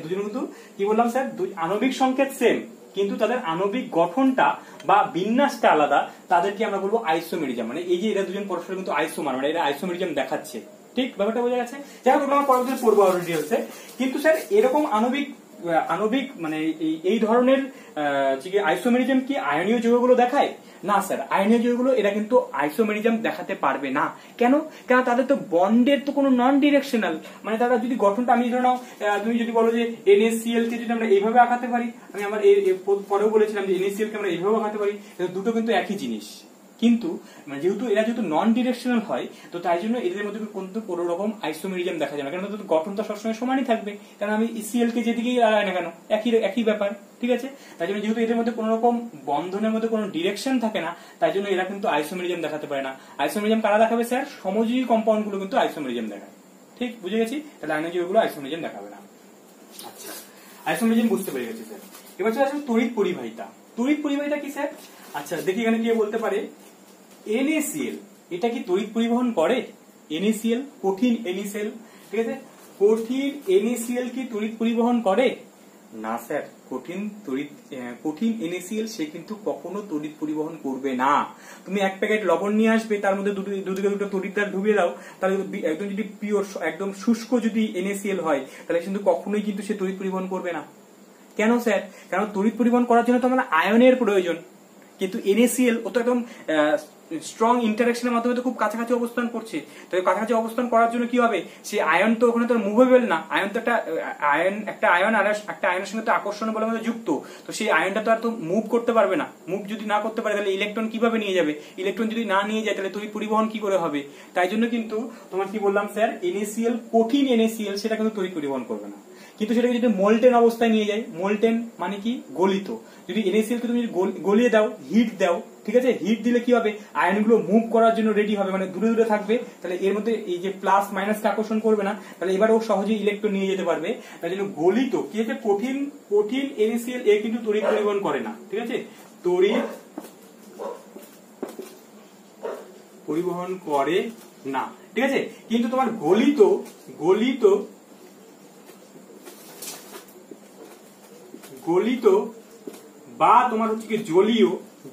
দুজন কিন্তু কি বললাম স্যার, আণবিক সংকেত সেম কিন্তু তাদের আণবিক গঠনটা বা বিন্যাসটা আলাদা, তাদেরকে আমরা বলবো আইসোমেরিজম। মানে এই যে এরা দুজন পরস্পর কিন্তু আইসোমার, মানে এরা আইসোমেরিজম দেখাচ্ছে, ঠিক ব্যাপারটা বোঝা গেছে? যাই হোক আমরা পরবর্তীতে পড়বো আরো ডিটেইলসে। কিন্তু স্যার এরকম আণবিক মানে এই ধরনের আইসোমেরিজম কি আয়নীয় যৌগগুলো দেখায়? না স্যার, আয়নীয় যৌগগুলো এরা কিন্তু আইসোমেরিজম দেখাতে পারবে না। কেন? কারণ তাদের তো বন্ডের তো কোনো নন ডিরেকশনাল, মানে তারা যদি গঠনটা, আমি ধরে নাও তুমি যদি বলো যে NaCl কে যদি আমরা এইভাবে আঁকাতে পারি, আমি আমার পরেও বলেছিলাম যে NaCl কে আমরা এইভাবে আঁকাতে পারি, দুটো কিন্তু একই জিনিস, কিন্তু যেহেতু এরা যেহেতু নন ডিরেকশনাল হয়, তো তাই জন্য এদের মধ্যে কিন্তু কোনো রকম আইসোমেরিজম দেখা যায় না, কারণ তাদের গঠন তো সবসময় সমানই থাকবে, কারণ আমি সিএল কে যেদিকেই লাগাই না কেন একই ব্যাপার, ঠিক আছে। তাই জন্য যেহেতু এদের মধ্যে কোনো রকম বন্ধনের মধ্যে কোনো ডিরেকশন থাকে না, তাই জন্য এরা কিন্তু আইসোমেরিজম দেখাতে পারে না। আইসোমেরিজম কারা দেখাবে স্যার? সমযোজী কম্পাউন্ড গুলো কিন্তু আইসোমেরিজম দেখায়, ঠিক বুঝে গেছি। তাহলে আয়নজীব গুলো আইসোমেরিজম দেখাবে না। আচ্ছা, আইসোমেরিজম বুঝতে পেরে গেছি স্যার। এবার চলে আসবে তড়িৎ পরিবাহিতা। তড়িৎ পরিবাহিতা কি স্যার? আচ্ছা দেখি এখানে কে বলতে পারে NaCl, এটা কি তড়িৎ পরিবহন করে? NaCl, কঠিন NaCl, ঠিক আছে, কঠিন NaCl কি তড়িৎ পরিবহন করে? না স্যার, কঠিন NaCl সে কিন্তু কখনো তড়িৎ পরিবহন করবে না। তুমি এক প্যাকেট লবণ নিয়ে আসবে, তার মধ্যে দুদিকে দুটো তড়িৎদ্বার ঢুকিয়ে দাও, তাহলে একদম যদি পিওর একদম শুষ্ক যদি NaCl হয়, তাহলে কিন্তু কখনোই কিন্তু সে তড়িৎ পরিবহন করবে না। কেন স্যার? কারণ তড়িৎ পরিবহন করার জন্য তো আমার আয়নের প্রয়োজন, কিন্তু NaCl ও তো একদম স্ট্রং ইন্টারাকশনের মাধ্যমে তো খুব কাছাকাছি অবস্থান করছে। তো কাছাকাছি অবস্থান করার জন্য কি হবে? সে আয়ন তো ওখানে তো মুভেবল না, আয়ন তো একটা আয়ন আর একটা আয়নের সঙ্গে তো আকর্ষণ বলে মধ্যে যুক্ত, তো সেই আয়নটা তো আর তো মুভ করতে পারবে না। মুভ যদি না করতে পারে তাহলে ইলেকট্রন কিভাবে নিয়ে যাবে? ইলেকট্রন যদি না নিয়ে যায় তাহলে তড়িৎ পরিবহন কি করে হবে? তাই জন্য কিন্তু তোমার কি বললাম স্যার, NaCl, কঠিন NaCl সেটা কিন্তু তড়িৎ পরিবহন করবে না। কিন্তু সেটাকে যদি মোল্টেন অবস্থায় নিয়ে যায়, মোল্টেন মানে কি? গলিত। যদি NaCl কে তুমি গলিয়ে দাও, হিট দাও, ঠিক আছে, হিট দিলে কি হবে? আয়নগুলো মুভ করার জন্য রেডি হবে, মানে দূরে দূরে থাকবে, তাহলে এর মধ্যে এই যে প্লাস মাইনাসকে আকর্ষণ করবে না, তাহলে এবার ও সহজেই ইলেকট্রন নিয়ে যেতে পারবে। তাই জন্য গলিত কি আছে? কঠিন NaCl এ কিন্তু তড়িৎ পরিবহন করে না, ঠিক আছে, তড়িৎ পরিবহন করে না, ঠিক আছে। কিন্তু তোমার গলিত বা তোমার হচ্ছে কি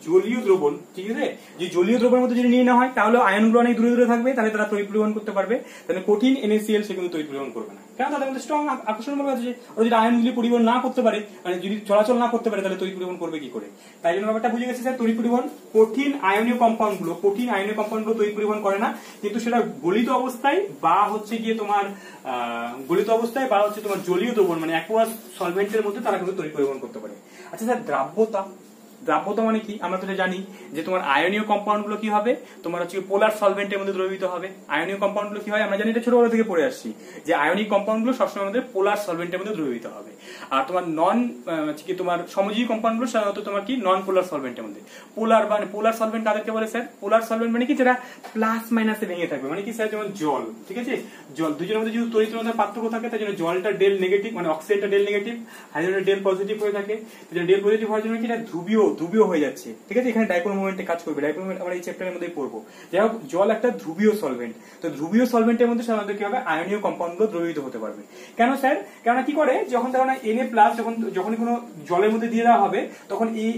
জলীয় দ্রবণ, ঠিক আছে, যে জলীয় দ্রবণের মধ্যে যদি নিয়ে নেওয়া হয় তাহলে আয়নগুলো অনেক দূরে দূরে থাকবে, তাহলে তারা তড়িৎ পরিবহন করতে পারবে। তাহলে কঠিন NaCl সে কিন্তু তড়িৎ পরিবহন করবে না, কারণ তাদের মধ্যে স্ট্রং আকর্ষণ বল আছে। ওরা যদি আয়নগুলি পরিবহন না করতে পারে, মানে যদি চলাচল না করতে পারে, তাহলে তড়িৎ পরিবহন করবে কি করে? তাই জন্য ব্যাপারটা বুঝে গেছে স্যার, তড়িৎ পরিবহন কঠিন আয়নীয় কম্পাউন্ড গুলো তড়িৎ পরিবহন করে না, কিন্তু সেটা গলিত অবস্থায় বা হচ্ছে গিয়ে তোমার জলীয় দ্রবণ মানে অ্যাকুয়াস সলভেন্টের মধ্যে তারা কিন্তু তড়িৎ পরিবহন করতে পারে। আচ্ছা স্যার, দ্রাব্যতা মানে কি? আমরা তো জানি যে তোমার আয়নীয় কম্পাউন্ড গুলো কি হবে, তোমার হচ্ছে পোলার সলভেন্টের মধ্যে দ্রবীভূত হবে। আয়নীয় কম্পাউন্ড গুলো কি হয়? আমরা জানি, এটা ছোটবেলা থেকে পড়ে আসছি যে আয়নিক কম্পাউন্ড গুলো সবসময় আমাদের পোলার সলভেন্টের মধ্যে দ্রবীভূত হবে। আর তোমার তোমার সমযোজী কম্পাউন্ড গুলো সাধারণত তোমার কি নন পোলার সলভেন্টের মধ্যে। পোলার সলভেন্ট কাদেরকে বলে স্যার? পোলার সলভেন্ট মানে কি? যেটা প্লাস মাইনাসে ভেঙে থাকবে, মানে কি স্যার? যেমন জল, ঠিক আছে, জল দুজনের মধ্যে যদি তড়িৎ মধ্যে পার্থক্য থাকে, তাই জন্য জলটা ডেল নেগেটিভ, মানে অক্সিজেনটা del negative, hydrogen del positive হয়ে থাকে। ডেল পজিটিভ হওয়ার জন্য কি এটা ধ্রুবীয় হয়ে যাচ্ছে, ঠিক আছে। এখানে ডাইপোল মোমেন্টে কাজ করবে। ডাইপোল মোমেন্ট আমরা এই চ্যাপ্টারের মধ্যেই পড়বো। যাই হোক, জল একটা ধ্রুবীয় সলভেন্ট, তো ধ্রুবীয় সলভেন্টের মধ্যে সাধারণত কি হবে? আয়নীয় কম্পাউন্ড গুলো দ্রবীভূত হতে পারবে। কেন স্যার? কেননা কি করে, যখন তখন Na+ যখনই কোনো জলের মধ্যে দিয়ে দেওয়া হবে, তখন এই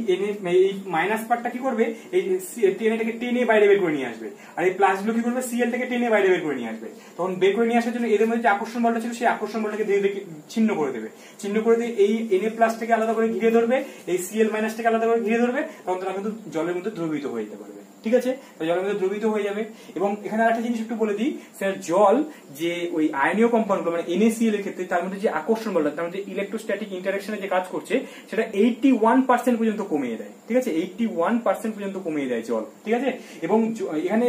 মাইনাস পার্টটা কি করবে? এই এটাকে টেনে বাইরে বের করে নিয়ে আসবে, আর এই প্লাস গুলো কি করবে? Cl থেকে টেনে বাইরে বের করে নিয়ে আসবে। তখন বের করে নিয়ে আসার জন্য এদের মধ্যে যে আকর্ষণ বলটা ছিল, সেই আকর্ষণ বলটাকে ধীরে ধীরে ছিন্ন করে দেবে। এই Na+ থেকে আলাদা করে ঘিরে ধরবে, এই Cl- থেকে আলাদা করে ঘিরে ধরবে, তখন তারা কিন্তু জলের মধ্যে দ্রবীভূত হয়ে যেতে পারবে, ঠিক আছে। জলের মধ্যে দ্রবীভূত হয়ে যাবে। এবং এখানে আরেকটা জিনিস একটু বলে দিই স্যার, জল যে ওই আয়নীয় কম্পাউন্ড মানে NaCl এর ক্ষেত্রে তার মধ্যে যে আকর্ষণ বলটা, তার মধ্যে ইলেকট্রোস্ট্যাটিক ইন্টারঅ্যাকশনে যে কাজ করছে, সেটা 81% পর্যন্ত কমিয়ে দেয়, ঠিক আছে, 81% পর্যন্ত কমিয়ে দেয় জল, ঠিক আছে। এবং এখানে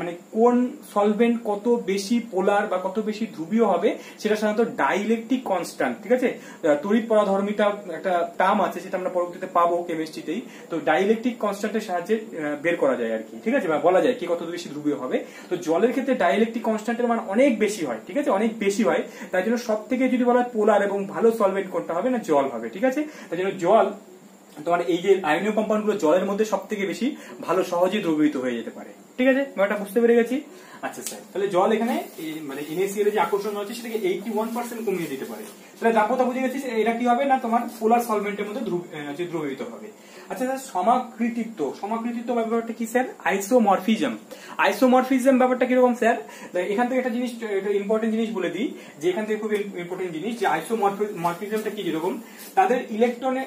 মানে কোন সলভেন্ট কত বেশি পোলার বা কত বেশি ধ্রুবীয় হবে, সেটা সাধারণত ডাইইলেকট্রিক কনস্ট্যান্ট, ঠিক আছে। তড়িৎ পরাধর্মিতা একটা টার্ম আছে, সেটা আমরা পরবর্তীতে পাবো কেমিস্ট্রিতেই। তো ডাইইলেকট্রিক কনস্ট্যান্টের সাহায্যে বের করা যায় আর কি, ঠিক আছে, বা বলা যায় কি কত বেশি ধ্রুবীয় হবে। তো জলের ক্ষেত্রে ডাইইলেকট্রিক কনস্ট্যান্টের মান অনেক বেশি হয়, ঠিক আছে, অনেক বেশি হয়। তাই জন্য সব থেকে যদি বলা হয় পোলার এবং ভালো সলভেন্ট কোনটা হবে, না জল হবে, ঠিক আছে। তাই জন্য জল তোমার এই যে আয়নীয় কম্পাউন্ড গুলো জলের মধ্যে সব থেকে বেশি ভালো সহজেই দ্রবীভূত হয়ে যেতে পারে, ঠিক আছে, ব্যাপারটা বুঝতে পেরে গেছি। আচ্ছা স্যার, তাহলে জল এখানে মানে NaCl এর যে আকর্ষণ আছে সেটাকে 81% কমিয়ে দিতে পারে। তাহলে দ্রাব্যতা বুঝে গেছি, এটা কি হবে না তোমার পোলার সলভেন্টের মধ্যে দ্রবীভূত হবে। আচ্ছা স্যার, সমাকৃতিত্ব ব্যাপারটা কি স্যার? আইসোমরফিজম ব্যাপারটা কিরকম স্যার? এখান থেকে একটা জিনিস, একটা ইম্পর্টেন্ট জিনিস বলে দিই, যে এখান থেকে খুব ইম্পর্টেন্ট জিনিস, যে আইসোমরফিজমটা কি, যেরকম তাদের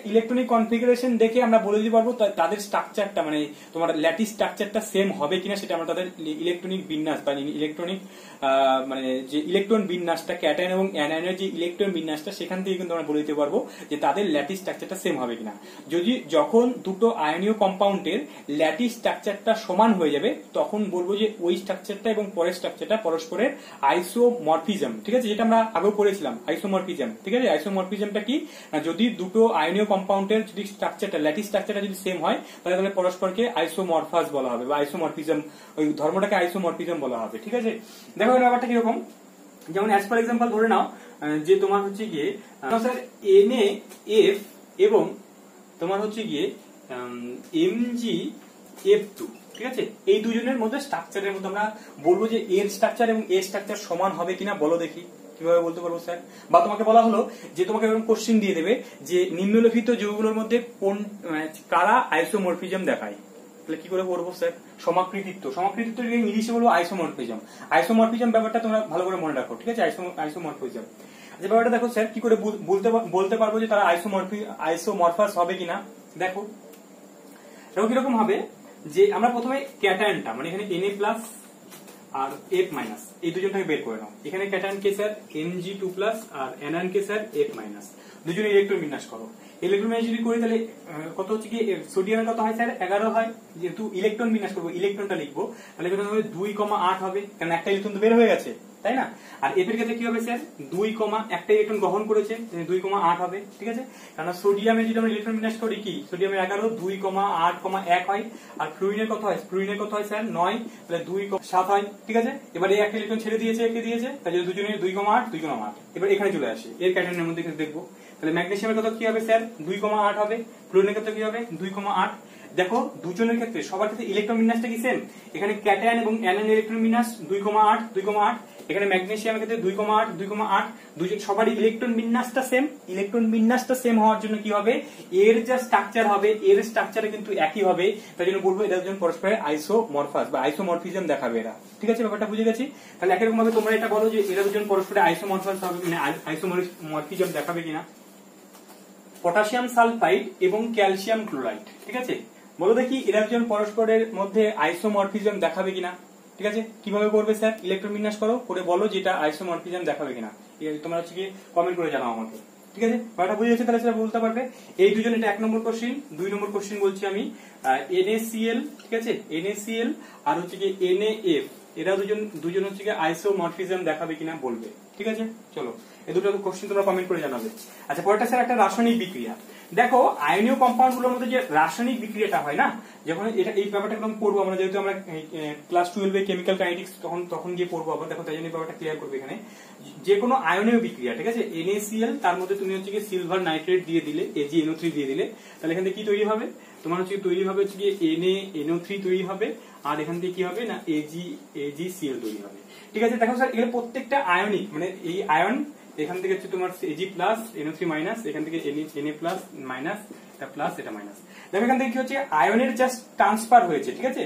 ইলেকট্রনিক কনফিগারেশন দেখে আমরা বলে দিতে পারবো তাদের স্ট্রাকচারটা, মানে তোমার ল্যাটিস স্ট্রাকচারটা সেম হবে কিনা সেটা আমরা তাদের ইলেকট্রনিক বিন্যাস বা ইলেকট্রনিক মানে যে ইলেকট্রন বিন্যাসটা ক্যাটায়ন এবং অ্যানায়নের যে ইলেকট্রন বিন্যাসটা সেখান থেকে কিন্তু আমরা বলে দিতে পারবো যে তাদের ল্যাটিস স্ট্রাকচারটা সেম হবে কিনা। যদি যখন দুটো আয়নীয় কম্পাউন্ডের ল্যাটিস স্ট্রাকচারটা সমান হয়ে যাবে তখন বলবো যে ওই স্ট্রাকচারটা এবং পরের স্ট্রাকচারটা পরস্পরের আইসোমরফিজম, ঠিক আছে, যেটা আমরা আগেও পড়েছিলাম আইসোমরফিজম। ঠিক আছে, আইসোমরফিজমটা কি, যদি দুটো আয়নীয় কম্পাউন্ডের যদি স্ট্রাকচারটা ল্যাটিস স্ট্রাকচারটা যদি সেম হয় তাহলে পরস্পরকে আইসোমরফাস বলা হবে বা আইসোমরফিজম, ওই ধর্মটাকে আইসোমরফিজম বলা হবে। ঠিক আছে, দেখো এর ব্যাপারটা কিরকম, যেমন অ্যাজ ফর এক্সাম্পল ধরে নাও যে তোমার হচ্ছে গিয়ে NaF এবং তোমার হচ্ছে গিয়ে MgF2, ঠিক আছে, এই দুজনের মধ্যে স্ট্রাকচারের মধ্যে আমরা বলবো যে এর স্ট্রাকচার এবং এর স্ট্রাকচার সমান হবে কিনা বলো দেখি, কিভাবে বলতে পারবো স্যার? বা তোমাকে বলা হলো যে তোমাকে এরকম কোশ্চেন দিয়ে দেবে যে নিম্নলিখিত যৌগগুলোর মধ্যে কোন কারা আইসোমরফিজম দেখায়, তাহলে কি করে করবো স্যার? সমাকৃতিত্ব, সমাকৃতিত্ব ইংলিশে বলবো আইসোমরফিজম। আইসোমরফিজম ব্যাপারটা তোমরা ভালো করে মনে রাখো, ঠিক আছে, আইসোমরফিজম যে ব্যাপারটা দেখো স্যার কি করে বলতে পারবো যে তারা আইসোমরফাস হবে কিনা। দেখো কিরকম হবে যে আমরা প্রথমে ক্যাটায়নটা মানে এখানে Na+ আর F- এই দুজনটাকে বের করে নাও। এখানে ক্যাটায়ন কে স্যার Mg2+ আর অ্যানায়ন কে স্যার F-, দুজনে ইলেকট্রন বিন্যাস করো। ইলেকট্রন বিন্যাস যদি করি তাহলে কত হচ্ছে কি, সোডিয়ামের কত হয় স্যার 11 হয়, যেহেতু ইলেকট্রন বিন্যাস করবো ইলেকট্রনটা লিখবো তাহলে এখানে হবে 2,8 হবে, কারণ একটা ইলেকট্রন তো বের হয়ে গেছে, তাই না? আর এফ এর ক্ষেত্রে কি হবে স্যার 2, একটা ইলেকট্রন গ্রহণ করেছে 2,8 হবে, ঠিক আছে, কারণ সোডিয়ামে যদি আমরা ইলেকট্রন বিন্যাস করি কি সোডিয়ামের 11, 2,8,1 হয়। আর ফ্লুরিনের কত হয়, স্যার 9, তাহলে 2,7 হয়, ঠিক আছে। এবারে একটা ইলেকট্রন ছেড়ে দিয়েছে, একে দিয়েছে, তাই জন্য দুজনের 2,8। এবার এখানে চলে আসে এর ক্যাটায়নের মধ্যে দেখবো, তাহলে ম্যাগনেসিয়ামের কত কি হবে স্যার 2,8 হবে, ফ্লুরিনের ক্ষেত্রে কি হবে 2,8। দেখো দুজনের ক্ষেত্রে সবার ক্ষেত্রে ইলেকট্রন বিন্যাসটা কি সেম, এখানে ক্যাটায়ন এবং অ্যানায়ন ইলেকট্রন বিন্যাস 2,8, এখানে ম্যাগনেসিয়ামের ক্ষেত্রে 2,8, দুজন সবারই ইলেকট্রন বিন্যাসটা সেম হওয়ার জন্য কি হবে, এর যা স্ট্রাকচার হবে এর স্ট্রাকচারে কিন্তু একই হবে, তাই জন্য বলবো এরা দুজন পরস্পরের আইসোমরফাস বা আইসোমরফিজম দেখাবে এরা, ঠিক আছে, ব্যাপারটা বুঝে গেছি। তাহলে একই রকম ভাবে তোমরা এটা বলো যে এরা দুজন পরস্পরের আইসোমরফাস হবে মানে আইসোমরফিজম দেখাবে কিনা। পটাশিয়াম সালফাইড এবং ক্যালসিয়াম ক্লোরাইড, ঠিক আছে, বলো দেখি এরা দুজন পরস্পরের মধ্যে আইসোমরফিজম দেখাবে কিনা। ঠিক আছে, কিভাবে করবে স্যার, ইলেকট্রন বিন্যাস করো, করে বলো যে এটা আইসোমরফিজম দেখাবে কিনা, তোমরা হচ্ছে কি কমেন্ট করে জানাও আমাকে, ঠিক আছে, ব্যাপারটা বুঝে গেছে, তাহলে সেটা বলতে পারবে। এই দুজন, এটা 1 নম্বর কোশ্চেন। 2 নম্বর কোশ্চেন বলছি আমি NaCl, ঠিক আছে, NaCl আর হচ্ছে কি NaF, এরা দুজন হচ্ছে কি আইসোমরফিজম দেখাবে কিনা বলবে, ঠিক আছে। চলো এই দুটো কোশ্চেন তোমরা কমেন্ট করে জানাবে। আচ্ছা পরেরটা স্যার একটা রাসায়নিক বিক্রিয়া। দেখো আয়নীয় কম্পাউন্ড গুলোর মধ্যে যে রাসায়নিক বিক্রিয়াটা হয় না, যখন এটা এই ব্যাপারটা একদম পড়বো আমরা, যেহেতু আমরা ক্লাস 12 এ কেমিক্যাল কাইনেটিক্স তখন গিয়ে পড়বো আবার, দেখো তাই জন্য ব্যাপারটা ক্লিয়ার করবে এখানে। যে কোনো আয়নীয় বিক্রিয়া, ঠিক আছে, NaCl তার মধ্যে তুমি হচ্ছে কি সিলভার নাইট্রেট দিয়ে দিলে, AgNO3 দিয়ে দিলে, তাহলে এখান থেকে কি তৈরি হবে, তোমার হচ্ছে তৈরি হবে হচ্ছে কি NaNO3 তৈরি হবে, আর এখান থেকে কি হবে না AgCl তৈরি হবে, ঠিক আছে। দেখো স্যার এখানে প্রত্যেকটা আয়নিক মানে এই আয়ন, এখান থেকে হচ্ছে তোমার Ag+, NO3-, এখান থেকে Na+- এটা প্লাস এটা মাইনাস। দেখো এখান থেকে কি হচ্ছে আয়নের জাস্ট ট্রান্সফার হয়েছে, ঠিক আছে,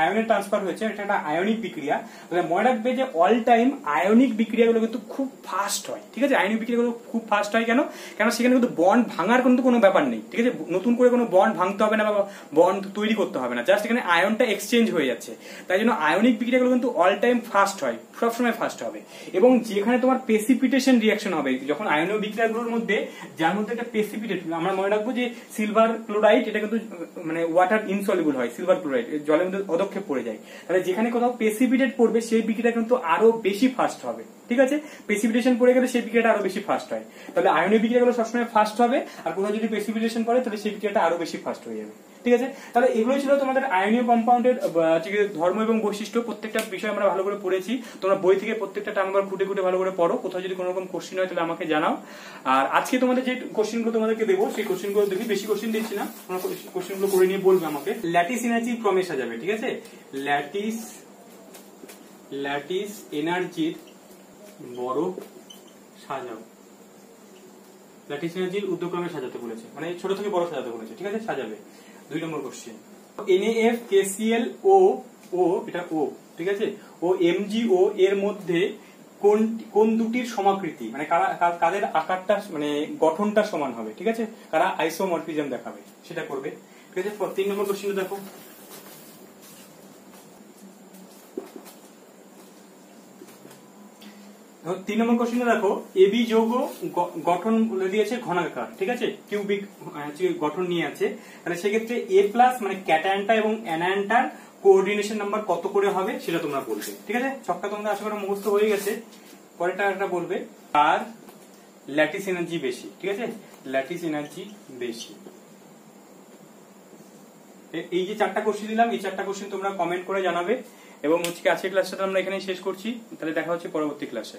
আয়নের ট্রান্সফার হয়েছে, এটা একটা আয়নিক বিক্রিয়া। তাহলে মনে রাখবে যে অল টাইম আয়নিক বিক্রিয়াগুলো কিন্তু খুব ফাস্ট হয়, ঠিক আছে, আয়নিক বিক্রিয়াগুলো খুব ফাস্ট হয় কেন, কারণ সেখানে কিন্তু বন্ড ভাঙার কিন্তু কোনো ব্যাপার নেই, ঠিক আছে, নতুন করে কোনো বন্ড ভাঙতে হবে না বা বন্ড তৈরি করতে হবে না, জাস্ট এখানে আয়নটা এক্সচেঞ্জ হয়ে যাচ্ছে। তাই জন্য আয়নিক বিক্রিয়াগুলো কিন্তু অল টাইম ফাস্ট হয়, সবসময় ফাস্ট হবে। এবং যেখানে তোমার প্রেসিপিটেশন রিঅ্যাকশন হবে, যখন আয়নীয় বিক্রিয়াগুলোর মধ্যে যার মধ্যে একটা প্রেসিপিটেট, আমরা মনে রাখবো যে সিলভার ক্লোরাইড এটা কিন্তু মানে ওয়াটার ইনসলিবল হয়, সিলভার ক্লোরাইড জলের মধ্যে অদক্ষেপ পড়ে যায়, তাহলে যেখানে কোথাও প্রেসিপিটেট পড়বে সেই বিক্রিয়া কিন্তু আরো বেশি ফাস্ট হবে, ঠিক আছে, প্রেসিপিটেশন পড়ে গেলে সেই বিক্রিয়াটা আরো বেশি ফাস্ট হয়। তাহলে আয়নীয় বিক্রিয়াগুলো সবসময় ফাস্ট হবে, আর কোথাও যদি প্রেসিপিটেশন পড়ে তাহলে সেই বিক্রিয়াটা আরো বেশি ফাস্ট হয়ে যাবে, ঠিক আছে। তাহলে এগুলো ছিল তোমাদের আয়নীয় কম্পাউন্ডের ধর্ম এবং বৈশিষ্ট্য, প্রত্যেকটা বিষয় আমরা ভালো করে পড়েছি। তোমরা বই থেকে প্রত্যেকটা টার্ম খুঁটে খুঁটে ভালো করে পড়ো, কোথাও যদি কোনো রকম কোশ্চেন হয় তাহলে আমাকে জানাও। আর আজকে তোমাদের যে কোশ্চেনগুলো তোমাদেরকে দেবো সেই কোশ্চেনগুলো দেখি, বেশি কোশ্চেন দিচ্ছি না, তোমরা কোশ্চেনগুলো করে নিয়ে বলবে আমাকে। ল্যাটিস এনার্জি ক্রমে সাজাবে, ঠিক আছে, ল্যাটিস এনার্জির বড় সাজাও, ল্যাটিস এনার্জির ঊর্ধ্বক্রমে সাজাতে বলেছে, মানে ছোট থেকে বড় সাজাতে বলেছে, ঠিক আছে, সাজাবে। 2 নম্বর কোশ্চেন NaF KCl O এটা O, ঠিক আছে, ও MgO এর মধ্যে কোন দুটির সমাকৃতি মানে কাদের আকারটা মানে গঠনটা সমান হবে, ঠিক আছে, কারা আইসোমরফিজম দেখাবে সেটা করবে, ঠিক আছে। 3 নম্বর কোশ্চেন দেখো, 3 নম্বর কোশ্চেনে দেখো এবি যৌগ গঠন বলে দিয়েছে ঘনাকার, ঠিক আছে, কিউবিক গঠন নিয়ে আছে। তাহলে সেক্ষেত্রে এ প্লাস মানে ক্যাটায়নটা এবং অ্যানায়নটার কোঅর্ডিনেশন নাম্বার কত করে হবে সেটা তোমরা বলবে, ঠিক আছে। ছকটা তোমাদের আশা করি মুখস্থ হয়ে গেছে। পরেরটা একটা বলবে আর ল্যাটিস এনার্জি বেশি, ঠিক আছে, ল্যাটিস এনার্জি বেশি। এই যে 4টা কোশ্চেন দিলাম, এই 4টা কোশ্চেন তোমরা কমেন্ট করে জানাবে। এবং হচ্ছে আজকের ক্লাসটা আমরা এখানে শেষ করছি। তাহলে দেখা হচ্ছে পরবর্তী ক্লাসে।